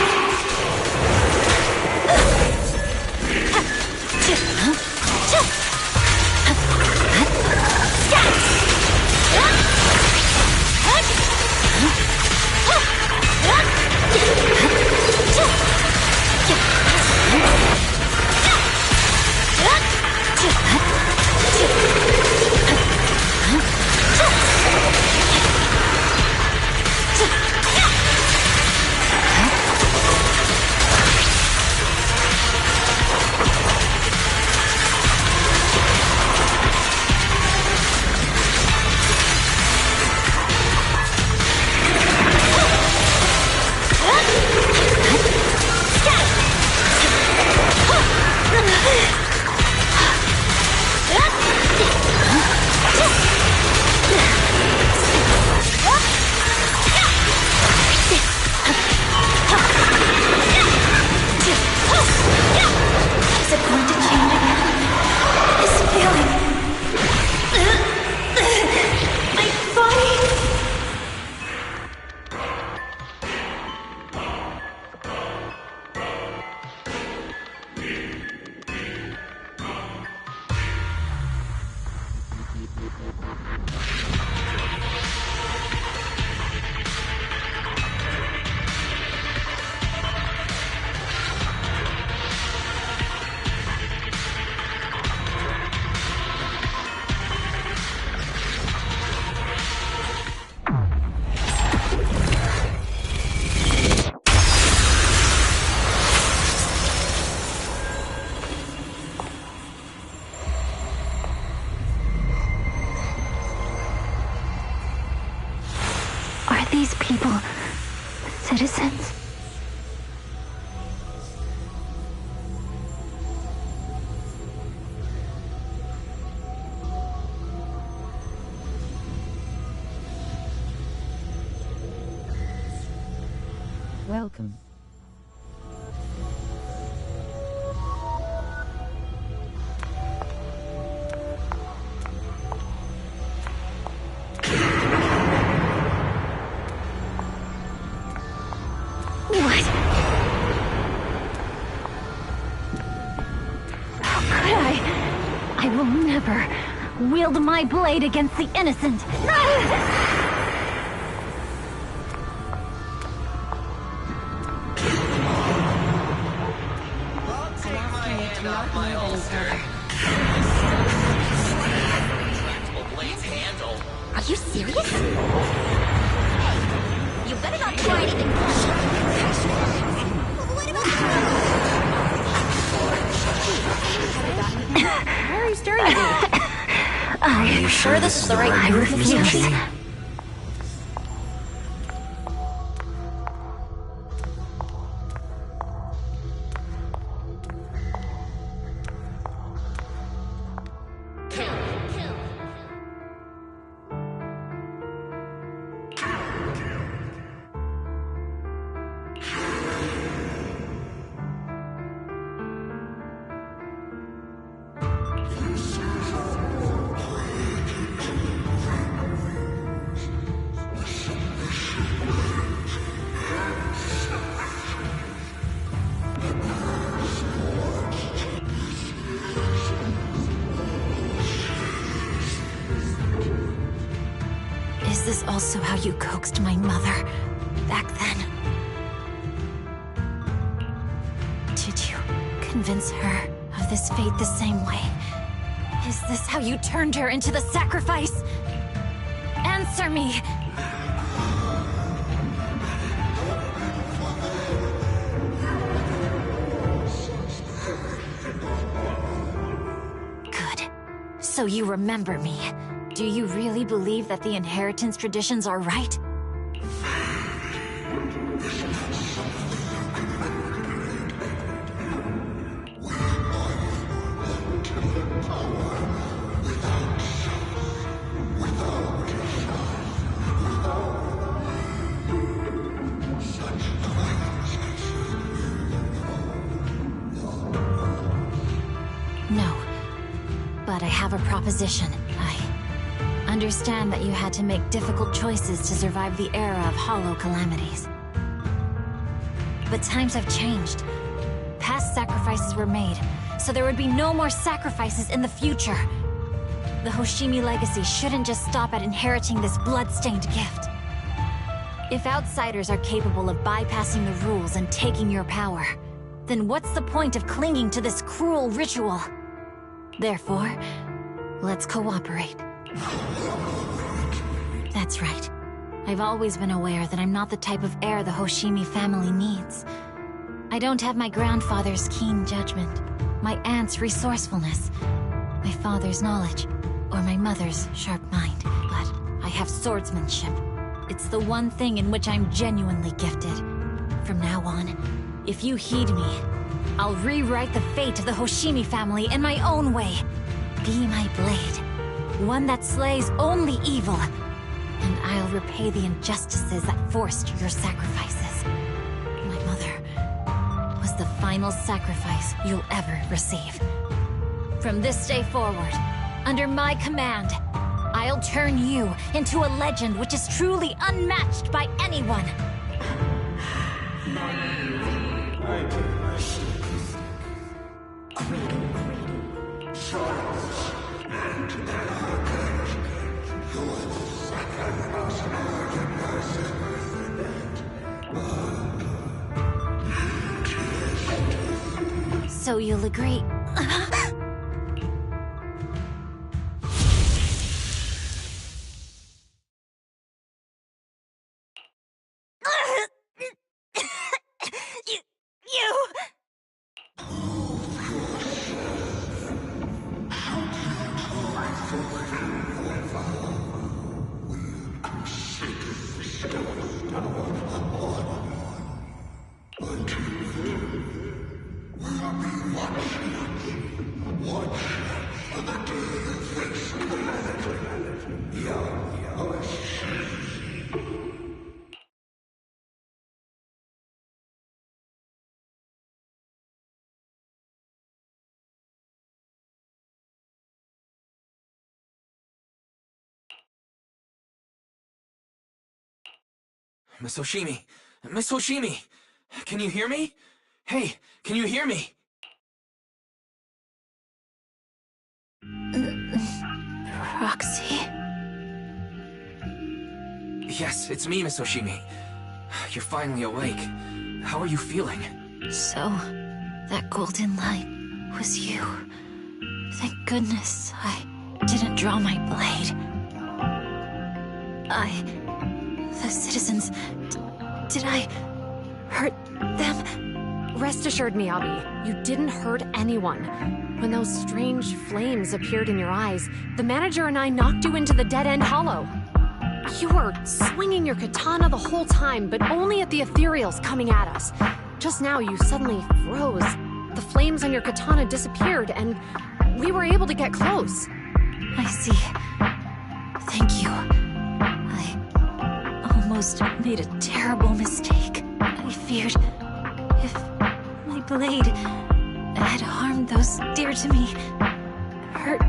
Are these people citizens? Welcome. I will never wield my blade against the innocent. My holster. Blade's handle. Are you serious? Hey, you better not try anything funny. Why are you staring at me? Are you sure this is the right move of yours? Is this also how you coaxed my mother back then? Did you convince her of this fate the same way? Is this how you turned her into the sacrifice? Answer me! Good. So you remember me. Do you really believe that the inheritance traditions are right? No. But I have a proposition. I understand that you had to make difficult choices to survive the era of hollow calamities. But times have changed. Past sacrifices were made, so there would be no more sacrifices in the future. The Hoshimi legacy shouldn't just stop at inheriting this blood-stained gift. If outsiders are capable of bypassing the rules and taking your power, then what's the point of clinging to this cruel ritual? Therefore, let's cooperate. That's right. I've always been aware that I'm not the type of heir the Hoshimi family needs. I don't have my grandfather's keen judgment, my aunt's resourcefulness, my father's knowledge, or my mother's sharp mind, but I have swordsmanship. It's the one thing in which I'm genuinely gifted. From now on, if you heed me, I'll rewrite the fate of the Hoshimi family in my own way. Be my blade, one that slays only evil, and I'll repay the injustices that forced your sacrifices. My mother was the final sacrifice you'll ever receive. From this day forward, under my command, I'll turn you into a legend which is truly unmatched by anyone. So you'll agree? Miss Hoshimi! Miss Hoshimi! Can you hear me? Hey, can you hear me? Roxy? Yes, it's me, Miss Hoshimi. You're finally awake. How are you feeling? So, that golden light was you. Thank goodness I didn't draw my blade. The citizens... did I hurt them? Rest assured, Miyabi, you didn't hurt anyone. When those strange flames appeared in your eyes, the manager and I knocked you into the dead-end hollow. You were swinging your katana the whole time, but only at the ethereals coming at us. Just now, you suddenly froze. The flames on your katana disappeared, and we were able to get close. I see. Thank you. I almost made a terrible mistake. I feared if my blade had harmed those dear to me, hurt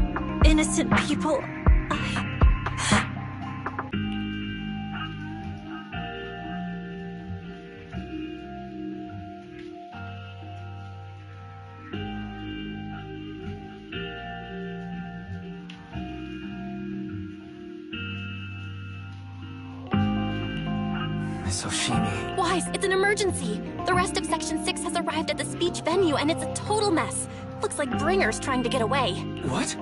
innocent people, Miss Oshimi. Wise, it's an emergency. The rest of Section 6 has arrived at the speech venue, and it's a total mess. Looks like Bringer's trying to get away. What?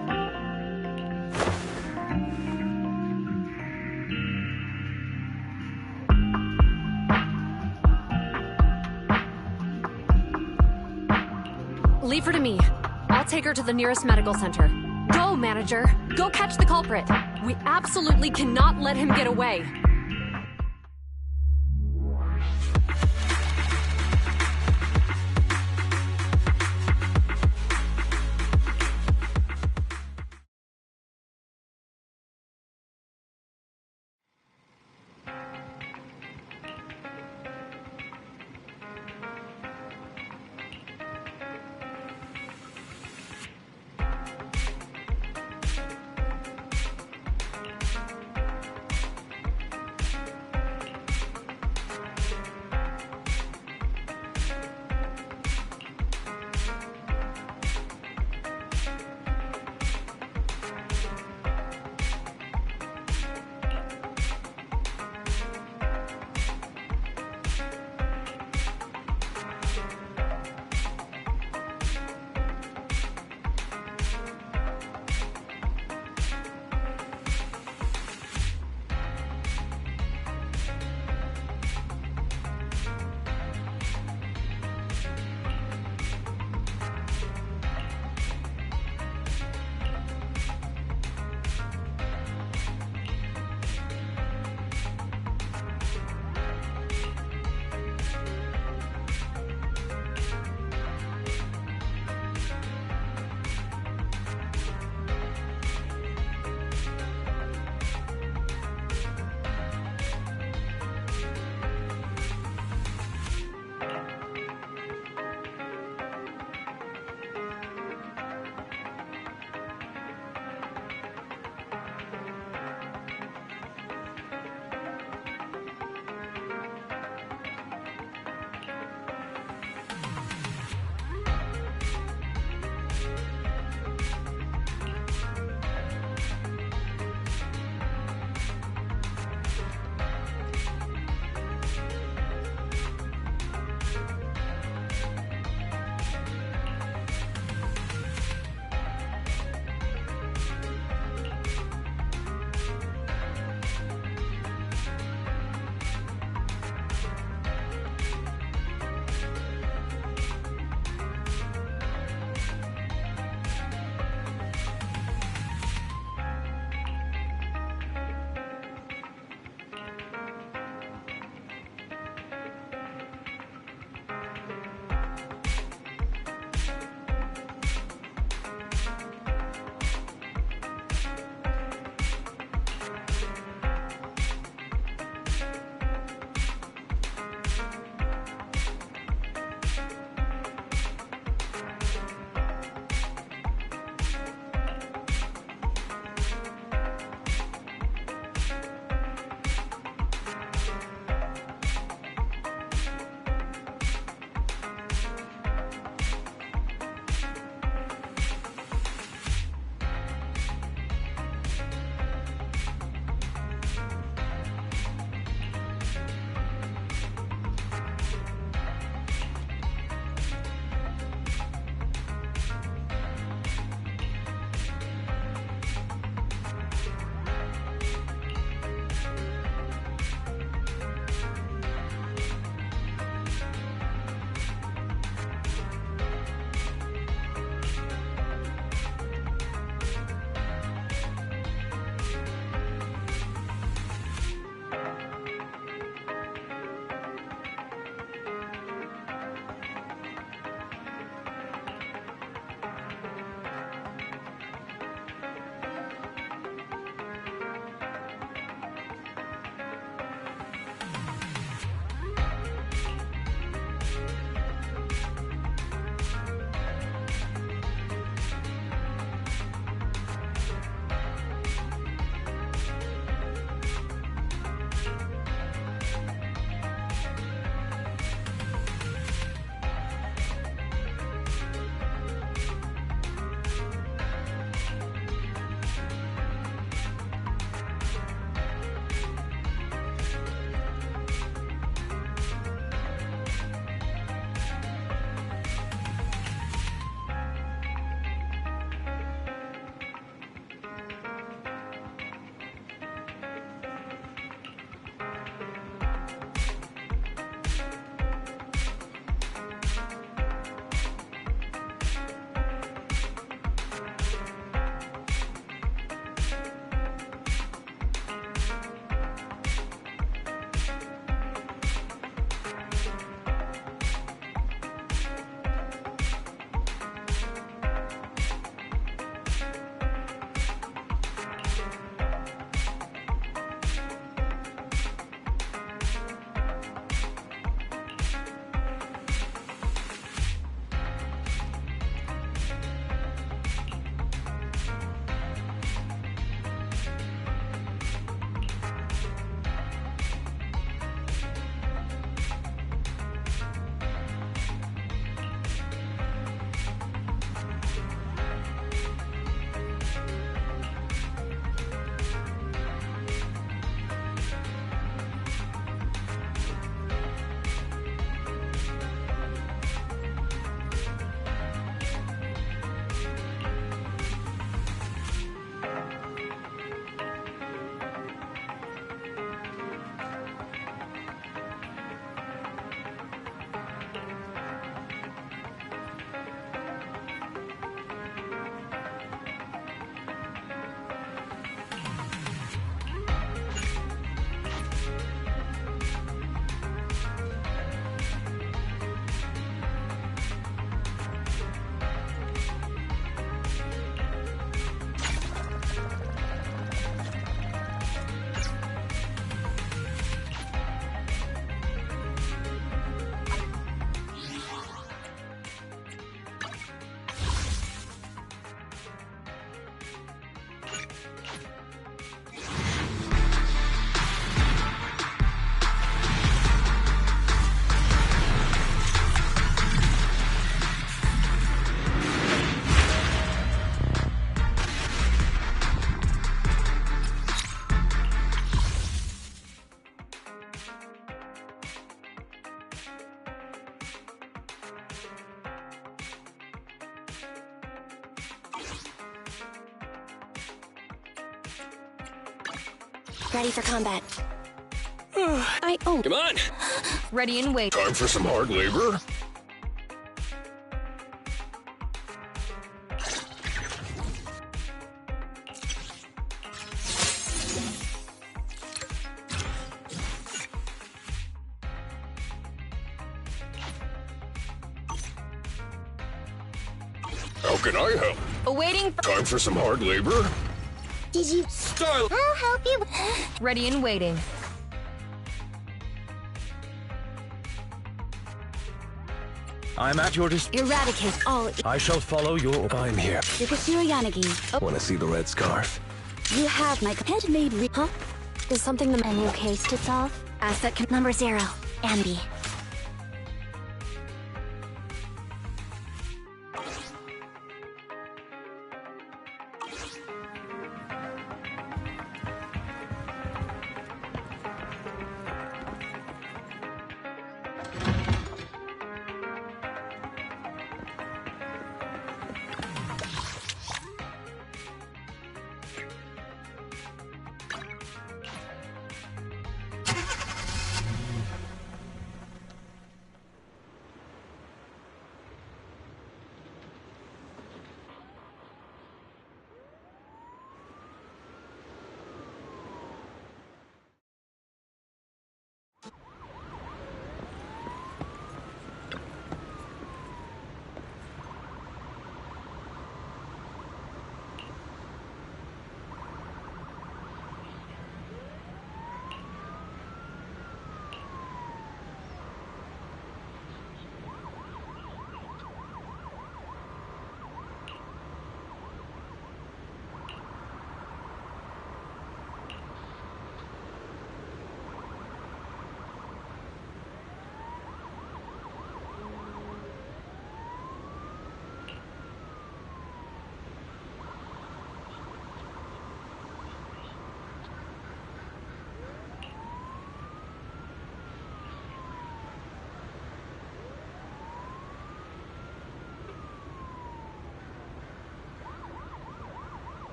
Leave her to me. I'll take her to the nearest medical center. Go, manager. Go catch the culprit. We absolutely cannot let him get away. Ready for combat. Come on! Ready and wait. Time for some hard labor? How can I help? Awaiting. Time for some hard labor? Did you... Style! I'll help you. Ready and waiting. I'm at your Eradicate all. I shall follow your... I'm here. Yukashiro Yanagi. Want to see the red scarf? You have my head made Huh? Is something the new case to solve? Asset number 0. Ambi.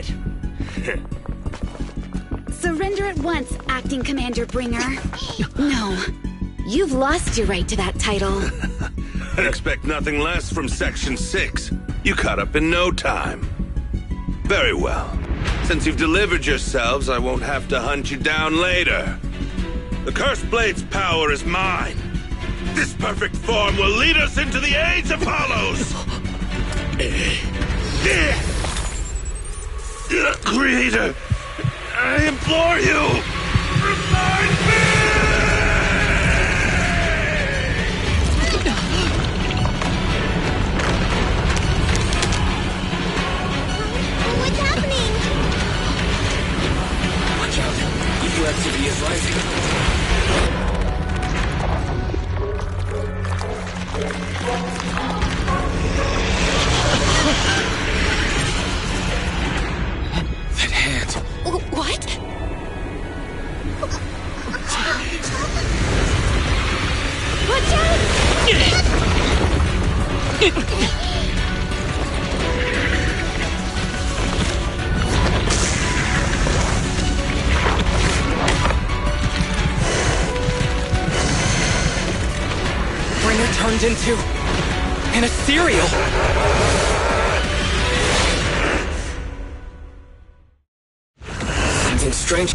it. Surrender at once, Acting Commander Bringer. No. You've lost your right to that title. I'd expect nothing less from Section 6. You caught up in no time. Very well. Since you've delivered yourselves, I won't have to hunt you down later. The Cursed Blade's power is mine. This perfect form will lead us into the Age of Hollows! Creator, I implore you, remind me! What's happening? Watch out. Evil activity is rising. That hand. What? Watch out! Bringer turned into an ethereal. Something strange.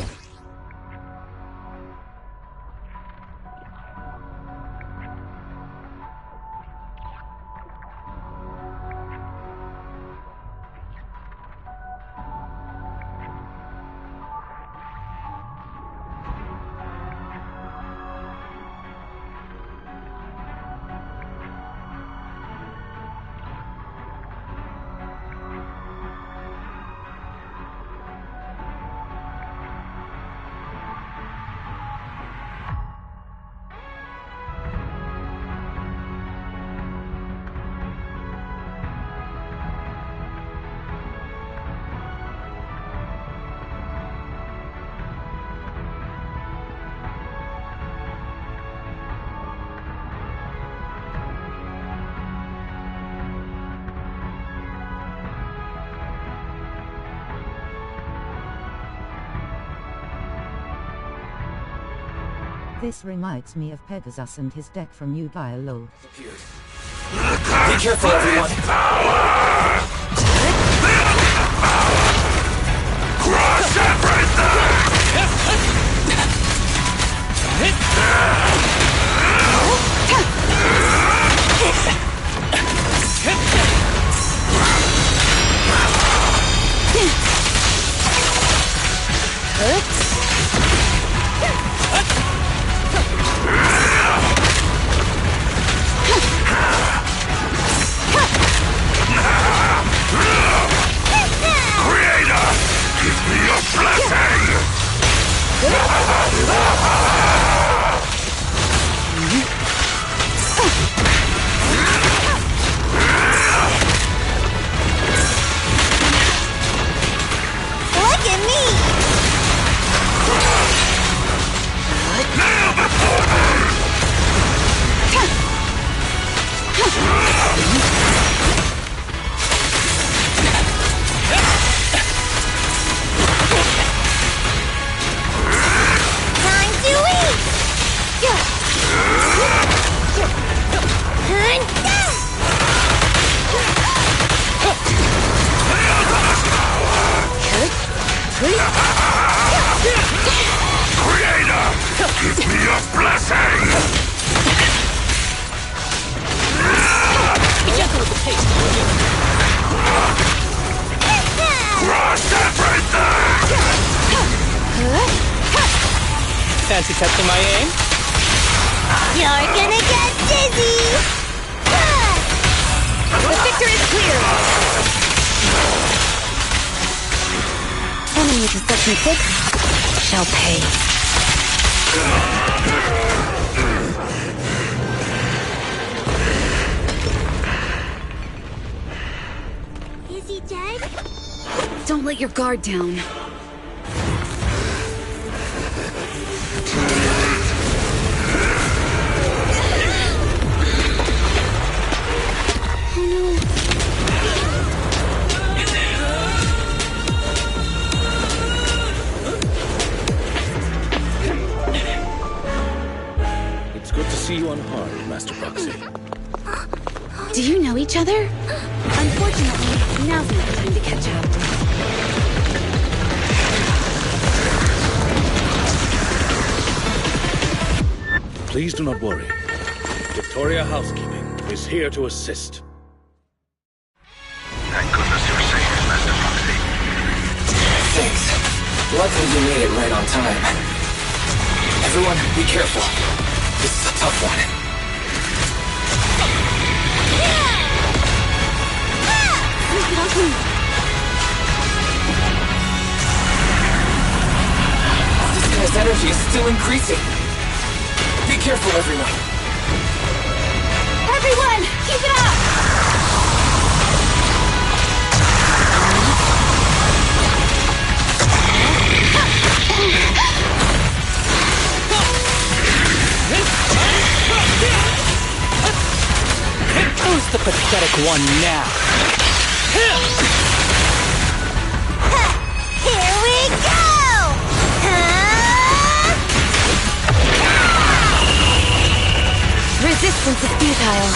This reminds me of Pegasus and his deck from Yu-Gi-Oh! LOL. Be careful, everyone. Crush everything! Creator, give me your blessing! Look at me! Kneel before me! Time to eat! Creator, give me your blessing! Be gentle with the pace. Crush everything! Fancy testing my aim? You're gonna get dizzy! The victor is clear! Enemies of Section 6 shall pay. Is he dead? Don't let your guard down. each other? Unfortunately, now's not the time to catch up. Please do not worry. Victoria Housekeeping is here to assist. Thank goodness you're safe, Master Proxy. Thanks. Luckily you made it right on time. Everyone, be careful. This is a tough one. This guy's energy is still increasing. Be careful, everyone. Everyone, keep it up! Who's the pathetic one now? Here we go! Resistance is futile.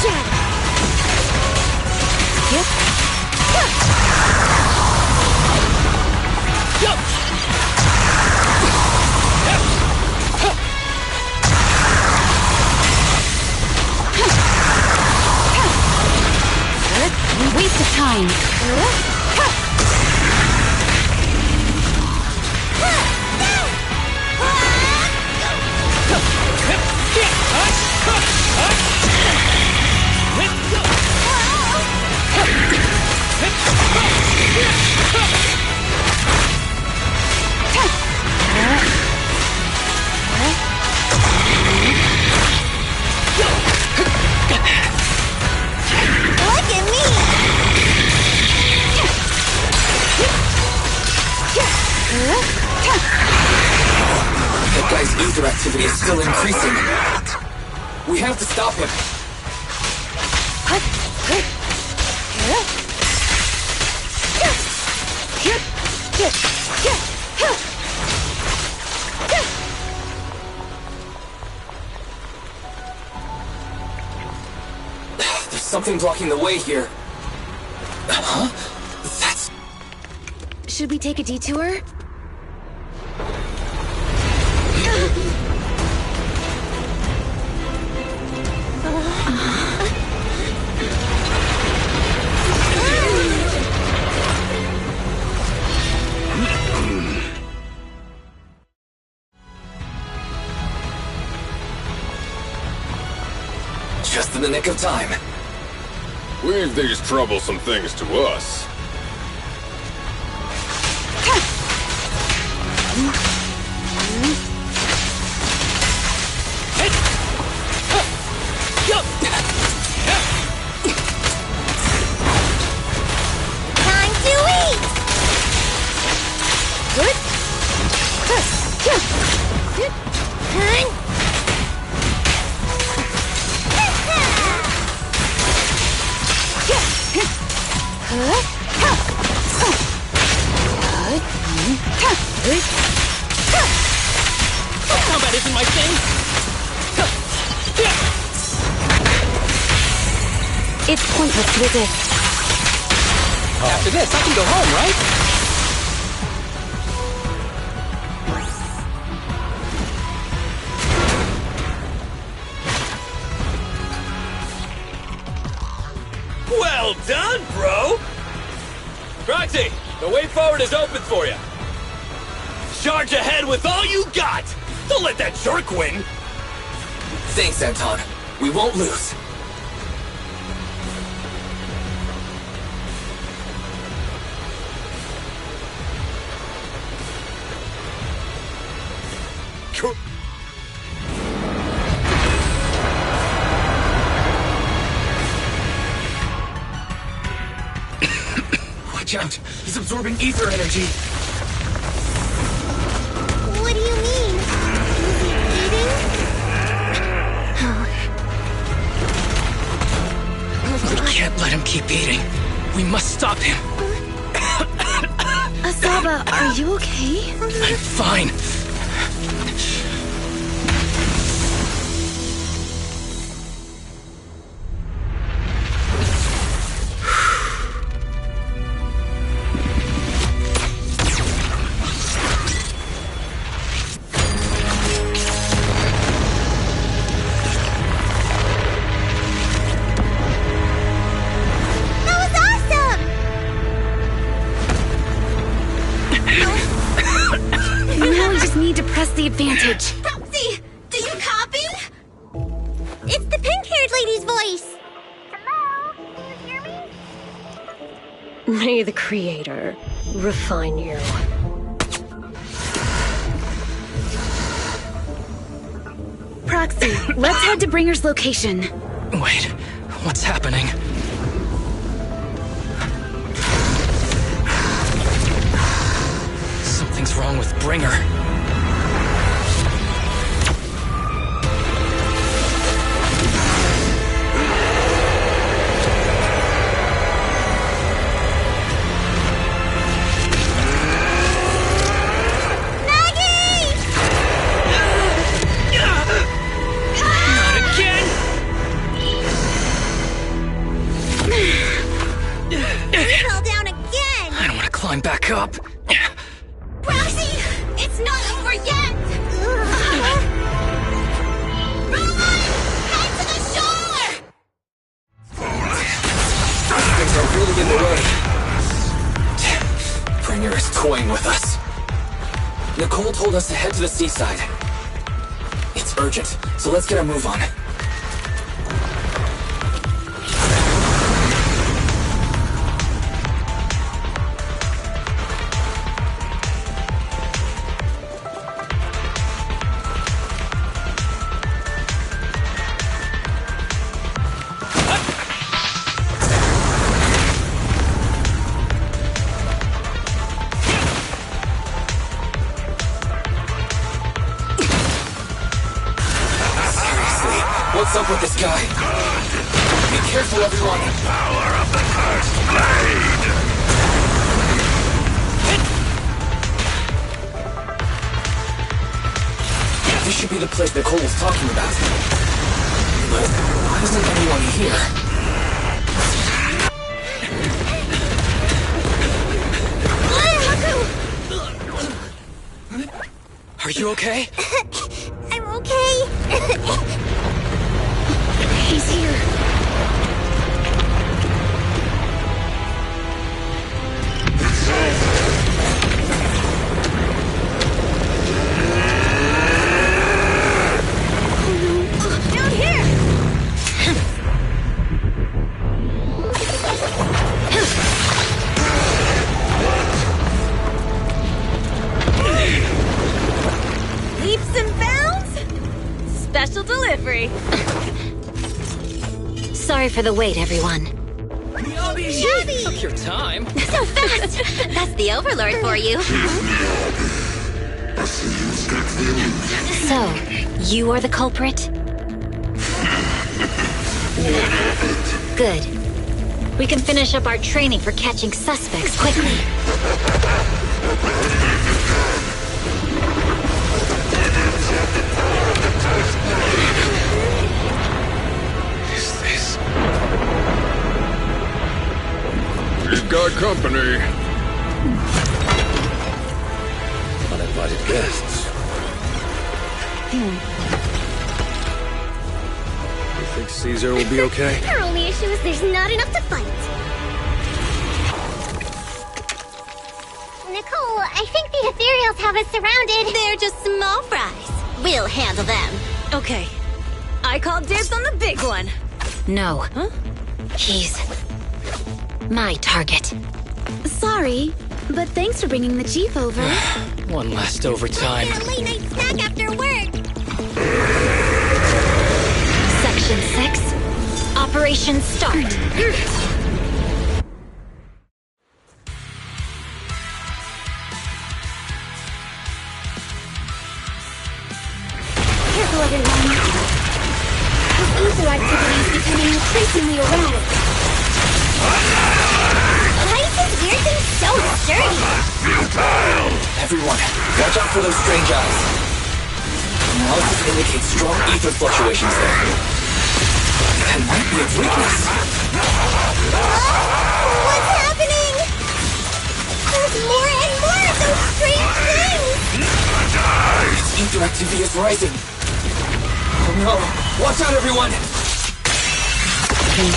Waste of time. Look at me! That guy's ether activity is still increasing. We have to stop him. There's something blocking the way here. Huh? That's... Should we take a detour? Just in the nick of time. Leave these troublesome things to us. Time to eat! Good? Combat isn't my thing. It's pointless to resist. After this, I can go home, right? Well done, bro! Proxy, the way forward is open for you. Charge ahead with all you got! Don't let that jerk win! Thanks, Anton. We won't lose. Watch out! He's absorbing ether energy! What do you mean? Is he eating? We can't let him keep eating. We must stop him. Asaba, are you okay? I'm fine. need to press the advantage. Proxy, do you copy? It's the pink-haired lady's voice. Hello? Can you hear me? May the Creator refine you. Proxy, let's head to Bringer's location. Wait, what's happening? Something's wrong with Bringer. Climb back up. Proxy, it's not over yet. Roman, head to the shore. Things are really in the way. Bringer is toying with us. Nicole told us to head to the seaside. It's urgent, so let's get a move on. What's up with this guy? Be careful, everyone! The power of the cursed blade! This should be the place Nicole was talking about. But why isn't anyone here? Are you okay? I'm okay. He's here. Down here. Leaps and bounds. Special delivery. Sorry for the wait, everyone. Shabby! Took your time. So fast! That's the Overlord for you. So, you are the culprit? Good. We can finish up our training for catching suspects quickly. We've got company. Uninvited guests. You think Caesar will be okay? Our only issue is there's not enough to fight. Nicole, I think the ethereals have us surrounded. They're just small fries. We'll handle them. Okay. I call dibs on the big one. No. Huh? He's my target. Sorry, but thanks for bringing the chief over. One last overtime. A late night snack after work. Section 6. Operation start. Careful, everyone. This ether activity is becoming increasingly erratic. Why is this weird thing so sturdy? Everyone, watch out for those strange eyes. Analysis indicates strong ether fluctuations there. That might be a weakness. What's happening? There's more and more of those strange things! Its ether activity is rising. Oh no! Watch out, everyone!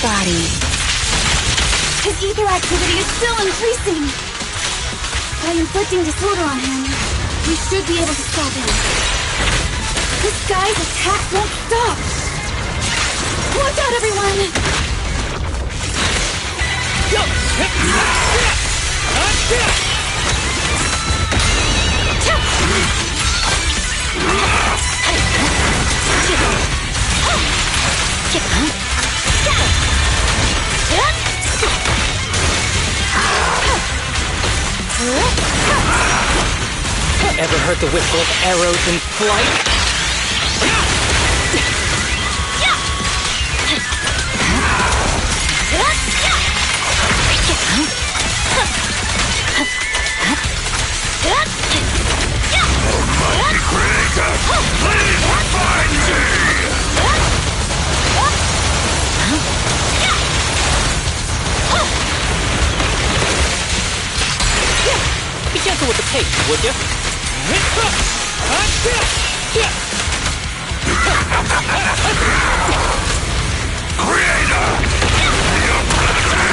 Body. His ether activity is still increasing. By inflicting disorder on him, We should be able to stop him. This guy's attack won't stop! Watch out, everyone! Ever heard the whistle of arrows in flight? Almighty Creator, please find me! Be gentle with the pace, would you? Creator! Your blessing!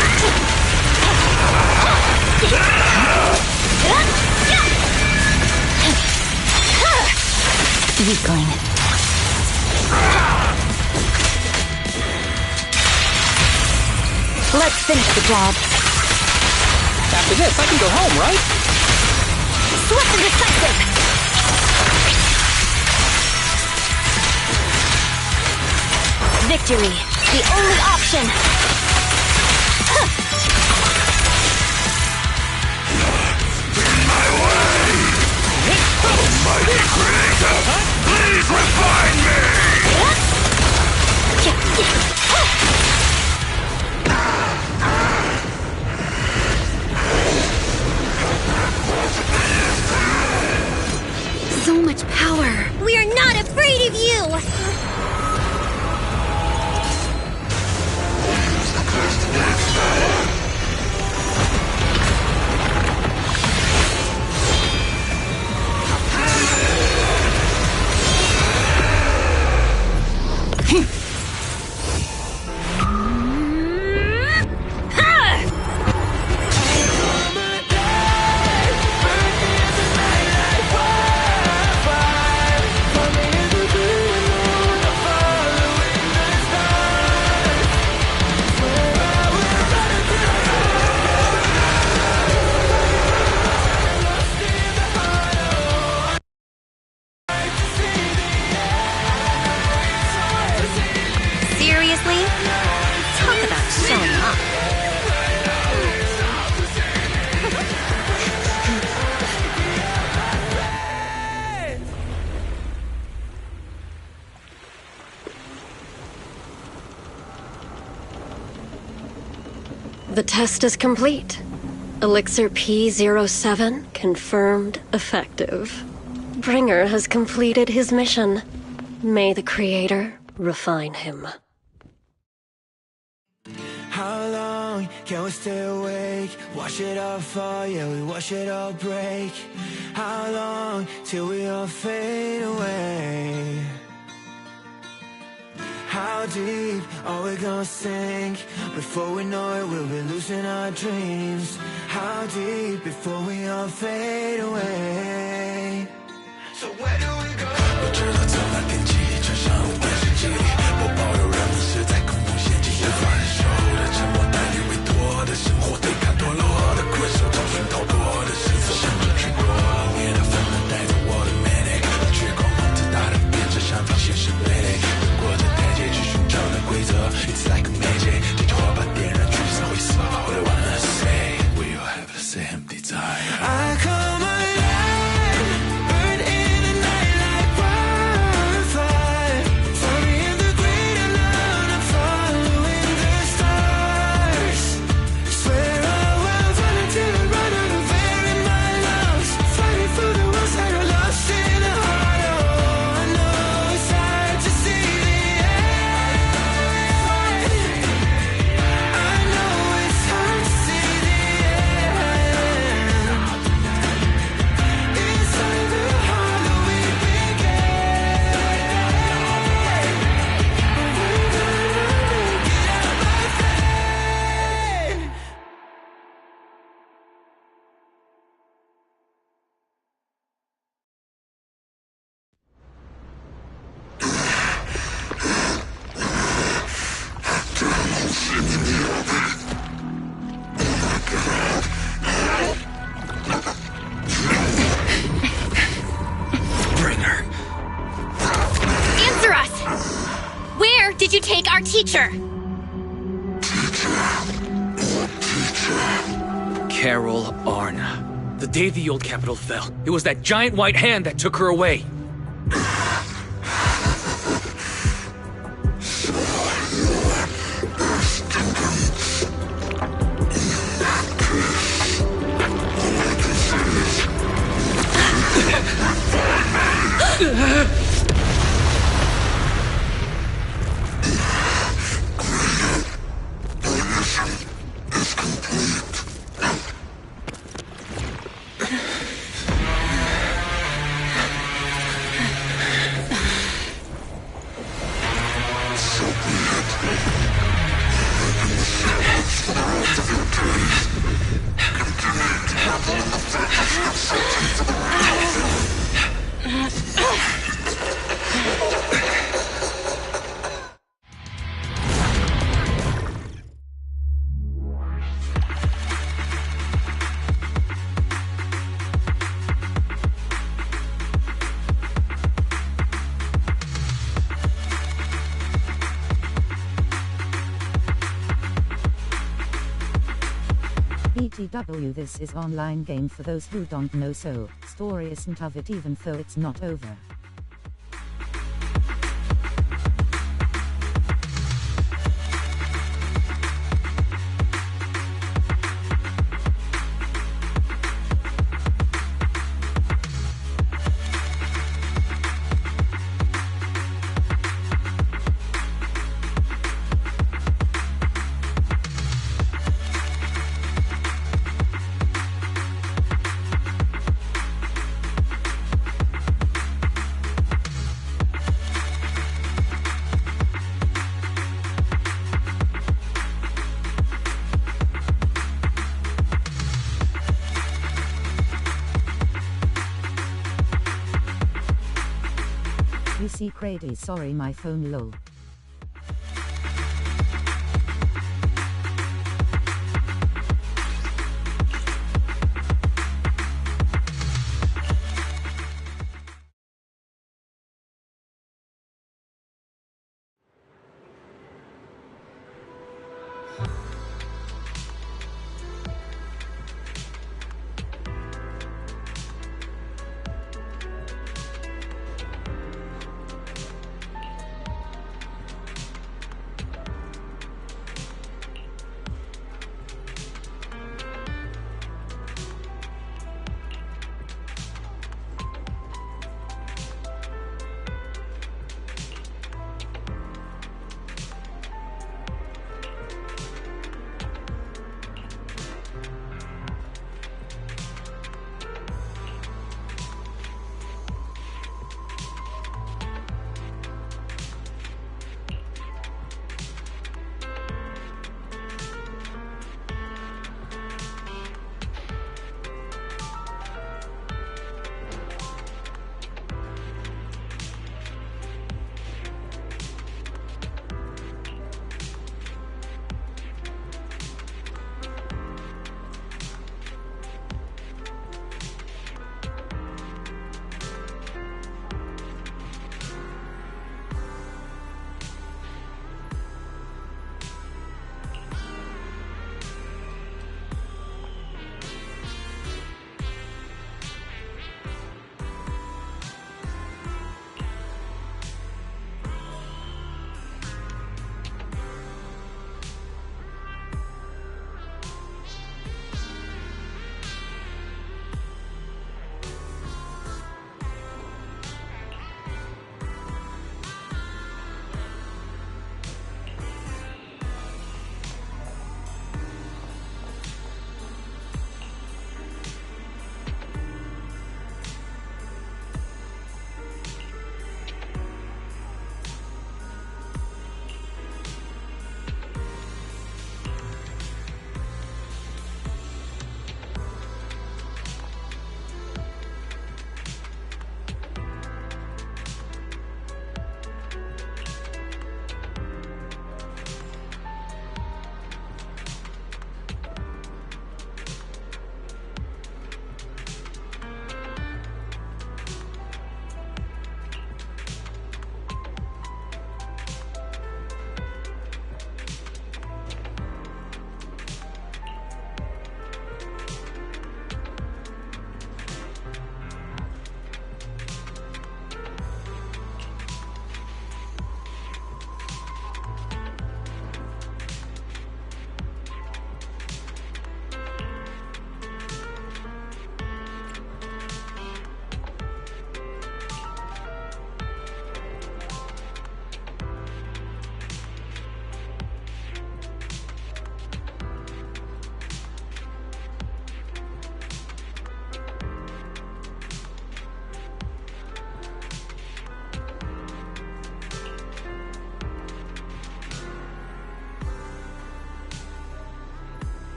Weakling. Let's finish the job. After this, I can go home, right? Swift and decisive! Victory, the only option! In my way! Almighty Creator, please refine me! So much power! We are not afraid of you! Seriously? Talk about showing off. The test is complete. Elixir P07 confirmed effective. Bringer has completed his mission. May the Creator refine him. How long can we stay awake? Wash it all fall, yeah, we wash it all break. How long till we all fade away? How deep are we gonna sink? Before we know it, we'll be losing our dreams. How deep before we all fade away? So where do we go? 我知道走到天际，穿上电视机里，播报有人们是在空中陷阱，无法忍受的沉默，带你委托的生活，对抗堕落的困兽，找寻逃脱的时刻，向着去过冷冽的纷乱，带着我的魅力，去狂妄自大的变着想法现实美丽，滚过这台阶去寻找的规则 ，It's like a magic， 这句话把点燃聚散灰色，What I wanna say， we all have the same desire。I call my life, burn in the night like wildfire. teacher? Carol Arna. The day the old capital fell, it was that giant white hand that took her away. BTW, this is online game for those who don't know, so story isn't of it even though it's not over. You see Crady, sorry my phone low.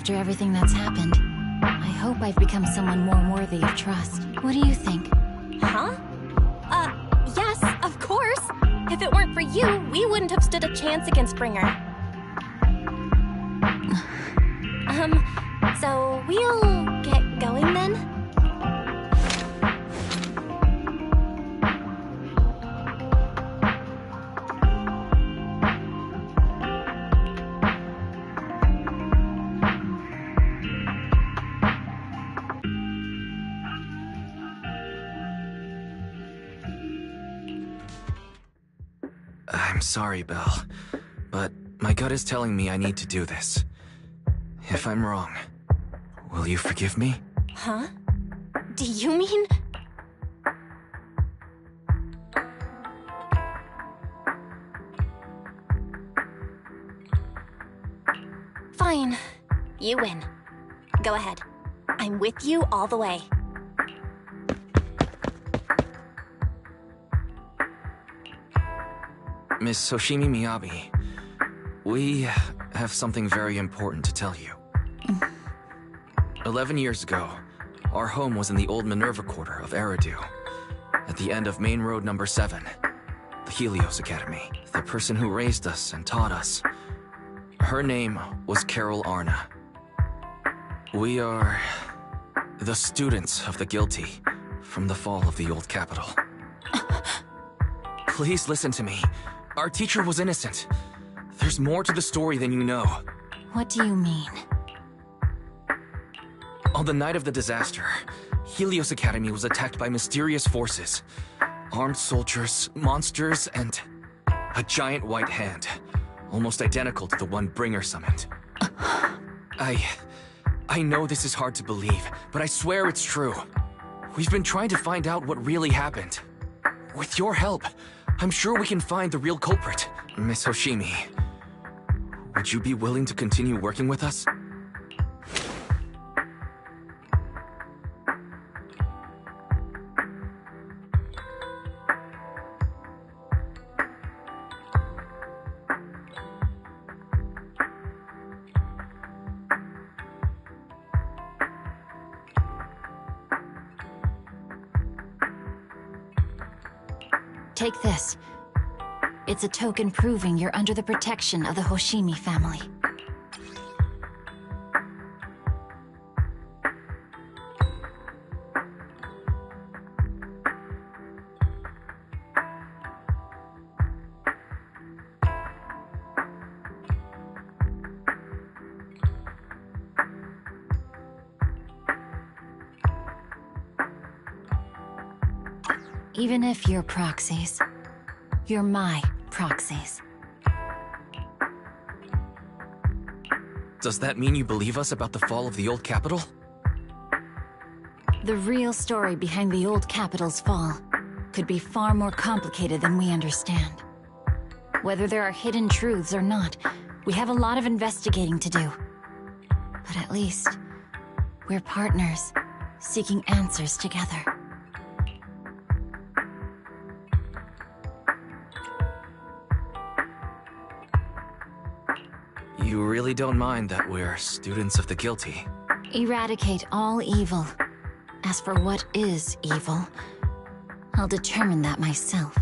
after everything that's happened. I hope I've become someone more worthy of trust. What do you think? Huh? Yes, of course. If it weren't for you, we wouldn't have stood a chance against Bringer. So we'll get going then? I'm sorry, Belle, but my gut is telling me I need to do this. If I'm wrong, will you forgive me? Huh? Do you mean... Fine. You win. Go ahead. I'm with you all the way. Miss Hoshimi Miyabi, we have something very important to tell you. 11 years ago, our home was in the old Minerva Quarter of Eridu, at the end of Main Road number 7, the Helios Academy. The person who raised us and taught us, her name was Carol Arna. We are the students of the guilty from the fall of the old capital. Please listen to me. Our teacher was innocent. There's more to the story than you know. What do you mean? On the night of the disaster, Helios Academy was attacked by mysterious forces. Armed soldiers, monsters, and a giant white hand, almost identical to the one Bringer summoned. I know this is hard to believe, but I swear it's true. We've been trying to find out what really happened. With your help, I'm sure we can find the real culprit. Miss Hoshimi, would you be willing to continue working with us? Take this. It's a token proving you're under the protection of the Hoshimi family. Even if you're proxies, you're my proxies. Does that mean you believe us about the fall of the old capital? The real story behind the old capital's fall could be far more complicated than we understand. Whether there are hidden truths or not, we have a lot of investigating to do. But at least, we're partners, seeking answers together. You really don't mind that we're students of the guilty? Eradicate all evil. As for what is evil, I'll determine that myself.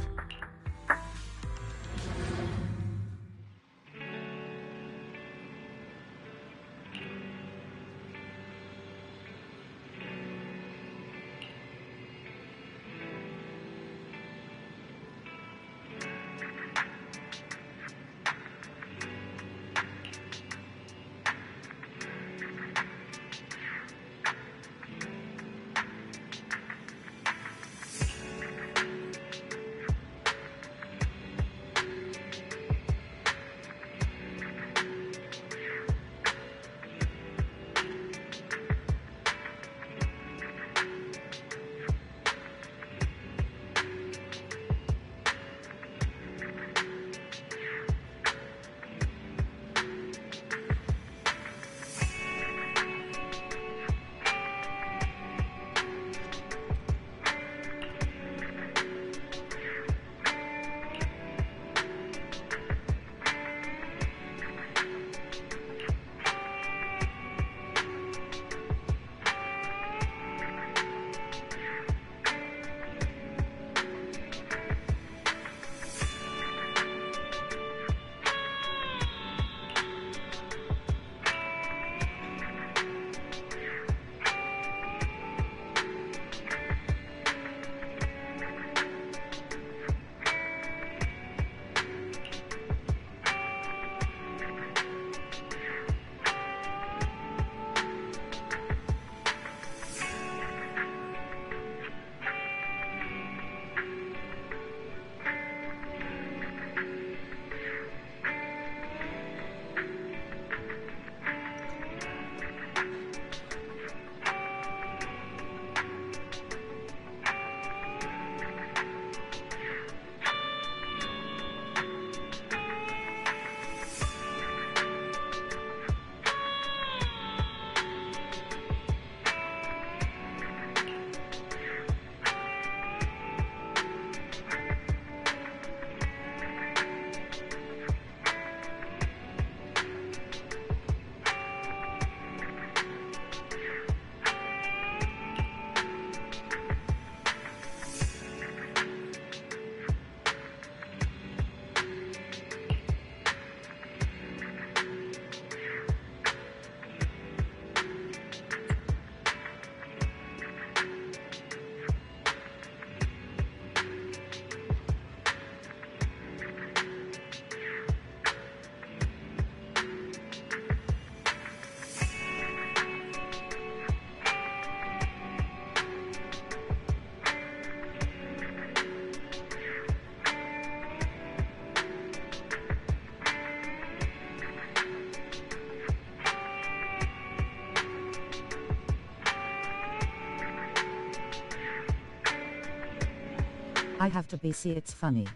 I have to be see it's funny.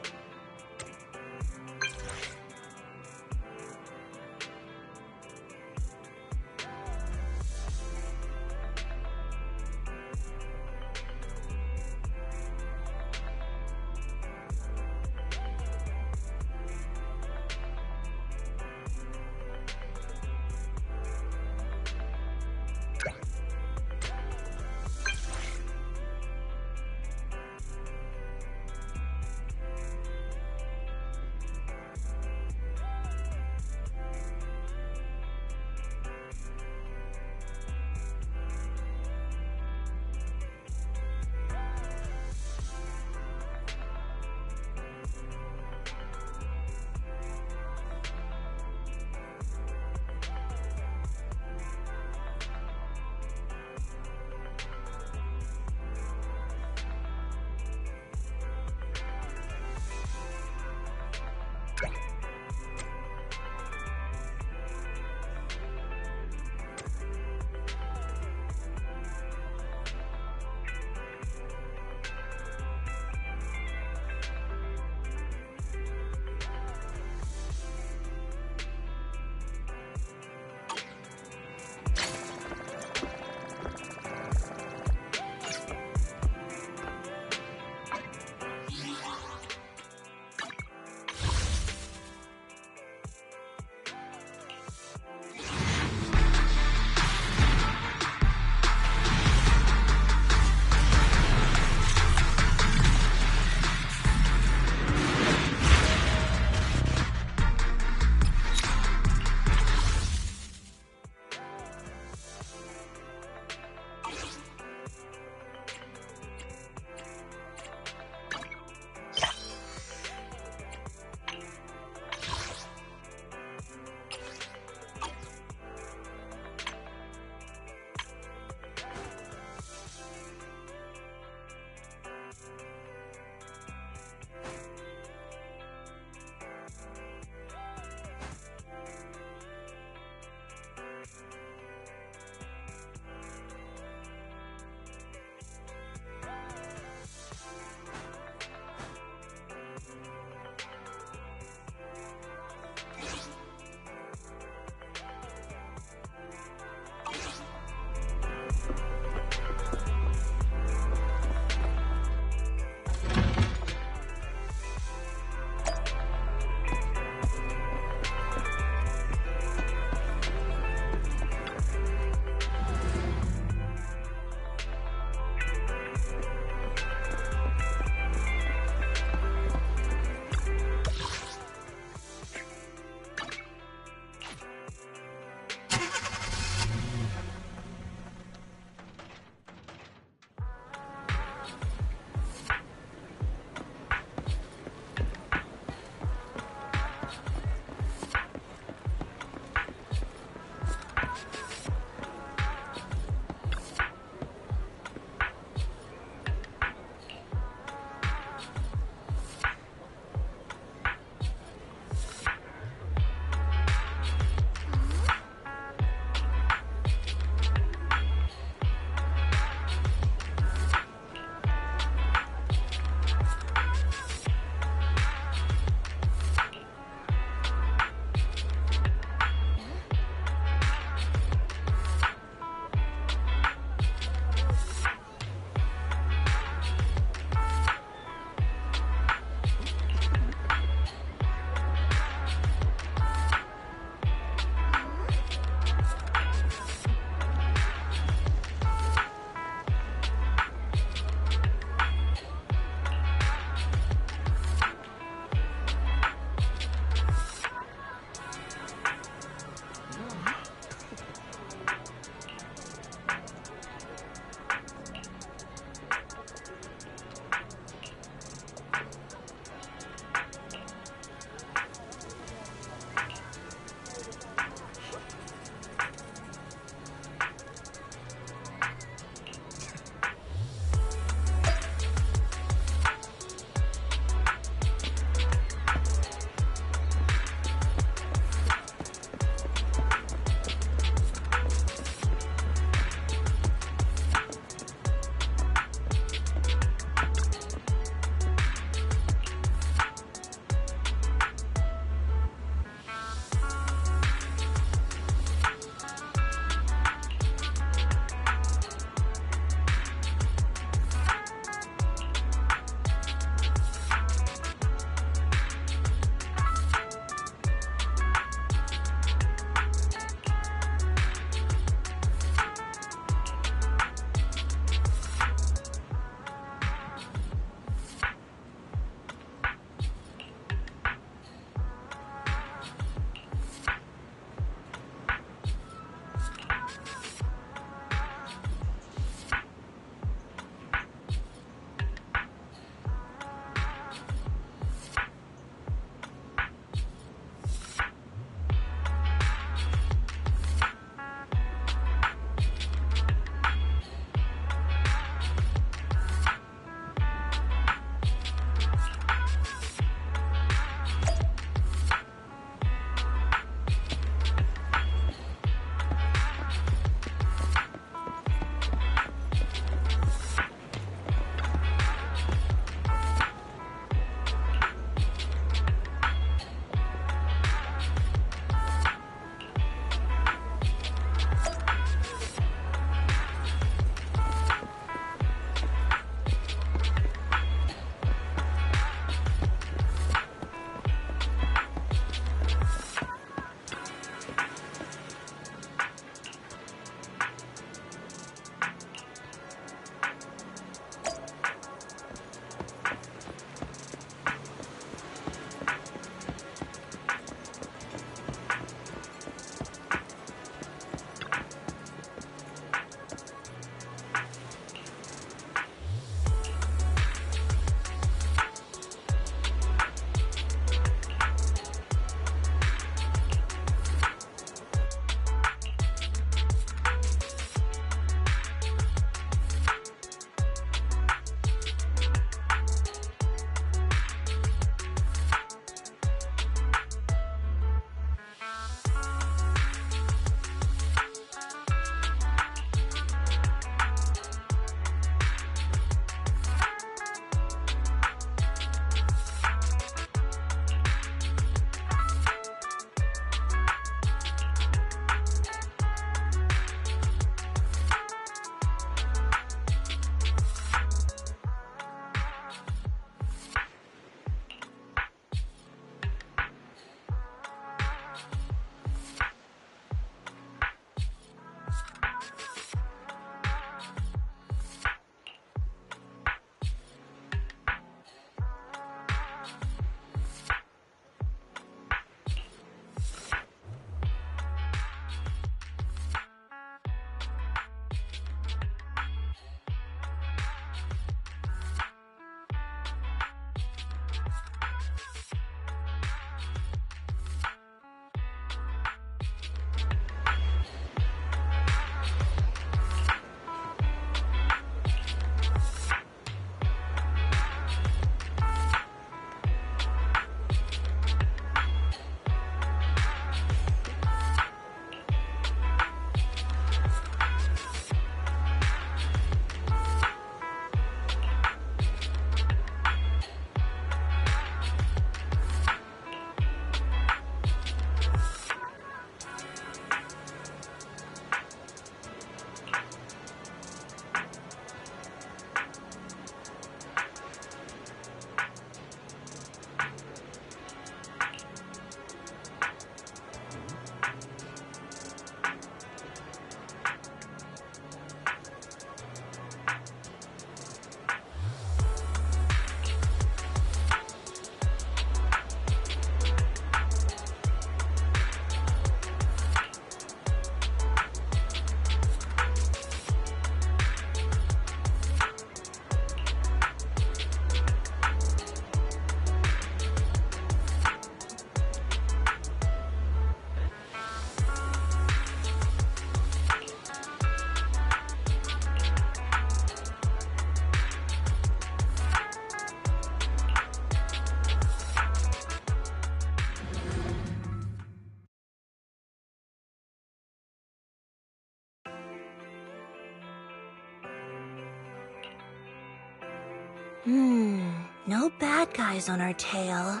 No bad guys on our tail.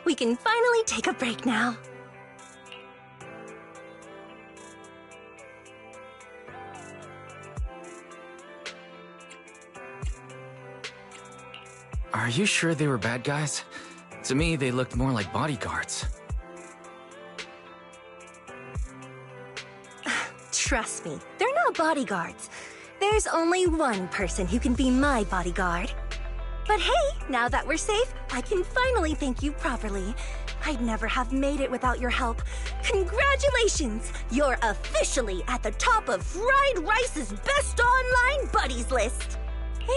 We can finally take a break now. Are you sure they were bad guys? To me, they looked more like bodyguards. Trust me, they're not bodyguards. There's only one person who can be my bodyguard. But hey, now that we're safe, I can finally thank you properly. I'd never have made it without your help. Congratulations! You're officially at the top of Fried Rice's best online buddies list.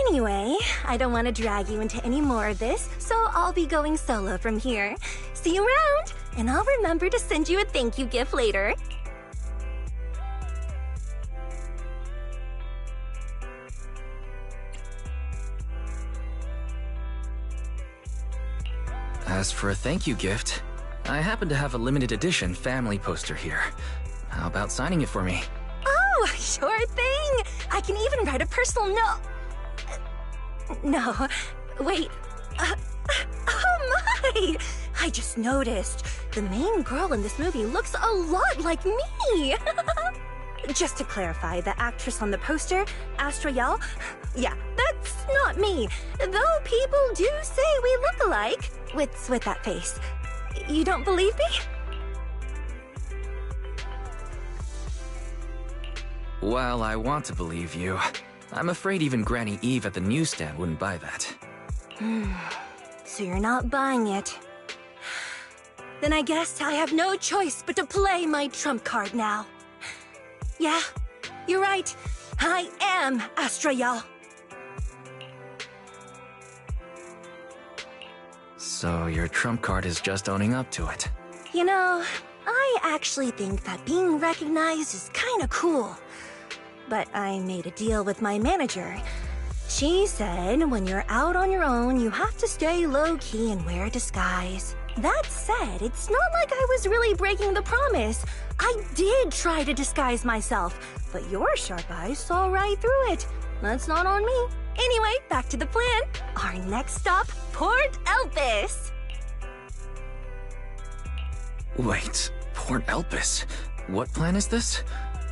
Anyway, I don't want to drag you into any more of this, so I'll be going solo from here. See you around, and I'll remember to send you a thank you gift later. As for a thank you gift, I happen to have a limited edition family poster here. How about signing it for me? Oh, sure thing! I can even write a personal note. No, wait. Oh my! I just noticed. The main girl in this movie looks a lot like me! Just to clarify, the actress on the poster, Astra Yal, yeah, that's not me. Though people do say we look alike. With that face. You don't believe me? Well, I want to believe you. I'm afraid even Granny Eve at the newsstand wouldn't buy that. So you're not buying it. Then I guess I have no choice but to play my trump card now. Yeah, you're right. I am Astra Yal. So your trump card is just owning up to it. You know, I actually think that being recognized is kinda cool. But I made a deal with my manager. She said when you're out on your own, you have to stay low-key and wear a disguise. That said, it's not like I was really breaking the promise. I did try to disguise myself, but your sharp eyes saw right through it. That's not on me. Anyway, back to the plan. Our next stop, Port Elpis. Wait, Port Elpis? What plan is this?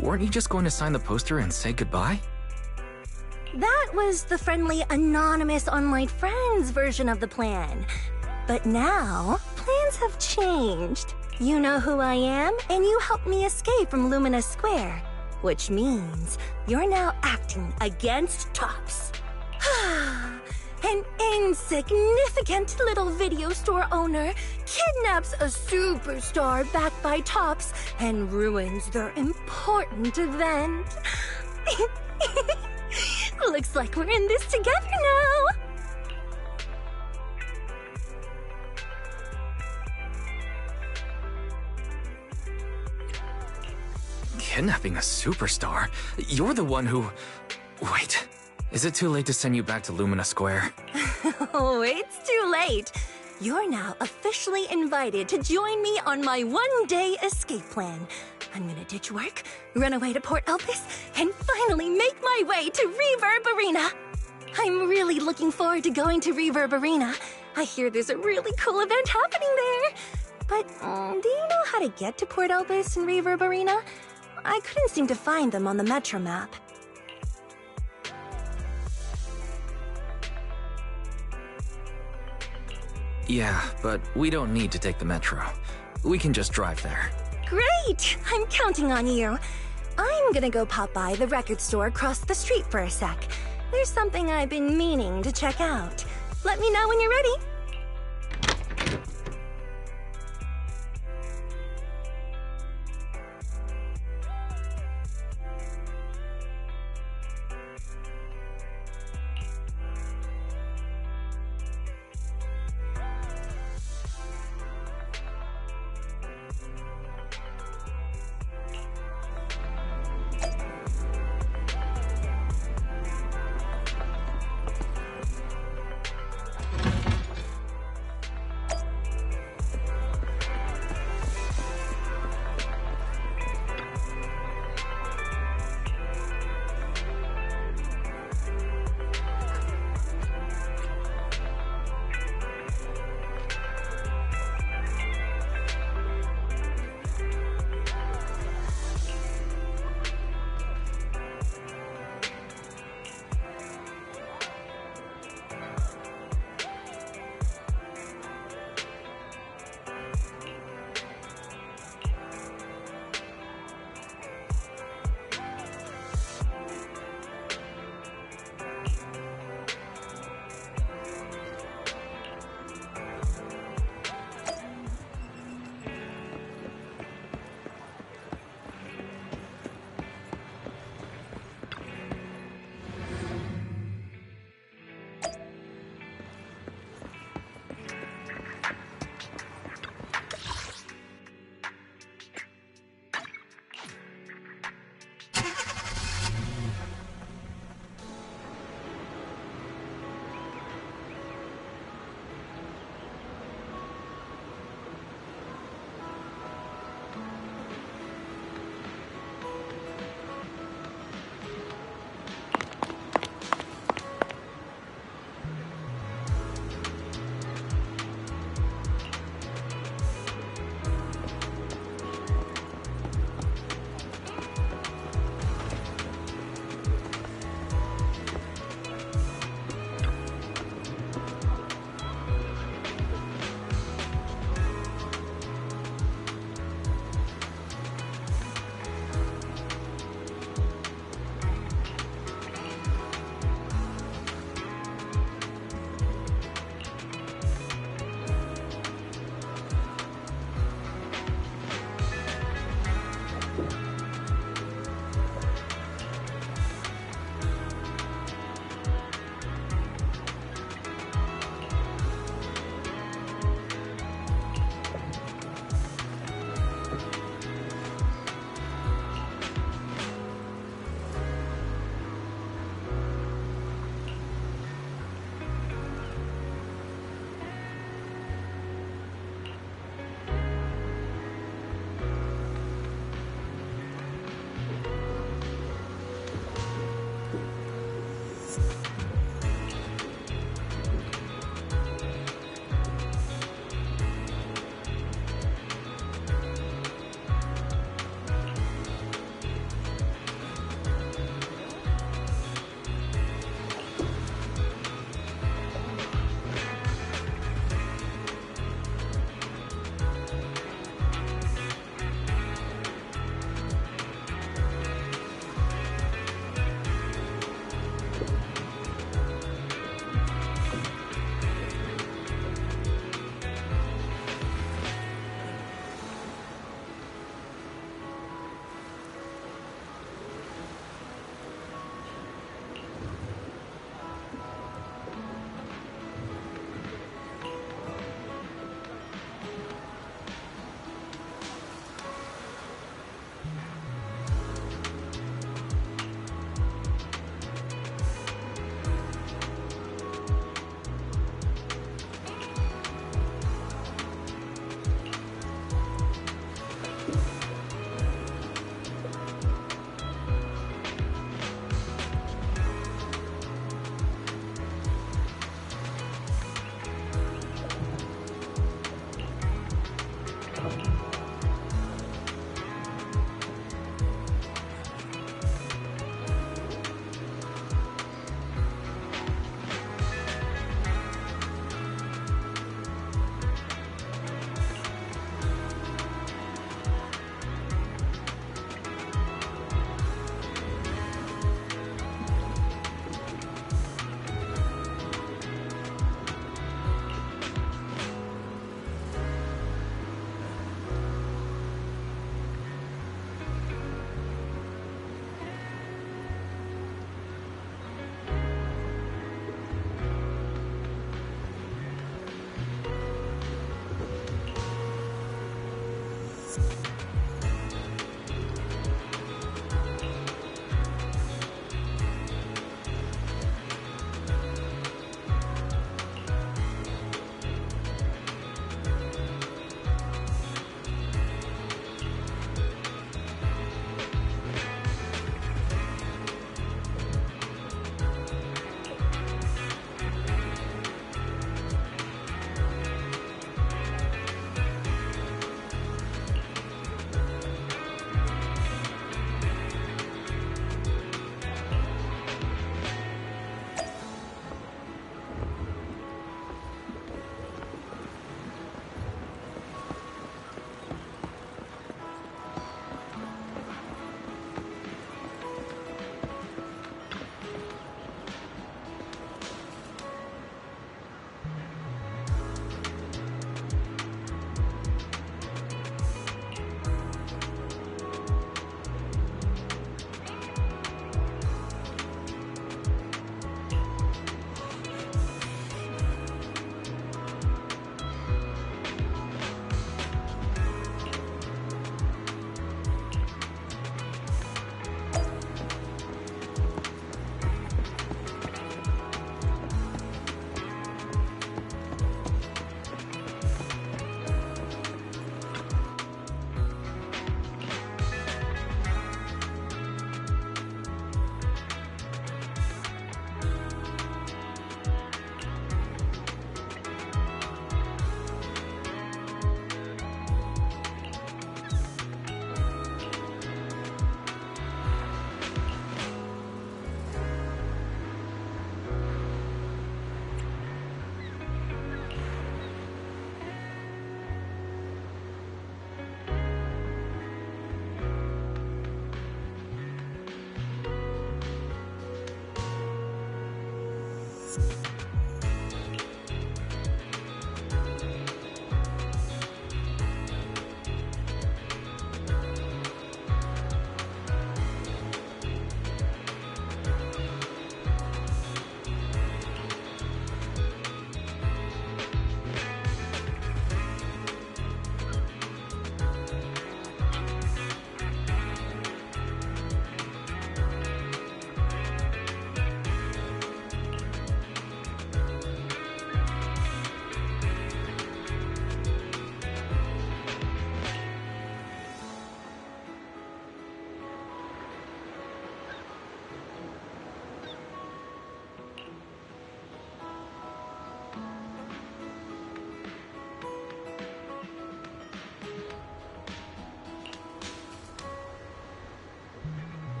Weren't you just going to sign the poster and say goodbye? That was the friendly, anonymous online friends version of the plan. But now, plans have changed. You know who I am, and you helped me escape from Lumina Square. Which means you're now acting against Tops. An insignificant little video store owner kidnaps a superstar backed by Tops and ruins their important event. Looks like we're in this together now. Kidnapping a superstar? You're the one who... Wait, is it too late to send you back to Lumina Square? Oh, it's too late. You're now officially invited to join me on my one-day escape plan. I'm gonna ditch work, run away to Port Elpis, and finally make my way to Reverb Arena. I'm really looking forward to going to Reverb Arena. I hear there's a really cool event happening there. But do you know how to get to Port Elpis and Reverb Arena? I couldn't seem to find them on the Metro map. Yeah, but we don't need to take the Metro. We can just drive there. Great! I'm counting on you. I'm gonna go pop by the record store across the street for a sec. There's something I've been meaning to check out. Let me know when you're ready.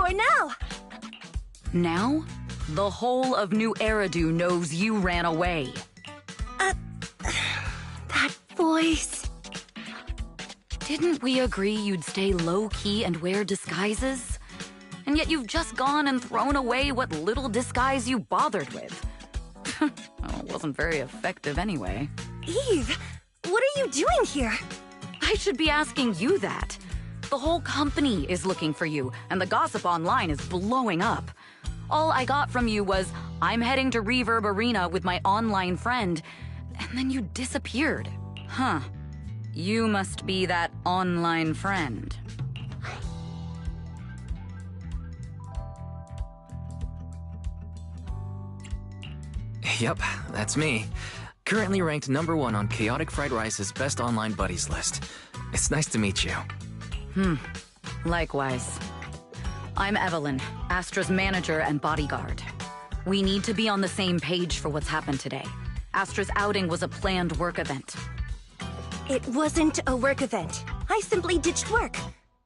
for now? Now? The whole of New Eridu knows you ran away. That voice. Didn't we agree you'd stay low-key and wear disguises? And yet you've just gone and thrown away what little disguise you bothered with. Well, it wasn't very effective anyway. Eve, what are you doing here? I should be asking you that. The whole company is looking for you, and the gossip online is blowing up. All I got from you was, I'm heading to Reverb Arena with my online friend, and then you disappeared. Huh. You must be that online friend. Yep, that's me. Currently ranked #1 on Chaotic Fried Rice's Best Online Buddies list. It's nice to meet you. Likewise. I'm Evelyn, Astra's manager and bodyguard. We need to be on the same page for what's happened today. Astra's outing was a planned work event. It wasn't a work event. I simply ditched work.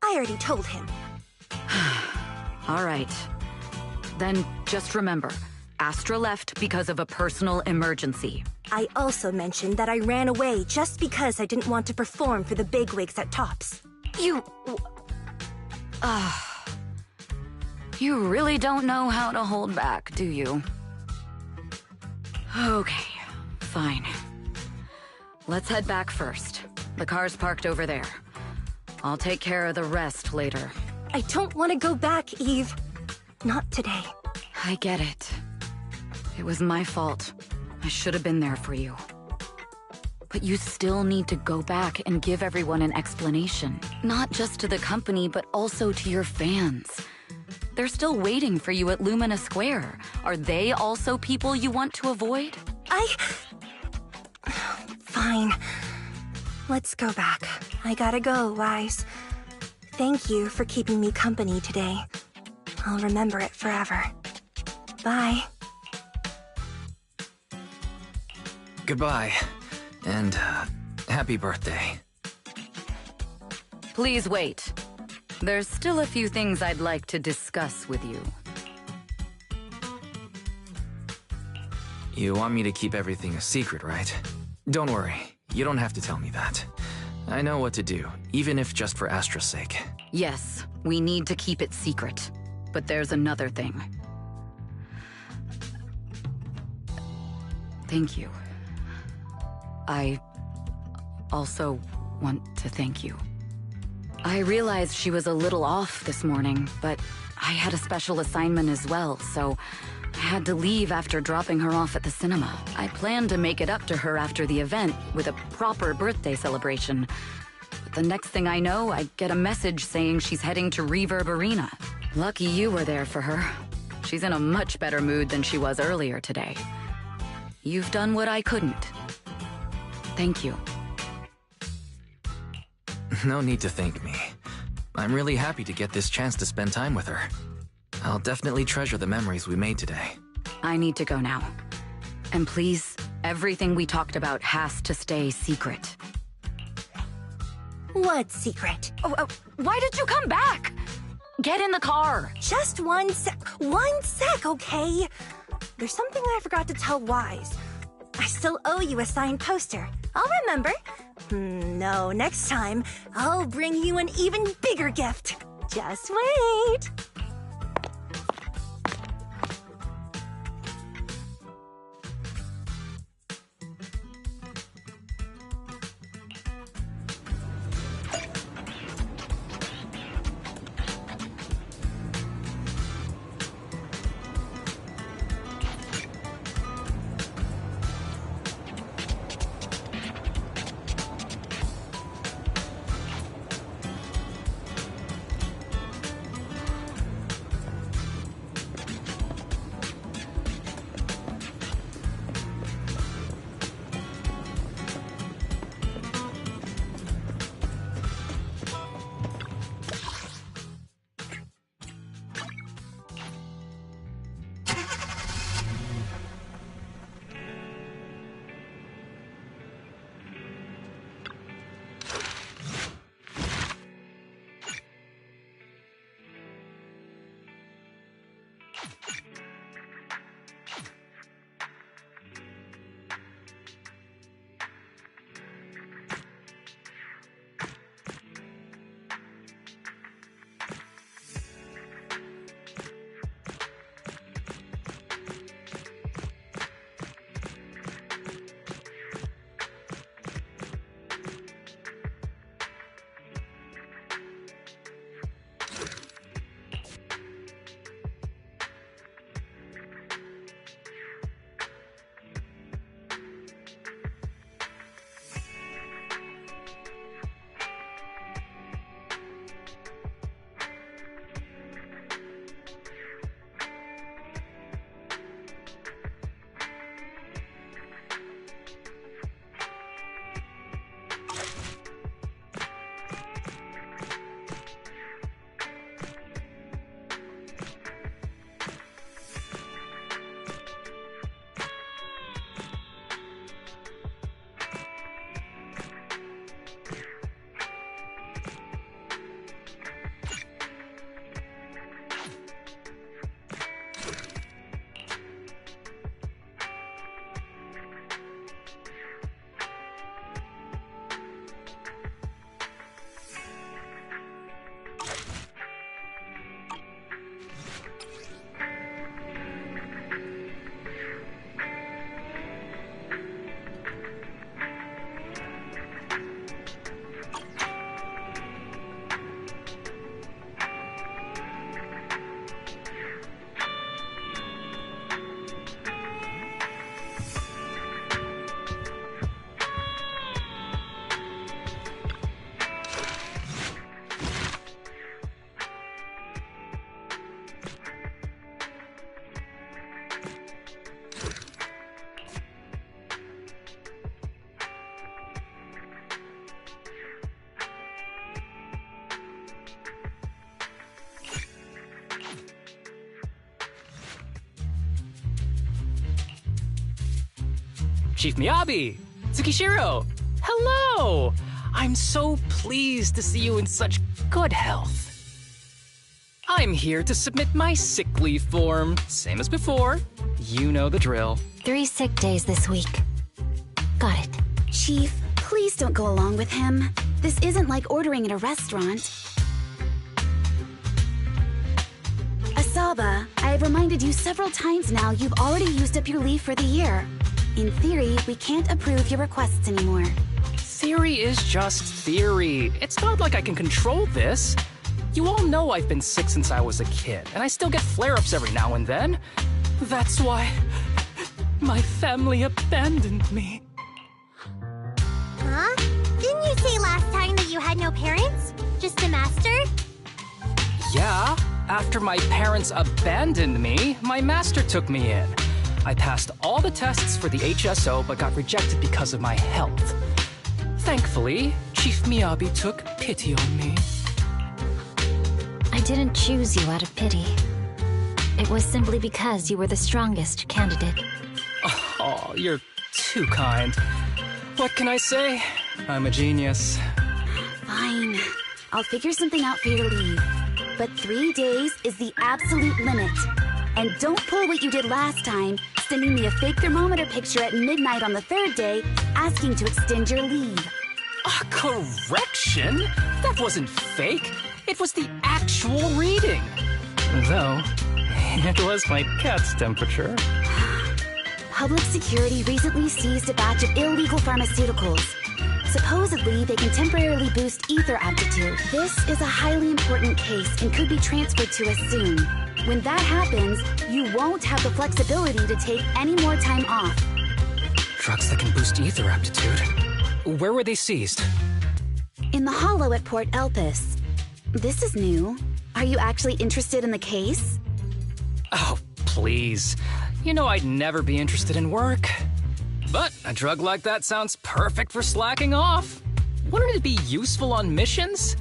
I already told him. All right. Then just remember, Astra left because of a personal emergency. I also mentioned that I ran away just because I didn't want to perform for the bigwigs at Tops. You really don't know how to hold back, do you? Okay, fine. Let's head back first. The car's parked over there. I'll take care of the rest later. I don't want to go back, Eve. Not today. I get it. It was my fault. I should have been there for you. But you still need to go back and give everyone an explanation. Not just to the company, but also to your fans. They're still waiting for you at Lumina Square. Are they also people you want to avoid? Fine. Let's go back. I gotta go, Wise. Thank you for keeping me company today. I'll remember it forever. Bye. Goodbye, and happy birthday. Please wait. There's still a few things I'd like to discuss with you. You want me to keep everything a secret, right? Don't worry, you don't have to tell me that. I know what to do, even if just for Astra's sake. Yes, we need to keep it secret. But there's another thing. Thank you. I also want to thank you. I realized she was a little off this morning, but I had a special assignment as well, so I had to leave after dropping her off at the cinema. I planned to make it up to her after the event with a proper birthday celebration. But the next thing I know, I get a message saying she's heading to Reverb Arena. Lucky you were there for her. She's in a much better mood than she was earlier today. You've done what I couldn't. Thank you. No need to thank me. I'm really happy to get this chance to spend time with her. I'll definitely treasure the memories we made today. I need to go now. And please, everything we talked about has to stay secret. What secret? Why did you come back? Get in the car. Just one sec, okay? There's something I forgot to tell Wise. I still owe you a signed poster. I'll remember. No, next time, I'll bring you an even bigger gift. Just wait. Chief Miyabi! Tsukishiro! Hello! I'm so pleased to see you in such good health. I'm here to submit my sick leave form. Same as before. You know the drill. 3 sick days this week. Got it. Chief, please don't go along with him. This isn't like ordering at a restaurant. Asaba, I have reminded you several times now you've already used up your leave for the year. In theory, we can't approve your requests anymore. Theory is just theory. It's not like I can control this. You all know I've been sick since I was a kid, and I still get flare-ups every now and then. That's why my family abandoned me. Huh? Didn't you say last time that you had no parents? Just a master? Yeah, after my parents abandoned me, my master took me in. I passed all the tests for the HSO but got rejected because of my health. Thankfully, Chief Miyabi took pity on me. I didn't choose you out of pity. It was simply because you were the strongest candidate. Oh, you're too kind. What can I say? I'm a genius. Fine. I'll figure something out for your leave. But 3 days is the absolute limit. And don't pull what you did last time, sending me a fake thermometer picture at midnight on the 3rd day, asking to extend your leave. A correction? That wasn't fake. It was the actual reading. Though, it was my cat's temperature. Public security recently seized a batch of illegal pharmaceuticals. Supposedly, they can temporarily boost ether aptitude. This is a highly important case and could be transferred to us soon. When that happens, you won't have the flexibility to take any more time off. Drugs that can boost ether aptitude? Where were they seized? In the hollow at Port Elpis. This is new. Are you actually interested in the case? Oh, please. You know I'd never be interested in work. But a drug like that sounds perfect for slacking off. Wouldn't it be useful on missions?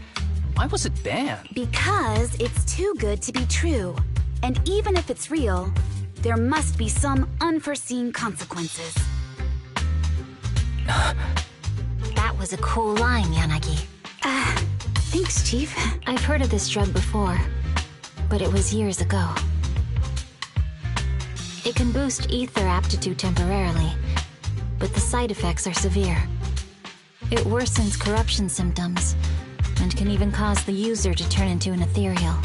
Why was it banned? Because it's too good to be true. And even if it's real, there must be some unforeseen consequences. That was a cool line, Yanagi. Thanks, Chief. I've heard of this drug before, but it was years ago. It can boost ether aptitude temporarily, but the side effects are severe. It worsens corruption symptoms, and can even cause the user to turn into an ethereal.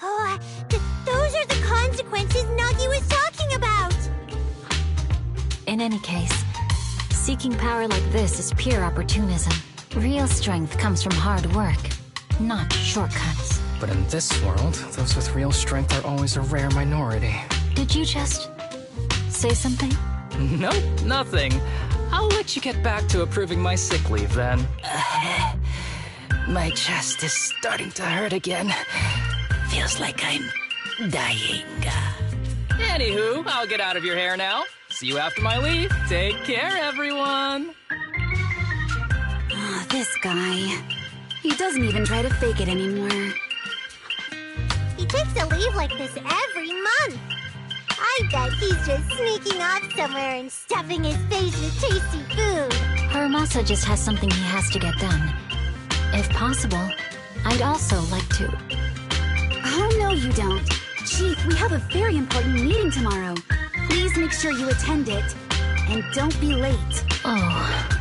Oh, those are the consequences Nagi was talking about! In any case, seeking power like this is pure opportunism. Real strength comes from hard work, not shortcuts. But in this world, those with real strength are always a rare minority. Did you just say something? Nope, nothing. I'll let you get back to approving my sick leave then. My chest is starting to hurt again. Feels like I'm dying. Anywho, I'll get out of your hair now. See you after my leave. Take care, everyone. Oh, this guy. He doesn't even try to fake it anymore. He takes a leave like this every month. I bet he's just sneaking off somewhere and stuffing his face with tasty food. Haramasa just has something he has to get done. If possible, I'd also like to... Oh, no, you don't. Chief, we have a very important meeting tomorrow. Please make sure you attend it. And don't be late. Oh...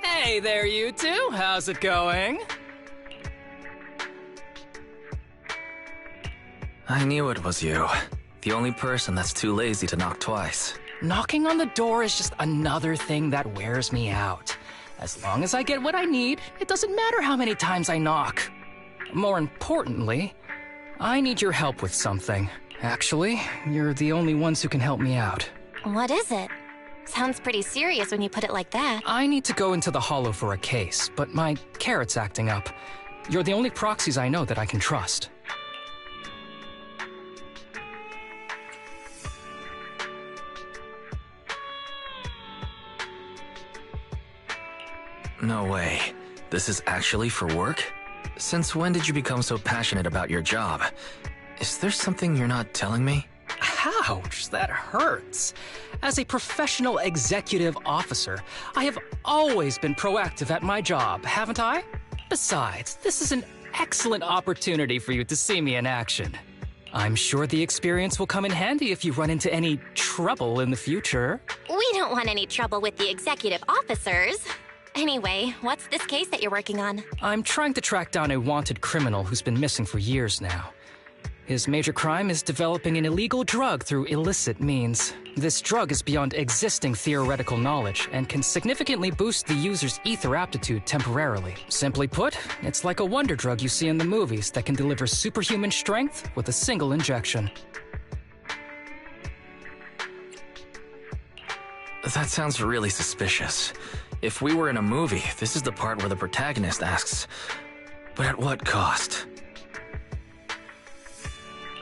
Hey there, you two. How's it going? I knew it was you. The only person that's too lazy to knock twice. Knocking on the door is just another thing that wears me out. As long as I get what I need, it doesn't matter how many times I knock. More importantly, I need your help with something. Actually, you're the only ones who can help me out. What is it? Sounds pretty serious when you put it like that. I need to go into the Hollow for a case, but my carrot's acting up. You're the only proxies I know that I can trust. No way. This is actually for work? Since when did you become so passionate about your job? Is there something you're not telling me? Ouch, that hurts. As a professional executive officer, I have always been proactive at my job, haven't I? Besides, this is an excellent opportunity for you to see me in action. I'm sure the experience will come in handy if you run into any trouble in the future. We don't want any trouble with the executive officers. Anyway, what's this case that you're working on? I'm trying to track down a wanted criminal who's been missing for years now. His major crime is developing an illegal drug through illicit means. This drug is beyond existing theoretical knowledge and can significantly boost the user's ether aptitude temporarily. Simply put, it's like a wonder drug you see in the movies that can deliver superhuman strength with a single injection. That sounds really suspicious. If we were in a movie, this is the part where the protagonist asks, but at what cost?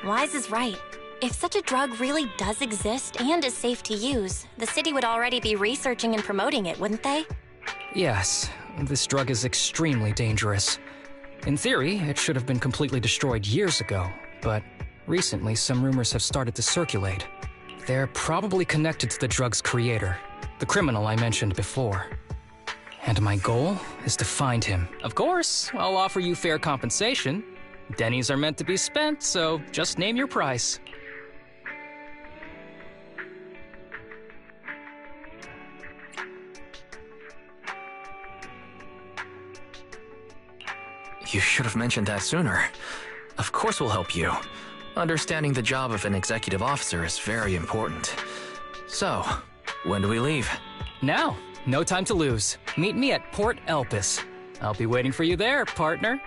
Wise is right. If such a drug really does exist and is safe to use, the city would already be researching and promoting it, wouldn't they? Yes, this drug is extremely dangerous. In theory, it should have been completely destroyed years ago, but recently some rumors have started to circulate. They're probably connected to the drug's creator, the criminal I mentioned before. And my goal is to find him. Of course, I'll offer you fair compensation. Denny's are meant to be spent, so just name your price. You should have mentioned that sooner. Of course we'll help you. Understanding the job of an executive officer is very important. So, when do we leave? Now. No time to lose. Meet me at Port Elpis. I'll be waiting for you there, partner.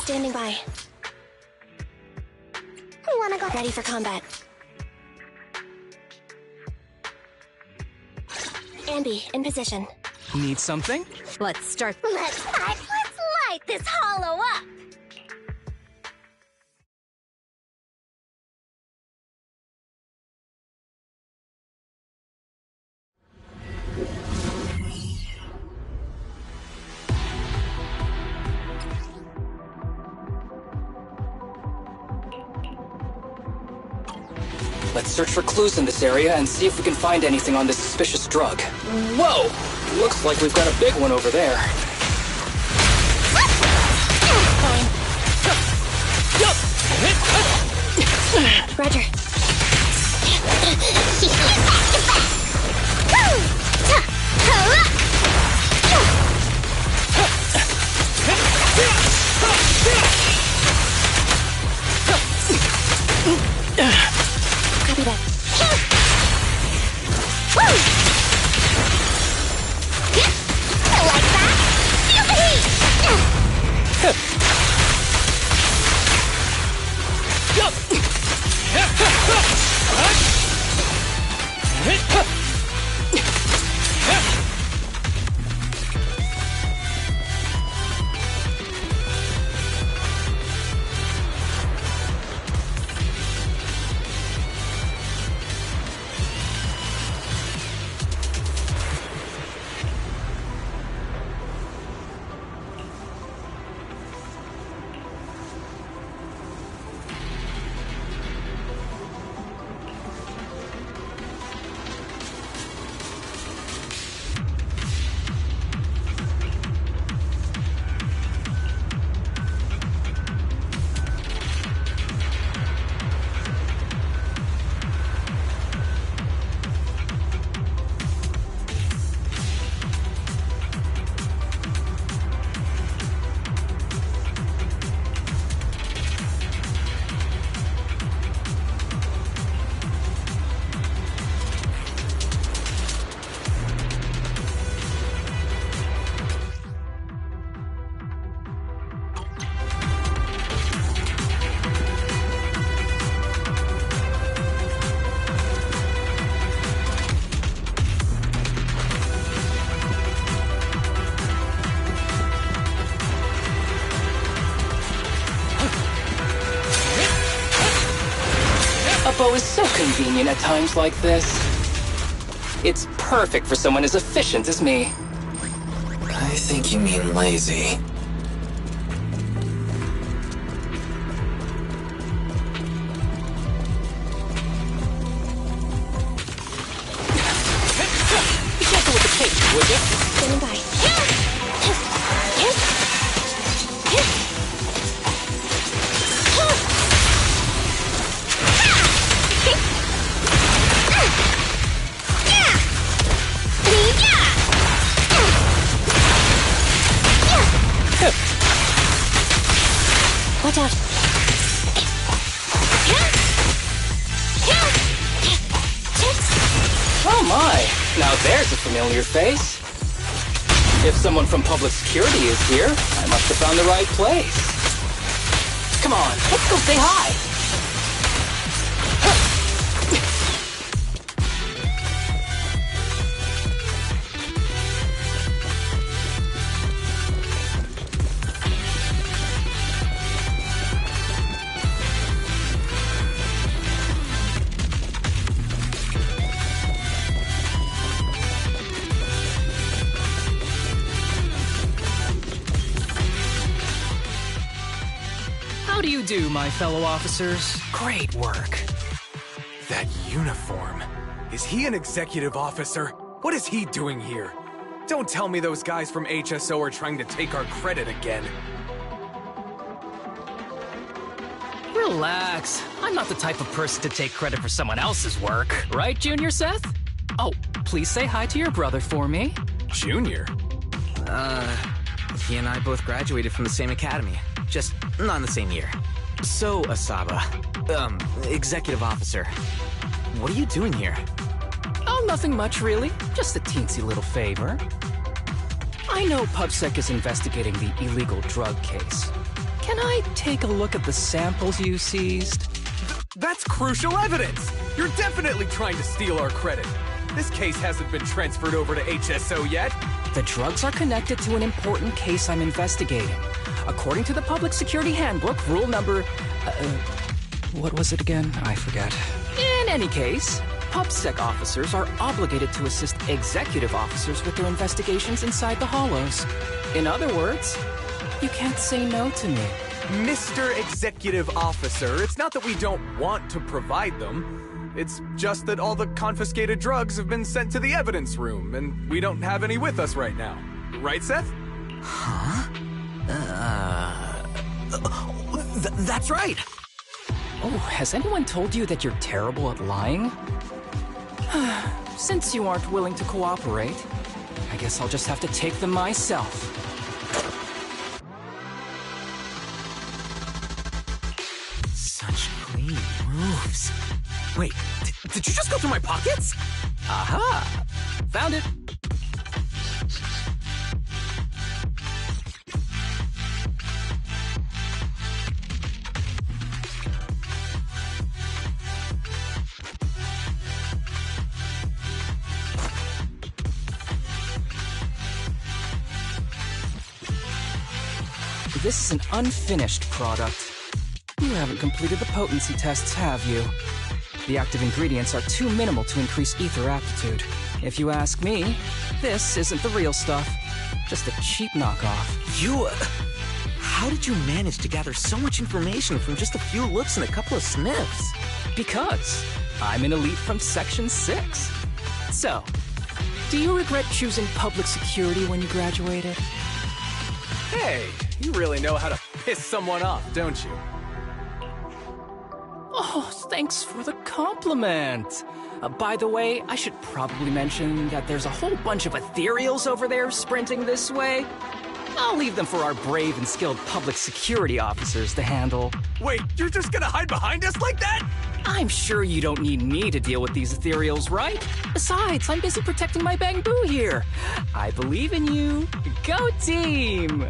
Standing by. Wanna go? Ready for combat. Ambi, in position. Need something? Let's start. Let's light this hollow up! Let's search for clues in this area and see if we can find anything on this suspicious drug. Whoa! Looks like we've got a big one over there. Roger. Copy that. I like that! Feel the A bow is so convenient at times like this. It's perfect for someone as efficient as me. I think you mean lazy. Be careful with the cake, would you? Standing by. Watch out. Oh my! Now there's a familiar face. If someone from public security is here, I must have found the right place. Come on, let's go say hi! How do you do, my fellow officers? Great work. That uniform. Is he an executive officer? What is he doing here? Don't tell me those guys from HSO are trying to take our credit again. Relax. I'm not the type of person to take credit for someone else's work. Right, Junior Seth? Oh, please say hi to your brother for me. Junior? He and I both graduated from the same academy. Just not in the same year. So, Asaba, executive officer, what are you doing here? Oh, nothing much, really. Just a teensy little favor. I know PubSec is investigating the illegal drug case. Can I take a look at the samples you seized? That's crucial evidence! You're definitely trying to steal our credit. This case hasn't been transferred over to HSO yet. The drugs are connected to an important case I'm investigating. According to the Public Security Handbook, rule number... what was it again? I forget. In any case, PubSec officers are obligated to assist executive officers with their investigations inside the Hollows. In other words, you can't say no to me. Mr. Executive Officer, it's not that we don't want to provide them. It's just that all the confiscated drugs have been sent to the evidence room, and we don't have any with us right now. Right, Seth? Huh? That's right! Oh, has anyone told you that you're terrible at lying? Since you aren't willing to cooperate, I guess I'll just have to take them myself. Such clean moves. Wait, did you just go through my pockets? Aha! Found it! This is an unfinished product. You haven't completed the potency tests, have you? The active ingredients are too minimal to increase ether aptitude. If you ask me, this isn't the real stuff. Just a cheap knockoff. You... how did you manage to gather so much information from just a few looks and a couple of sniffs? Because I'm an elite from Section 6. So, do you regret choosing public security when you graduated? Hey, you really know how to piss someone off, don't you? Oh, thanks for the compliment. By the way, I should probably mention that there's a whole bunch of ethereals over there sprinting this way. I'll leave them for our brave and skilled public security officers to handle. Wait, you're just gonna hide behind us like that? I'm sure you don't need me to deal with these ethereals, right? Besides, I'm busy protecting my bamboo here. I believe in you. Go team!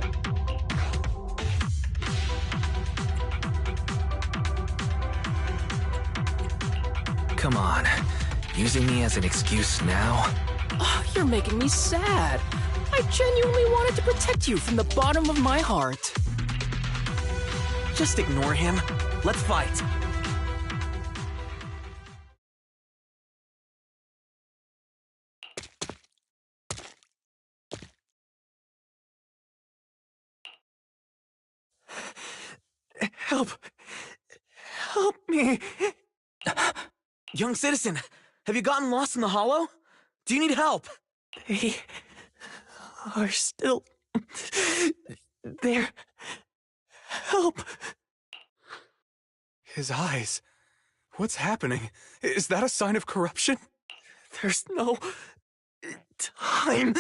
Come on. Using me as an excuse now? Oh, you're making me sad. I genuinely wanted to protect you from the bottom of my heart. Just ignore him. Let's fight. Help. Help me. Young citizen, have you gotten lost in the hollow? Do you need help? They are still there. Help. His eyes. What's happening? Is that a sign of corruption? There's no time.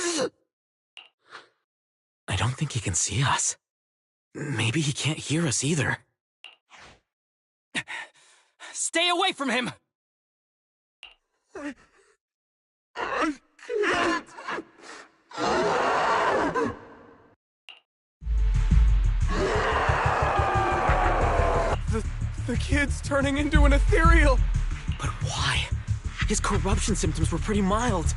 I don't think he can see us. Maybe he can't hear us either. Stay away from him! I can't. The kid's turning into an ethereal. But why? His corruption symptoms were pretty mild.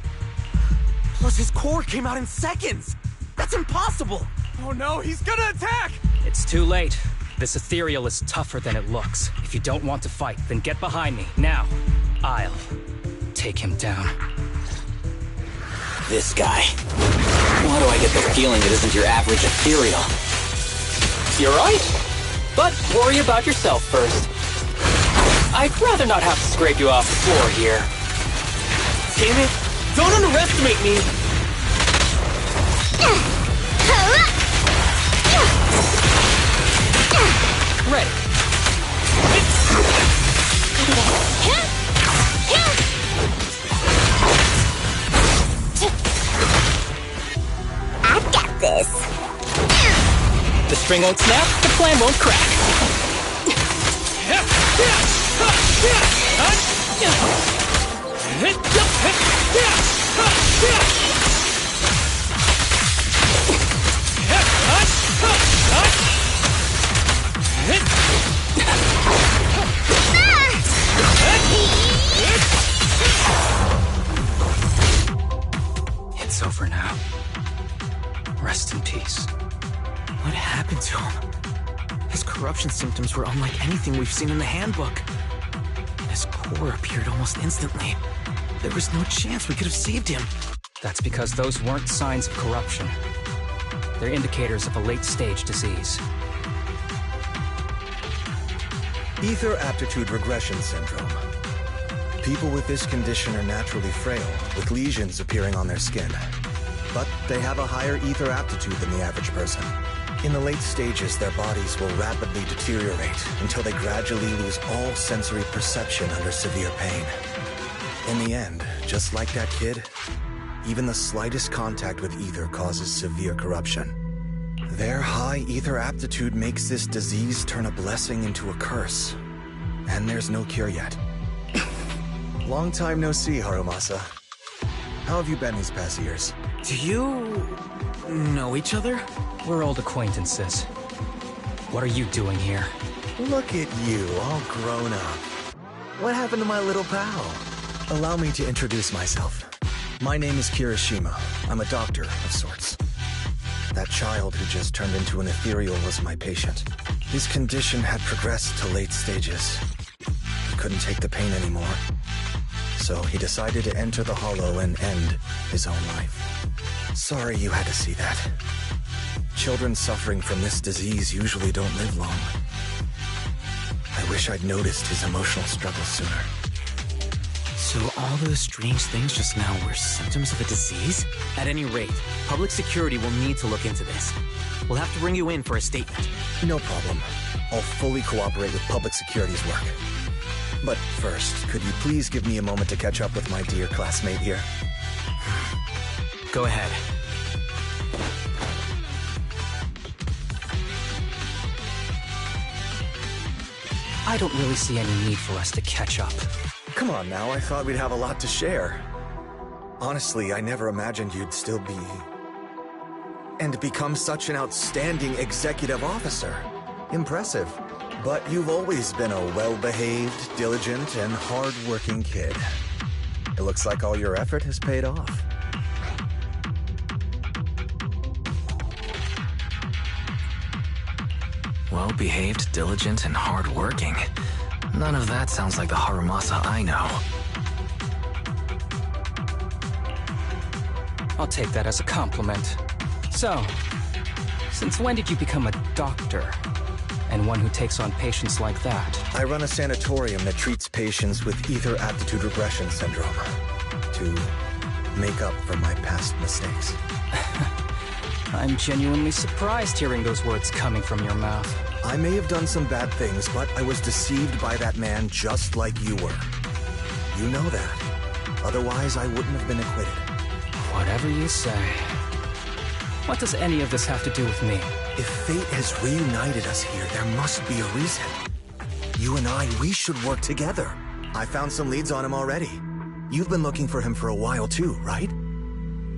Plus his core came out in seconds. That's impossible. Oh no, he's gonna attack! It's too late. This ethereal is tougher than it looks. If you don't want to fight, then get behind me, now. I'll take him down. This guy. Why do I get the feeling it isn't your average ethereal? You're right. But worry about yourself first. I'd rather not have to scrape you off the floor here. Damn it! Don't underestimate me! Ready. I've got this. The string won't snap, the plan won't crack. Rest in peace. What happened to him? His corruption symptoms were unlike anything we've seen in the handbook. His core appeared almost instantly. There was no chance we could have saved him. That's because those weren't signs of corruption. They're indicators of a late-stage disease. Ether aptitude regression syndrome. People with this condition are naturally frail, with lesions appearing on their skin. But they have a higher ether aptitude than the average person. In the late stages, their bodies will rapidly deteriorate until they gradually lose all sensory perception under severe pain. In the end, just like that kid, even the slightest contact with ether causes severe corruption. Their high ether aptitude makes this disease turn a blessing into a curse. And there's no cure yet. Long time no see, Harumasa. How have you been these past years? Do you know each other? We're old acquaintances. What are you doing here? Look at you, all grown up. What happened to my little pal? Allow me to introduce myself. My name is Kirishima. I'm a doctor of sorts. That child who just turned into an ethereal was my patient. His condition had progressed to late stages. He couldn't take the pain anymore. So he decided to enter the Hollow and end his own life. Sorry you had to see that. Children suffering from this disease usually don't live long. I wish I'd noticed his emotional struggles sooner. So all those strange things just now were symptoms of a disease? At any rate, public security will need to look into this. We'll have to bring you in for a statement. No problem. I'll fully cooperate with public security's work. But first, could you please give me a moment to catch up with my dear classmate here? Go ahead. I don't really see any need for us to catch up. Come on now, I thought we'd have a lot to share. Honestly, I never imagined you'd still be... and become such an outstanding executive officer. Impressive. But you've always been a well-behaved, diligent, and hard-working kid. It looks like all your effort has paid off. Well-behaved, diligent, and hard-working. None of that sounds like the Harumasa I know. I'll take that as a compliment. So, since when did you become a doctor? And one who takes on patients like that? I run a sanatorium that treats patients with ether aptitude regression syndrome. To make up for my past mistakes. I'm genuinely surprised hearing those words coming from your mouth. I may have done some bad things, but I was deceived by that man just like you were. You know that. Otherwise, I wouldn't have been acquitted. Whatever you say. What does any of this have to do with me? If fate has reunited us here, there must be a reason. You and I, we should work together. I found some leads on him already. You've been looking for him for a while too, right?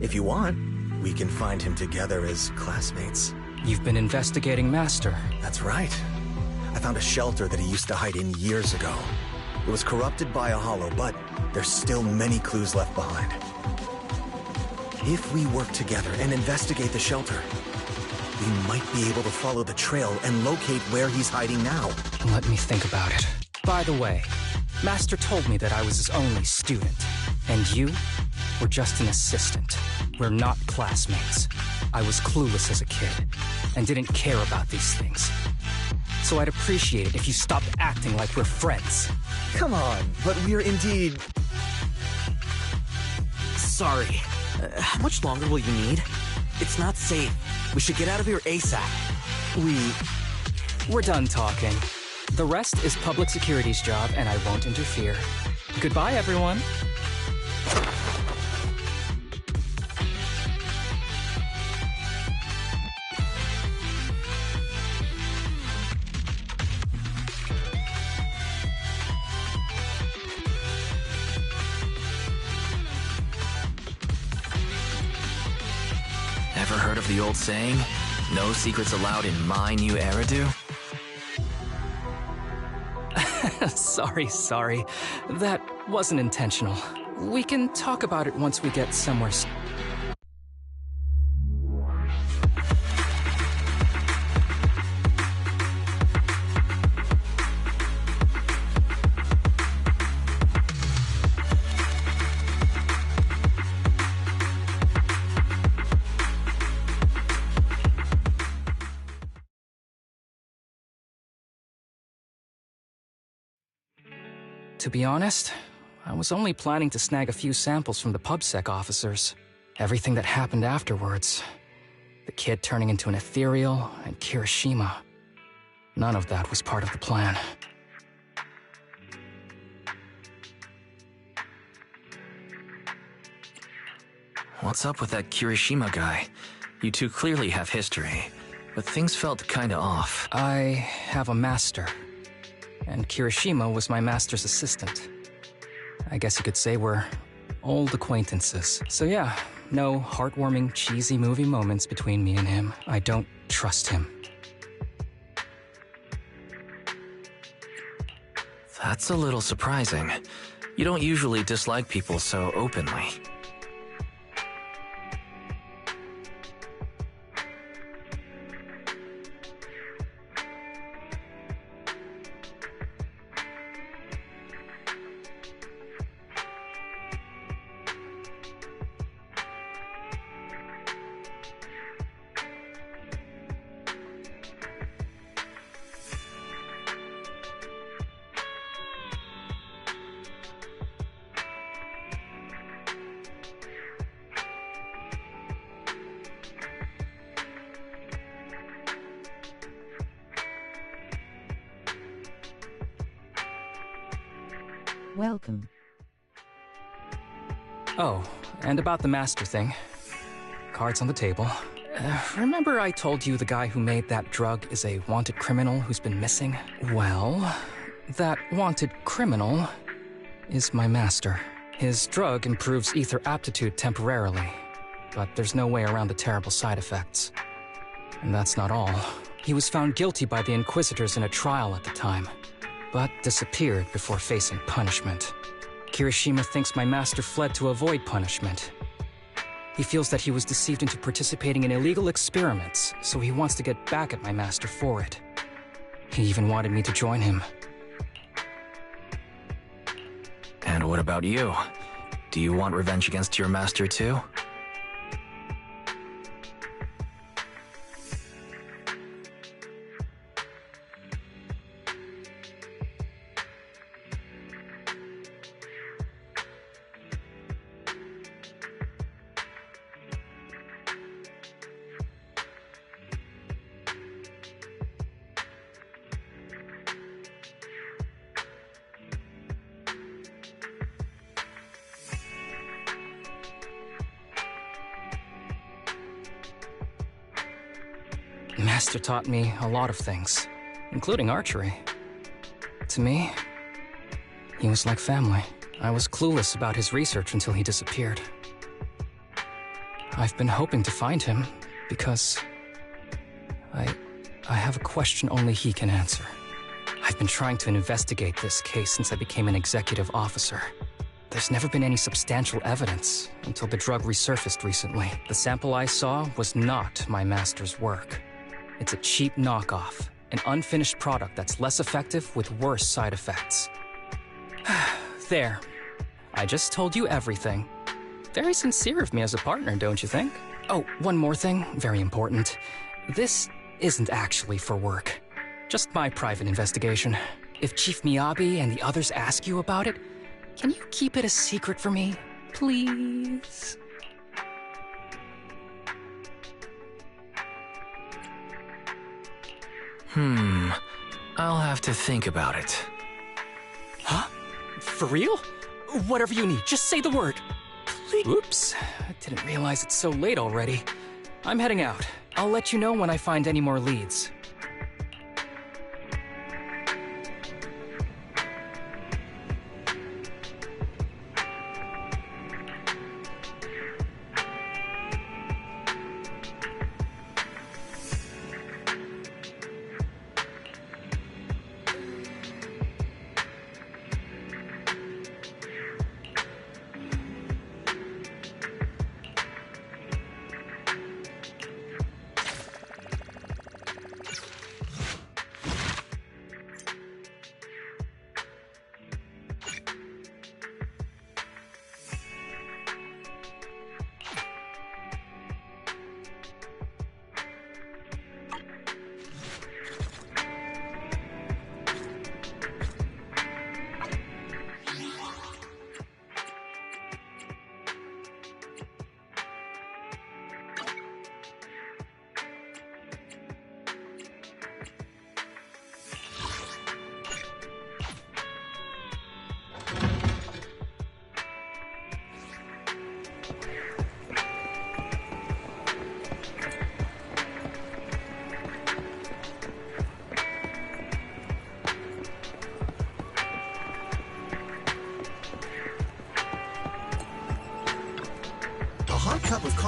If you want, we can find him together as classmates. You've been investigating Master. That's right. I found a shelter that he used to hide in years ago. It was corrupted by a Hollow, but there's still many clues left behind. If we work together and investigate the shelter, we might be able to follow the trail and locate where he's hiding now. Let me think about it. By the way, Master told me that I was his only student, and you were just an assistant. We're not classmates. I was clueless as a kid, and didn't care about these things. So I'd appreciate it if you stopped acting like we're friends. Come on, but we're indeed... Sorry. How much longer will you need? It's not safe. We should get out of here ASAP. We're done talking. The rest is public security's job, and I won't interfere. Goodbye, everyone. Ever heard of the old saying, no secrets allowed in my new Eridu? Sorry. That wasn't intentional. We can talk about it once we get somewhere. To be honest, I was only planning to snag a few samples from the PubSec officers. Everything that happened afterwards. The kid turning into an ethereal, and Kirishima. None of that was part of the plan. What's up with that Kirishima guy? You two clearly have history, but things felt kinda off. I have a master, and Kirishima was my master's assistant. I guess you could say we're old acquaintances. So yeah, no heartwarming, cheesy movie moments between me and him. I don't trust him. That's a little surprising. You don't usually dislike people so openly. Welcome. Oh, and about the master thing. Cards on the table. Remember I told you the guy who made that drug is a wanted criminal who's been missing? Well, that wanted criminal is my master. His drug improves ether aptitude temporarily, but there's no way around the terrible side effects. And that's not all. He was found guilty by the Inquisitors in a trial at the time, but disappeared before facing punishment. Kirishima thinks my master fled to avoid punishment. He feels that he was deceived into participating in illegal experiments, so he wants to get back at my master for it. He even wanted me to join him. And what about you? Do you want revenge against your master too? Master taught me a lot of things, including archery. To me, he was like family. I was clueless about his research until he disappeared. I've been hoping to find him because I have a question only he can answer. I've been trying to investigate this case since I became an executive officer. There's never been any substantial evidence until the drug resurfaced recently. The sample I saw was not my master's work. It's a cheap knockoff, an unfinished product that's less effective with worse side effects. There. I just told you everything. Very sincere of me as a partner, don't you think? Oh, one more thing, very important. This isn't actually for work. Just my private investigation. If Chief Miyabi and the others ask you about it, can you keep it a secret for me, please? I'll have to think about it. Huh? For real? Whatever you need, just say the word. Please. Oops, I didn't realize it's so late already. I'm heading out. I'll let you know when I find any more leads.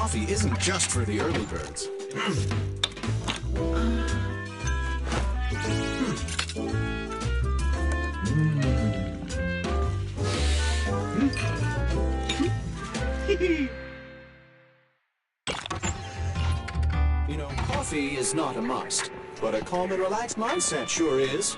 coffee isn't just for the early birds. You know, coffee is not a must, but a calm and relaxed mindset sure is.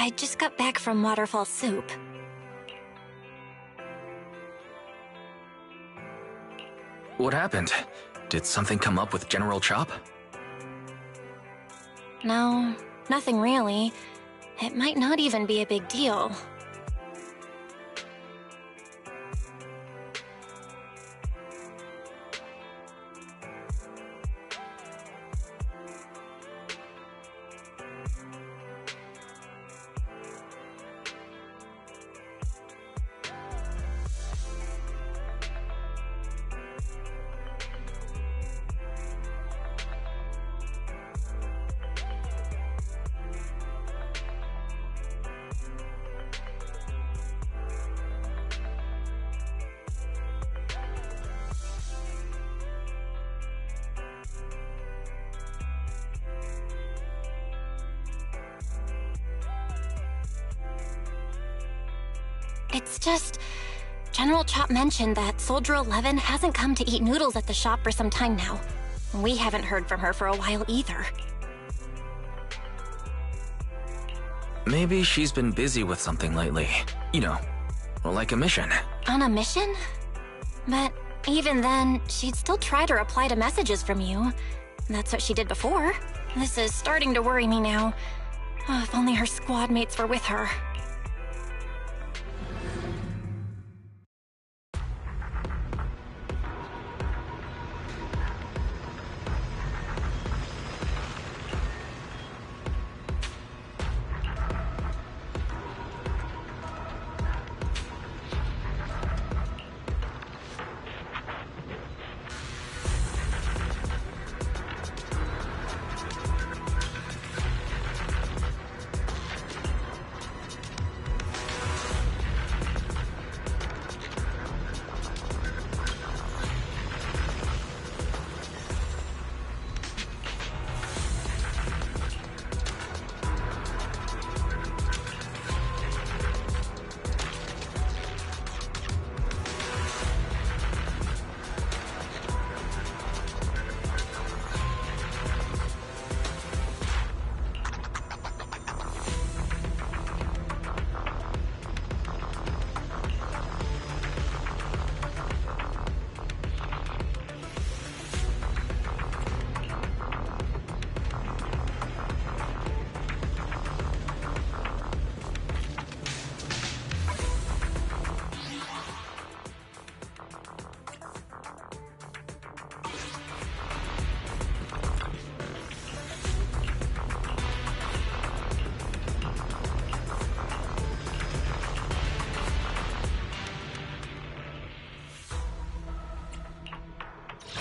I just got back from Waterfall Soup. What happened? Did something come up with General Chop? No, nothing really. It might not even be a big deal. It's just... General Chop mentioned that Soldier 11 hasn't come to eat noodles at the shop for some time now. We haven't heard from her for a while either. Maybe she's been busy with something lately. You know, like a mission. On a mission? But even then, she'd still try to reply to messages from you. That's what she did before. This is starting to worry me now. Oh, if only her squad mates were with her.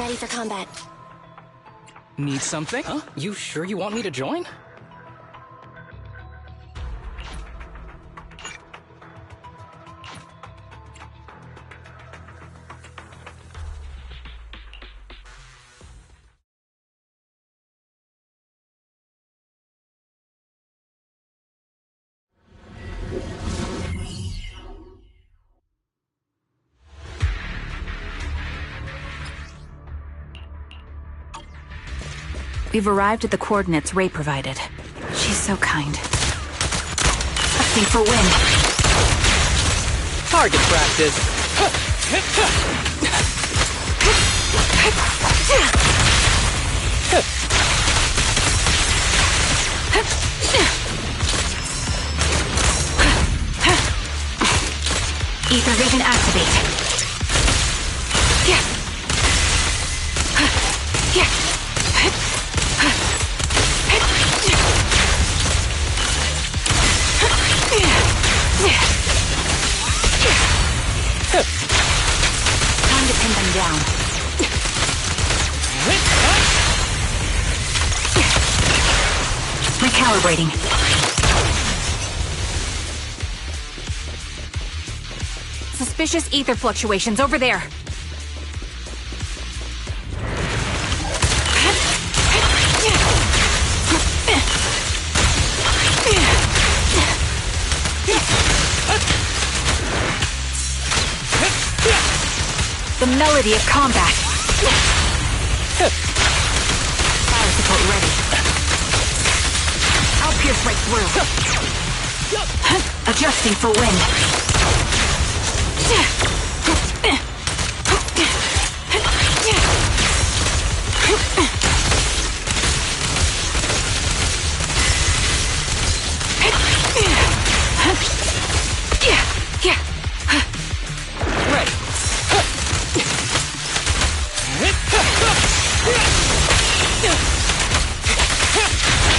Ready for combat. Need something? Huh? You sure you want me to join? We've arrived at the coordinates Ray provided. She's so kind. Acting for win. Target practice. Ether vision activate. Time to pin them down. Recalibrating. Suspicious ether fluctuations over there. The melody of combat. Fire support ready. I'll pierce right through. Adjusting for wind.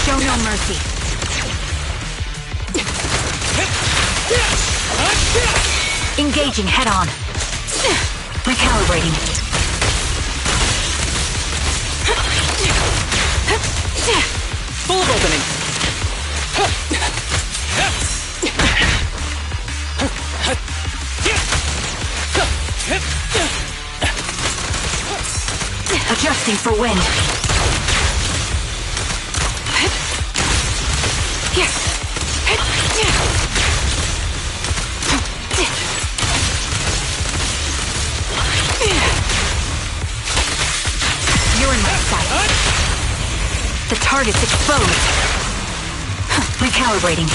Show no mercy. Engaging head on. Recalibrating. Full of opening. Adjusting for wind. You're in my sight. The target's exposed. Recalibrating.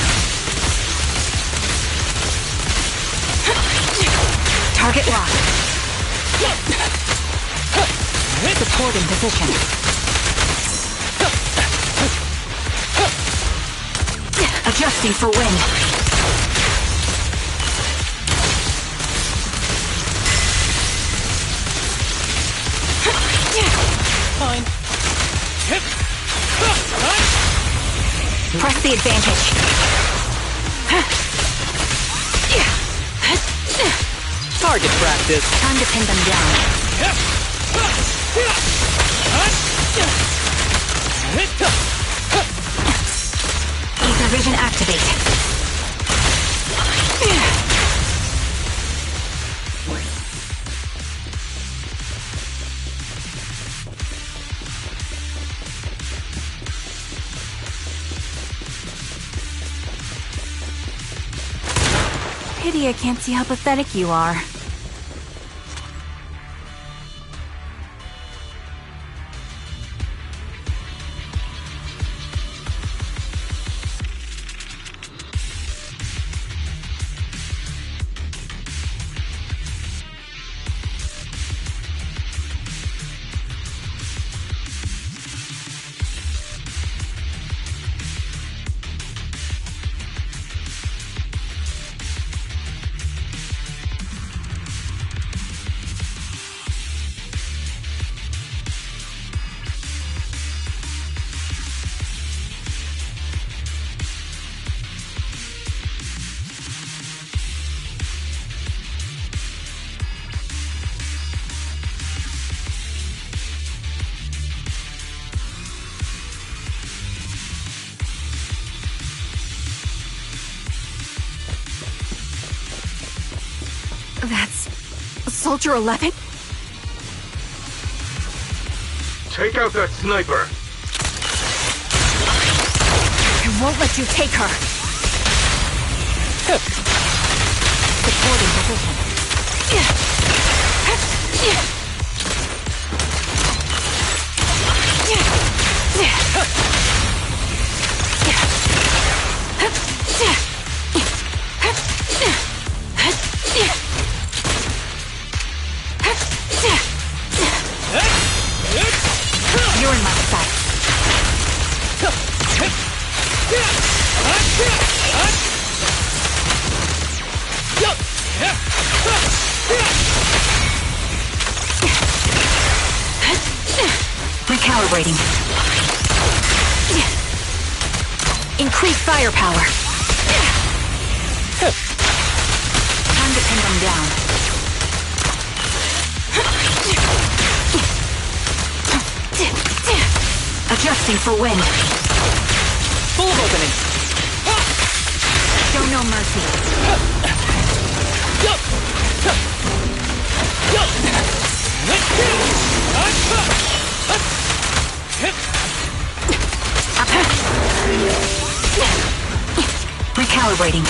Target locked. Support in position. Adjusting for wind. Fine. Press the advantage. Target practice. Time to pin them down. Ether vision activate. Pity I can't see how pathetic you are. That's... Soldier 11? Take out that sniper! I won't let you take her! Supporting position. You're in my sight. Recalibrating. Increase firepower. Time to pin them down. Adjusting for wind. Full of openings. Show no mercy. Recalibrating.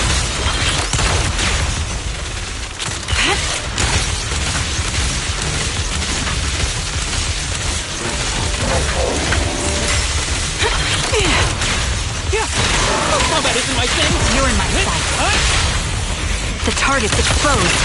Combat isn't my thing. You're in my sight. The target's exposed.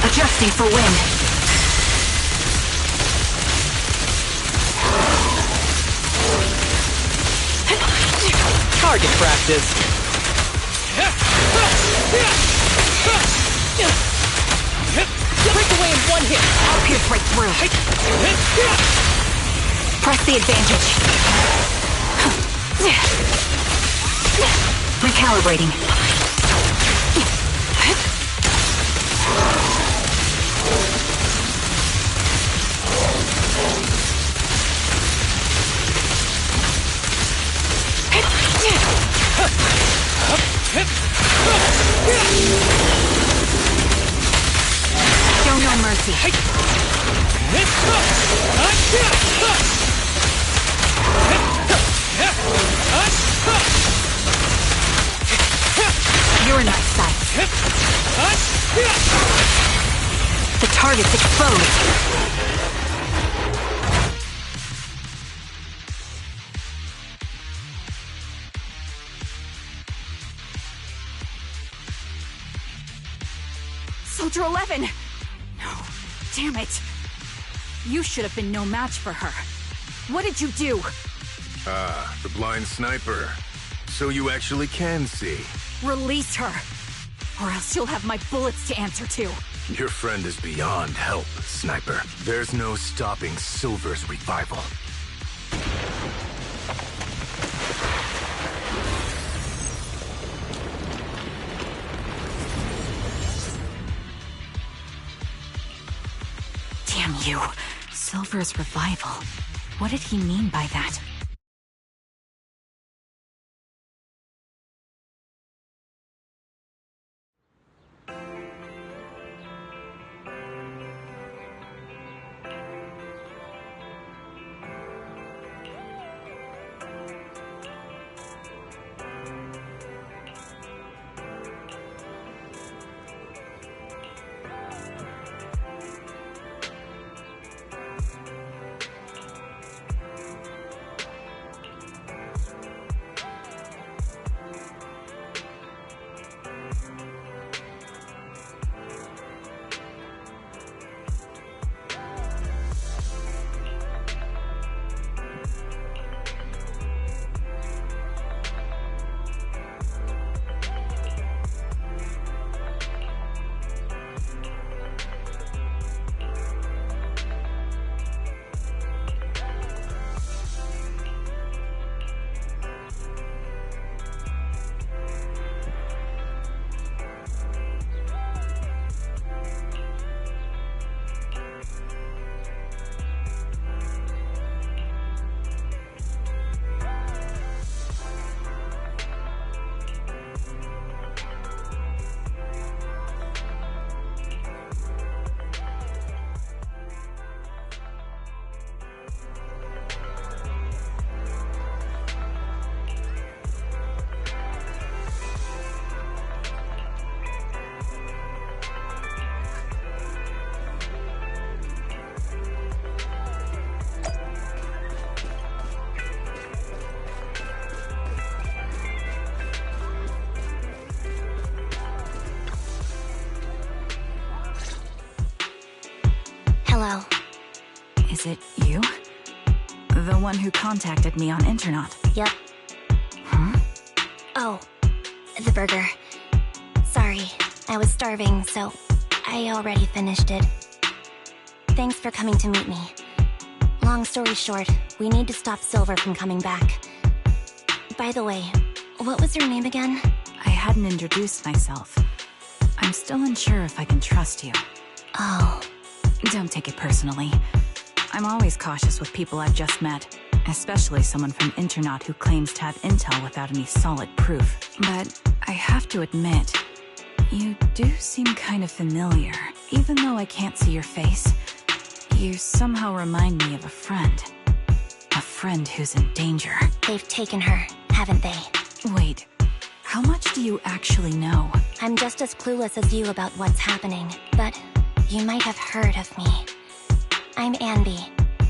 Adjusting for wind. Target practice. Break away in one hit. I'll pierce right through. Press the advantage. Recalibrating. Show no mercy. You're in my sight. The target's exposed. Soldier 11! No, damn it. You should have been no match for her. What did you do? Ah, the blind sniper. So you actually can see. Release her, or else you'll have my bullets to answer to. Your friend is beyond help, Sniper. There's no stopping Silver's revival. Damn you. Silver's revival. What did he mean by that? Is it you? The one who contacted me on Internet? Yep. Huh? Oh, the burger. Sorry, I was starving, so I already finished it. Thanks for coming to meet me. Long story short, we need to stop Silver from coming back. By the way, what was your name again? I hadn't introduced myself. I'm still unsure if I can trust you. Oh. Don't take it personally. I'm always cautious with people I've just met, especially someone from Internet who claims to have intel without any solid proof. But I have to admit, you do seem kind of familiar. Even though I can't see your face, you somehow remind me of a friend. A friend who's in danger. They've taken her, haven't they? Wait, how much do you actually know? I'm just as clueless as you about what's happening, but you might have heard of me. I'm Anby,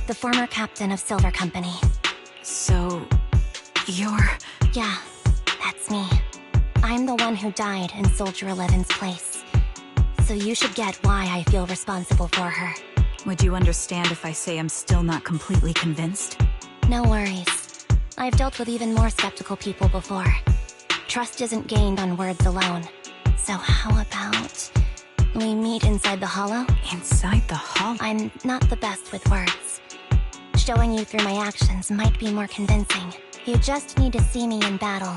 the former captain of Silver Company. So, you're... Yeah, that's me. I'm the one who died in Soldier 11's place. So you should get why I feel responsible for her. Would you understand if I say I'm still not completely convinced? No worries. I've dealt with even more skeptical people before. Trust isn't gained on words alone. So how about we meet inside the hollow? Inside the hollow? I'm not the best with words. Showing you through my actions might be more convincing. You just need to see me in battle.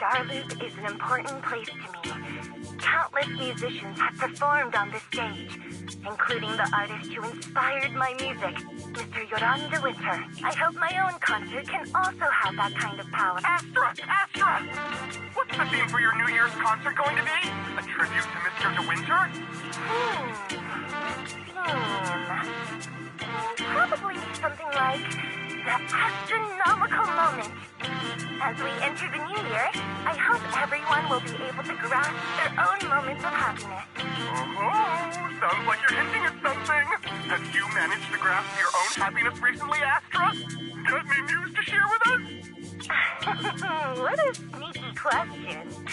Starloop is an important place to me. Countless musicians have performed on this stage, including the artist who inspired my music, Mr. Yoran de Winter. I hope my own concert can also have that kind of power. Astra! Astra! What's the theme for your New Year's concert going to be? A tribute to Mr. de Winter? Probably something like the astronomical moment. As we enter the new year, I hope everyone will be able to grasp their own moments of happiness. Oh, sounds like you're hinting at something. Have you managed to grasp your own happiness recently, Astra? Got any news to share with us? What a sneaky question.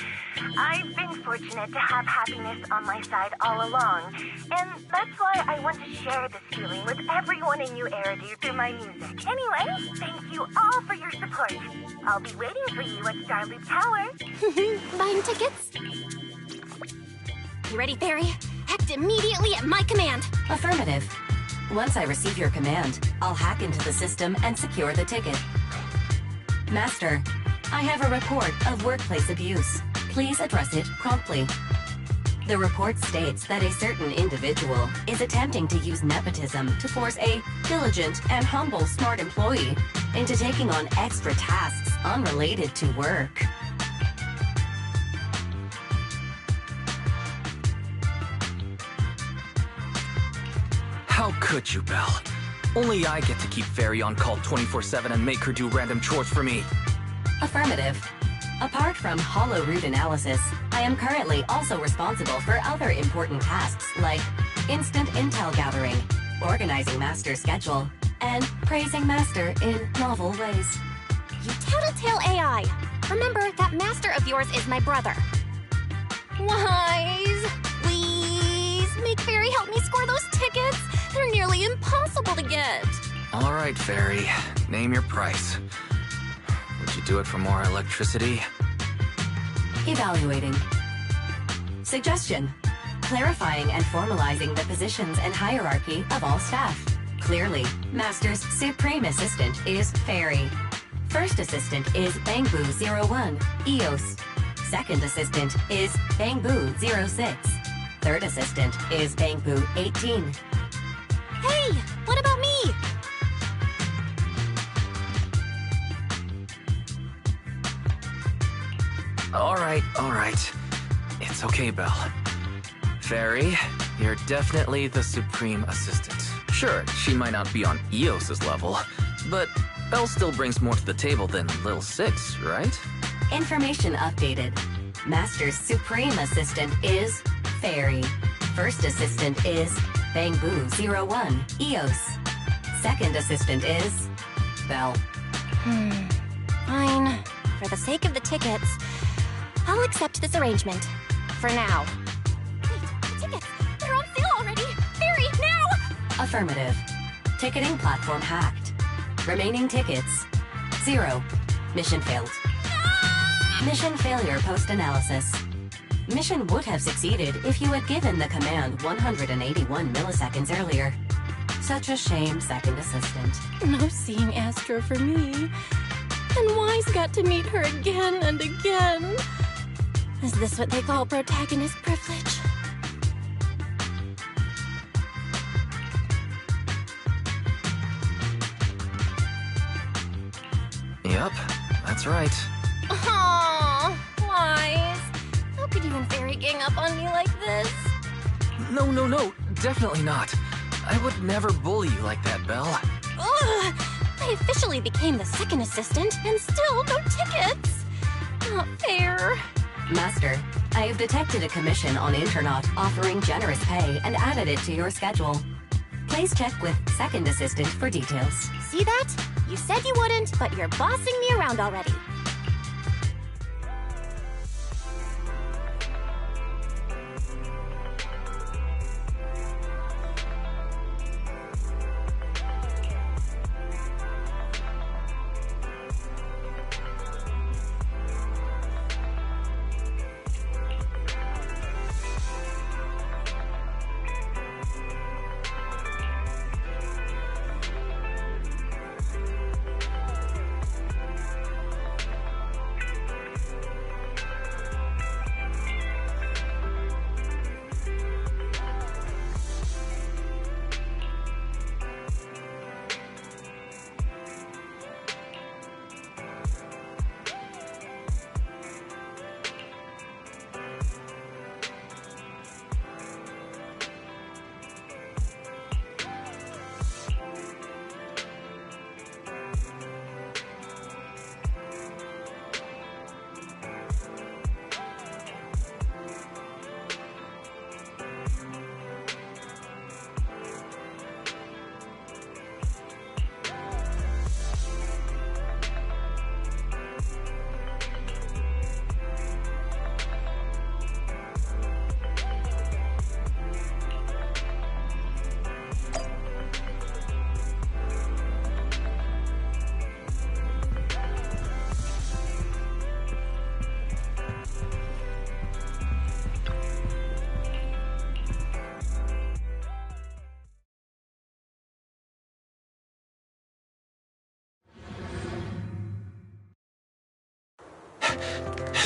I've been fortunate to have happiness on my side all along, and that's why I want to share this feeling with everyone in New Eridu through my music. Anyway, thank you all for your support. I'll be waiting for you at Starloop Tower. Buying tickets? You ready, Fairy? Act immediately at my command. Affirmative. Once I receive your command, I'll hack into the system and secure the ticket. Master, I have a report of workplace abuse. Please address it promptly. The report states that a certain individual is attempting to use nepotism to force a diligent and humble smart employee into taking on extra tasks unrelated to work. How could you, Belle? Only I get to keep Fairy on call 24/7 and make her do random chores for me. Affirmative. Apart from hollow root analysis, I am currently also responsible for other important tasks like instant intel gathering, organizing Master's schedule, and praising Master in novel ways. You tattletale AI. Remember, that Master of yours is my brother. Wise, please, make Fairy help me score those tickets. They're nearly impossible to get. All right, Fairy. Name your price. Would you do it for more electricity? Evaluating. Suggestion. Clarifying and formalizing the positions and hierarchy of all staff. Clearly, Master's Supreme Assistant is Fairy. First Assistant is Bangboo01, EOS. Second Assistant is Bangboo06. Third Assistant is Bangboo18. Hey, what about me? All right. It's okay, Belle. Fairy, you're definitely the Supreme Assistant. Sure, she might not be on EOS's level, but Belle still brings more to the table than Lil 6, right? Information updated. Master's Supreme Assistant is Fairy. First Assistant is Bangboo01, EOS. Second Assistant is Belle. Fine. For the sake of the tickets, I'll accept this arrangement. For now. Wait, the tickets! They're on sale already! Fairy, now! Affirmative. Ticketing platform hacked. Remaining tickets 0. Mission failed. Mission failure post-analysis. Mission would have succeeded if you had given the command 181 milliseconds earlier. Such a shame, Second Assistant. No seeing Astra for me. And Wise got to meet her again and again. Is this what they call protagonist privilege? Yep, that's right. Aww, Wise. How could you and Fairy gang up on me like this? No, definitely not. I would never bully you like that, Belle. Ugh! I officially became the second assistant, and still no tickets! Not fair. Master, I have detected a commission on Internaut offering generous pay and added it to your schedule. Please check with Second Assistant for details. See that? You said you wouldn't, but you're bossing me around already.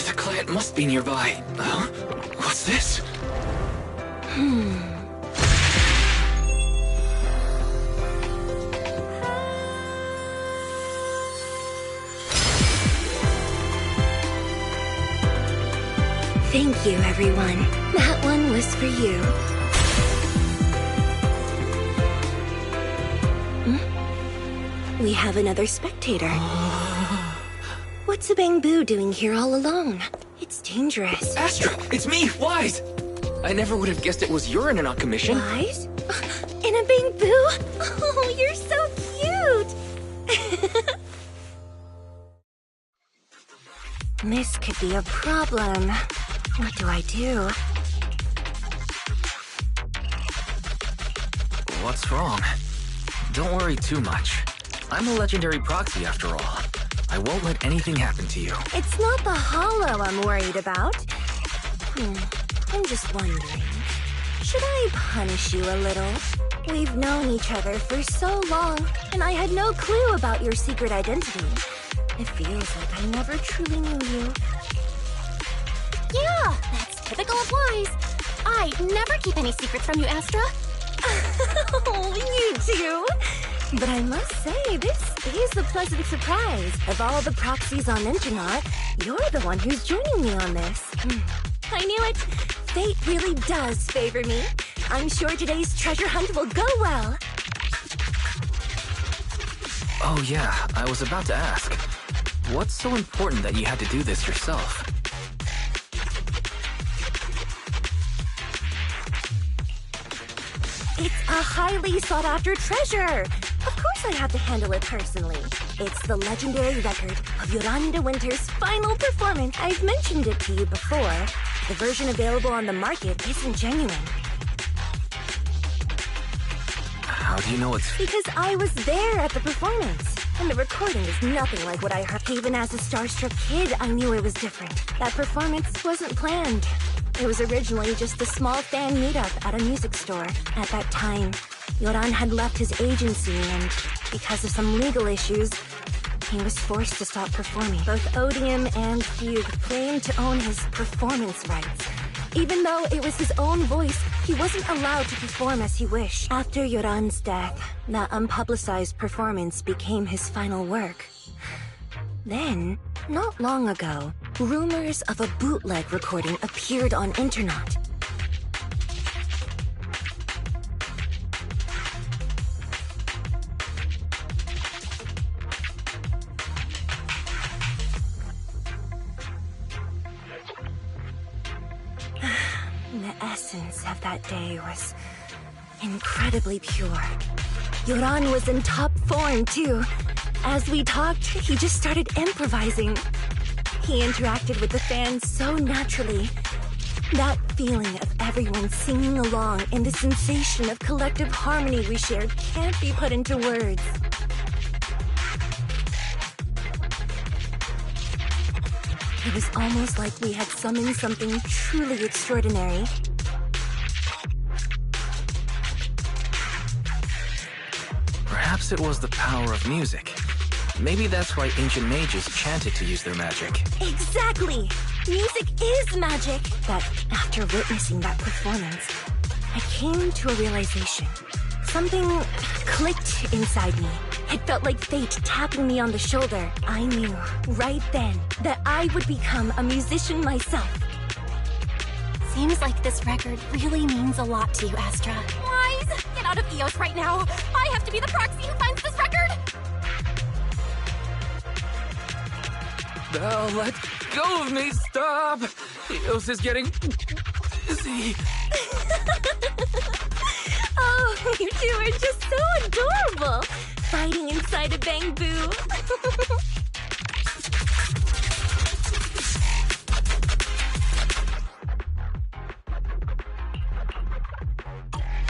The client must be nearby. What's this? Thank you, everyone. That one was for you. We have another spectator. What's a Bangbu doing here all alone? It's dangerous. Astra, it's me, Wise! I never would have guessed it was urine and not commission. Wise? In a Bangbu? Oh, you're so cute! This could be a problem. What do I do? What's wrong? Don't worry too much. I'm a legendary proxy after all. I won't let anything happen to you. It's not the hollow I'm worried about. I'm just wondering, should I punish you a little? We've known each other for so long, and I had no clue about your secret identity. It feels like I never truly knew you. Yeah, that's typical of Wise. I never keep any secrets from you, Astra. Oh, you do? But I must say, this is a pleasant surprise. Of all the proxies on Internet, you're the one who's joining me on this. I knew it. Fate really does favor me. I'm sure today's treasure hunt will go well. Oh yeah, I was about to ask. What's so important that you had to do this yourself? It's a highly sought-after treasure. Of course I have to handle it personally. It's the legendary record of Yolanda Winter's final performance. I've mentioned it to you before. The version available on the market isn't genuine. How do you know it's... Because I was there at the performance. And the recording is nothing like what I heard. Even as a starstruck kid, I knew it was different. That performance wasn't planned. It was originally just a small fan meetup at a music store. At that time, Yoran had left his agency and, because of some legal issues, he was forced to stop performing. Both Odium and Fugue claimed to own his performance rights. Even though it was his own voice, he wasn't allowed to perform as he wished. After Yoran's death, that unpublicized performance became his final work. Then, not long ago, rumors of a bootleg recording appeared on Internet. The essence of that day was incredibly pure. Yoran was in top form, too. As we talked, he just started improvising. He interacted with the fans so naturally. That feeling of everyone singing along and the sensation of collective harmony we shared can't be put into words. It was almost like we had summoned something truly extraordinary. Perhaps it was the power of music. Maybe that's why ancient mages chanted to use their magic. Exactly! Music is magic! But after witnessing that performance, I came to a realization. Something clicked inside me. It felt like fate tapping me on the shoulder. I knew, right then, that I would become a musician myself. Seems like this record really means a lot to you, Astra. Wise! Get out of Eos right now! I have to be the proxy who finds this record! Now let go of me, stop! Eos is getting dizzy. Oh, you two are just so adorable! Fighting inside a Bangbu.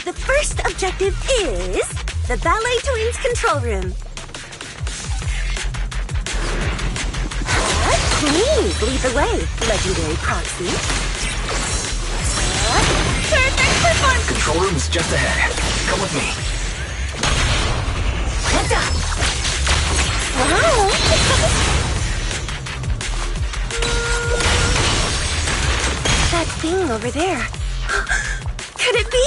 The first objective is the Ballet Twins control room. Please lead the way, legendary proxy. Perfect performance! Control room is just ahead. Come with me. Wow! thing over there. Could it be?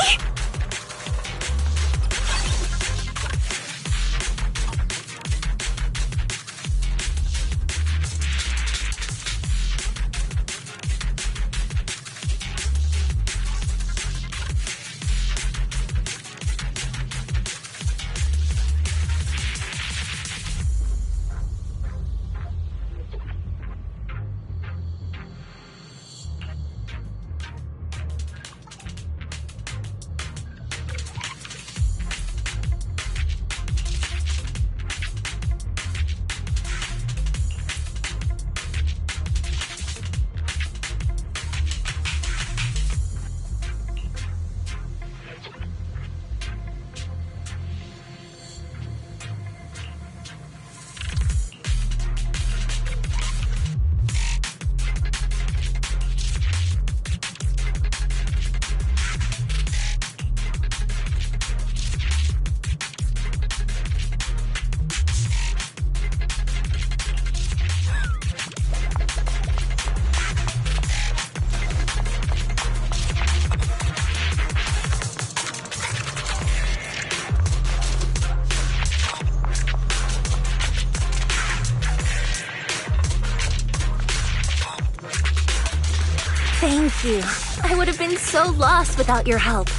Thank you. I would have been so lost without your help.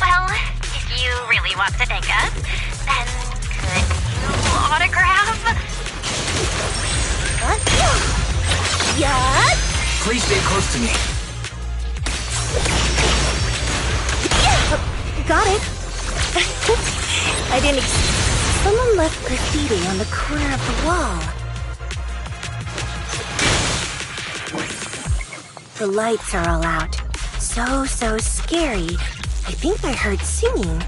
Well, if you really want to thank us, then could you autograph? Yes? Please stay close to me. Got it. I didn't Someone left graffiti on the corner of the wall. The lights are all out. So scary. I think I heard singing.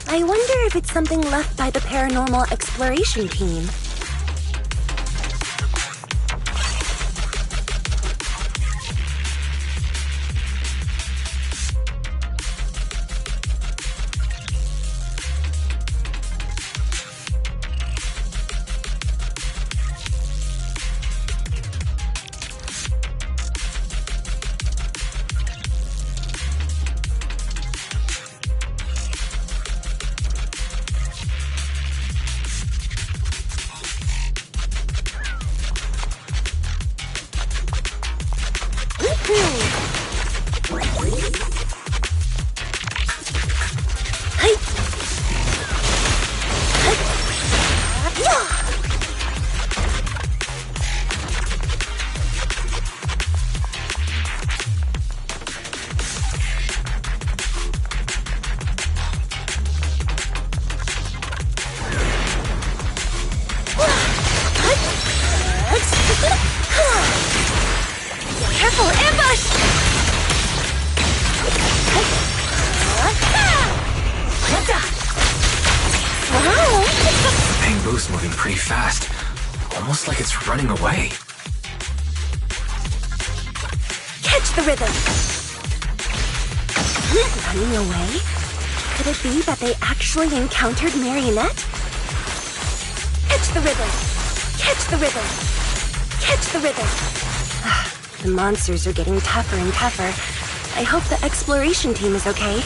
I wonder if it's something left by the paranormal exploration team. Careful, ambush! Wow! Bamboo's moving pretty fast. Almost like it's running away. Catch the rhythm! Running away? Could it be that they actually encountered Marionette? Catch the rhythm! Catch the rhythm! Catch the rhythm! The monsters are getting tougher and tougher. I hope the exploration team is okay.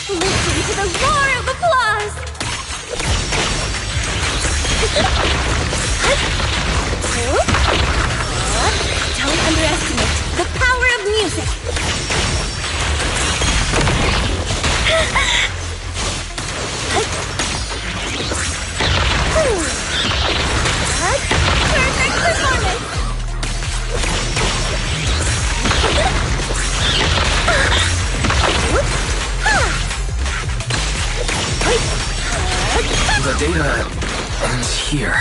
Listen to the roar of applause! Don't underestimate the power of music! Perfect performance! The data ends here.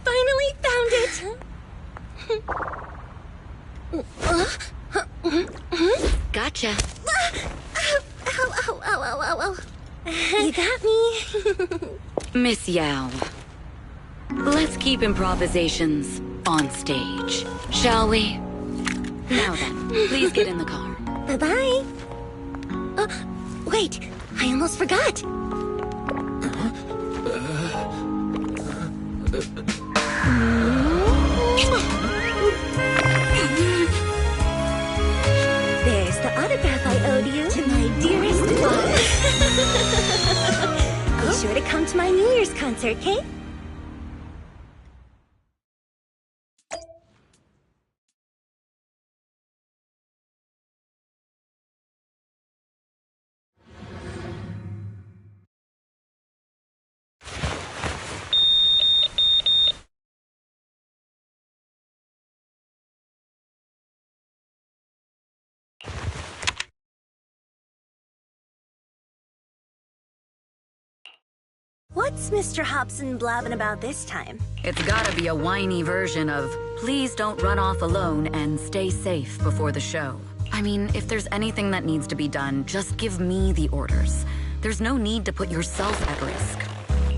Finally found it! Gotcha. Ow. You got me. Miss Yao, let's keep improvisations on stage, shall we? Now then, please get in the car. Bye-bye. Wait, I almost forgot. There's the autograph I owed you to my dearest one. Be sure to come to my New Year's concert, okay? What's Mr. Hobson blabbing about this time? It's gotta be a whiny version of, please don't run off alone and stay safe before the show. I mean, if there's anything that needs to be done, just give me the orders. There's no need to put yourself at risk.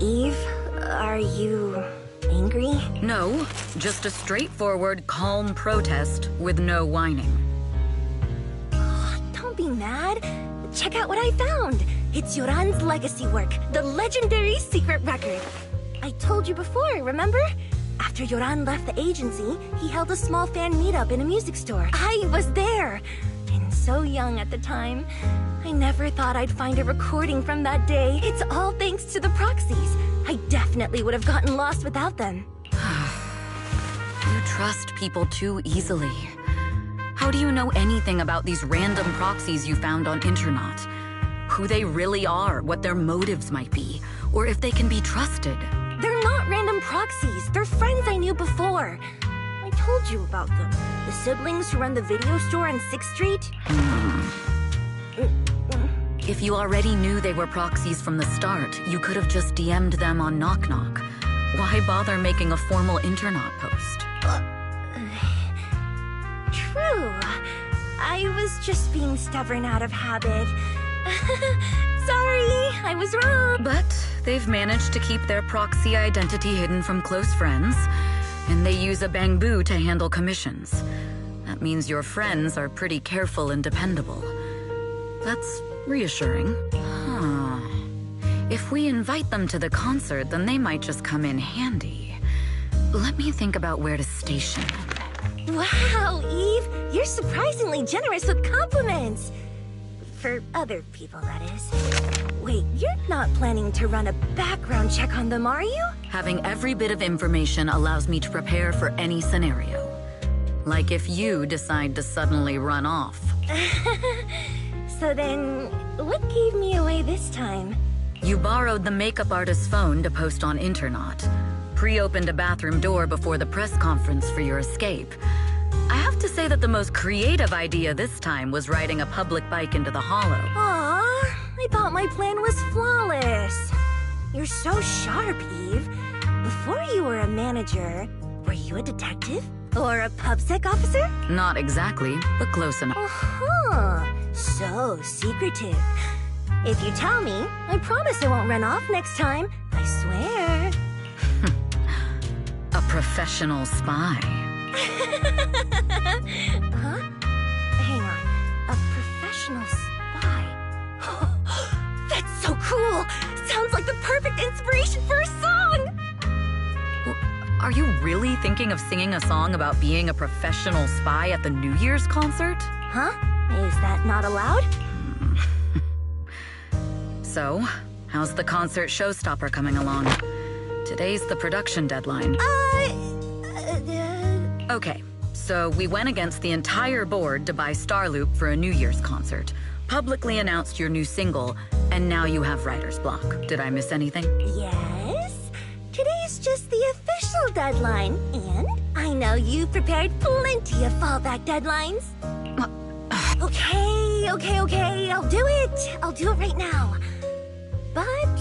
Eve, are you angry? No, just a straightforward, calm protest with no whining. Oh, don't be mad. Check out what I found. It's Yoran's legacy work, the legendary secret record. I told you before, remember? After Yoran left the agency, he held a small fan meetup in a music store. I was there, and so young at the time. I never thought I'd find a recording from that day. It's all thanks to the proxies. I definitely would have gotten lost without them. You trust people too easily. How do you know anything about these random proxies you found on Internet? Who they really are, what their motives might be, or if they can be trusted? They're not random proxies. They're friends I knew before. I told you about them. The siblings who run the video store on 6th Street. If you already knew they were proxies from the start, you could have just DM'd them on Knock Knock. Why bother making a formal Internet post? True. I was just being stubborn out of habit. Sorry, I was wrong. But they've managed to keep their proxy identity hidden from close friends, and they use a bamboo to handle commissions. That means your friends are pretty careful and dependable. That's reassuring. Huh. If we invite them to the concert, then they might just come in handy. Let me think about where to station them. Wow, Eve, you're surprisingly generous with compliments. For other people, that is. Wait, you're not planning to run a background check on them, are you? Having every bit of information allows me to prepare for any scenario. Like if you decide to suddenly run off. So then, what gave me away this time? You borrowed the makeup artist's phone to post on Internet. Pre-opened a bathroom door before the press conference for your escape. I have to say that the most creative idea this time was riding a public bike into the hollow. Aw, I thought my plan was flawless. You're so sharp, Eve. Before you were a manager, were you a detective? Or a PubSec officer? Not exactly, but close enough. Uh-huh. So secretive. If you tell me, I promise I won't run off next time. I swear. A professional spy. Huh? Hang on. A professional spy. That's so cool! Sounds like the perfect inspiration for a song! Are you really thinking of singing a song about being a professional spy at the New Year's concert? Huh? Is that not allowed? So, how's the concert showstopper coming along? Today's the production deadline. Okay, so we went against the entire board to buy Starloop for a New Year's concert, publicly announced your new single, and now you have writer's block. Did I miss anything? Yes. Today's just the official deadline, and I know you prepared plenty of fallback deadlines. Okay, I'll do it. I'll do it right now. But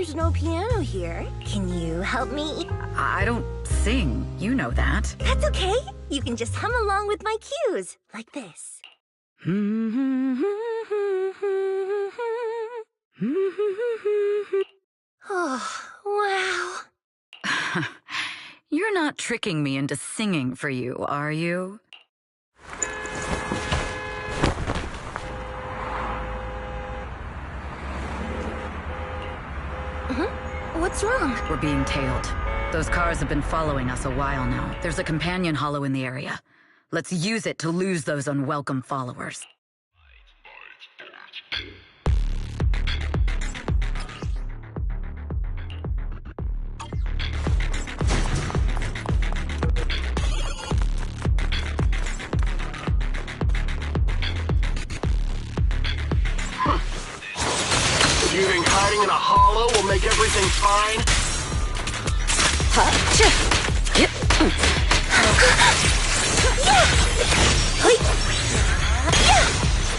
There's no piano here. Can you help me? I don't sing, you know that. That's okay. You can just hum along with my cues, like this. Oh, wow. You're not tricking me into singing for you, are you? What's wrong? We're being tailed. Those cars have been following us a while now. There's a companion hollow in the area. Let's use it to lose those unwelcome followers. You think hiding in a hollow will make everything fine?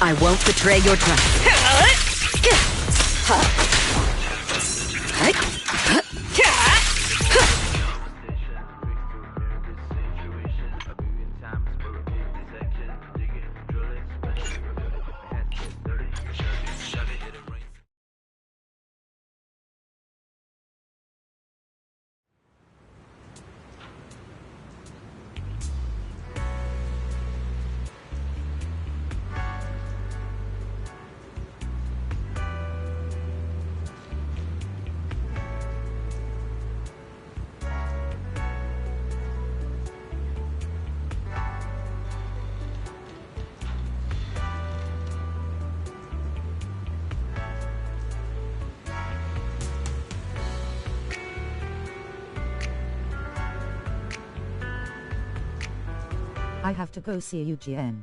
I won't betray your trust. I have to go see UGN.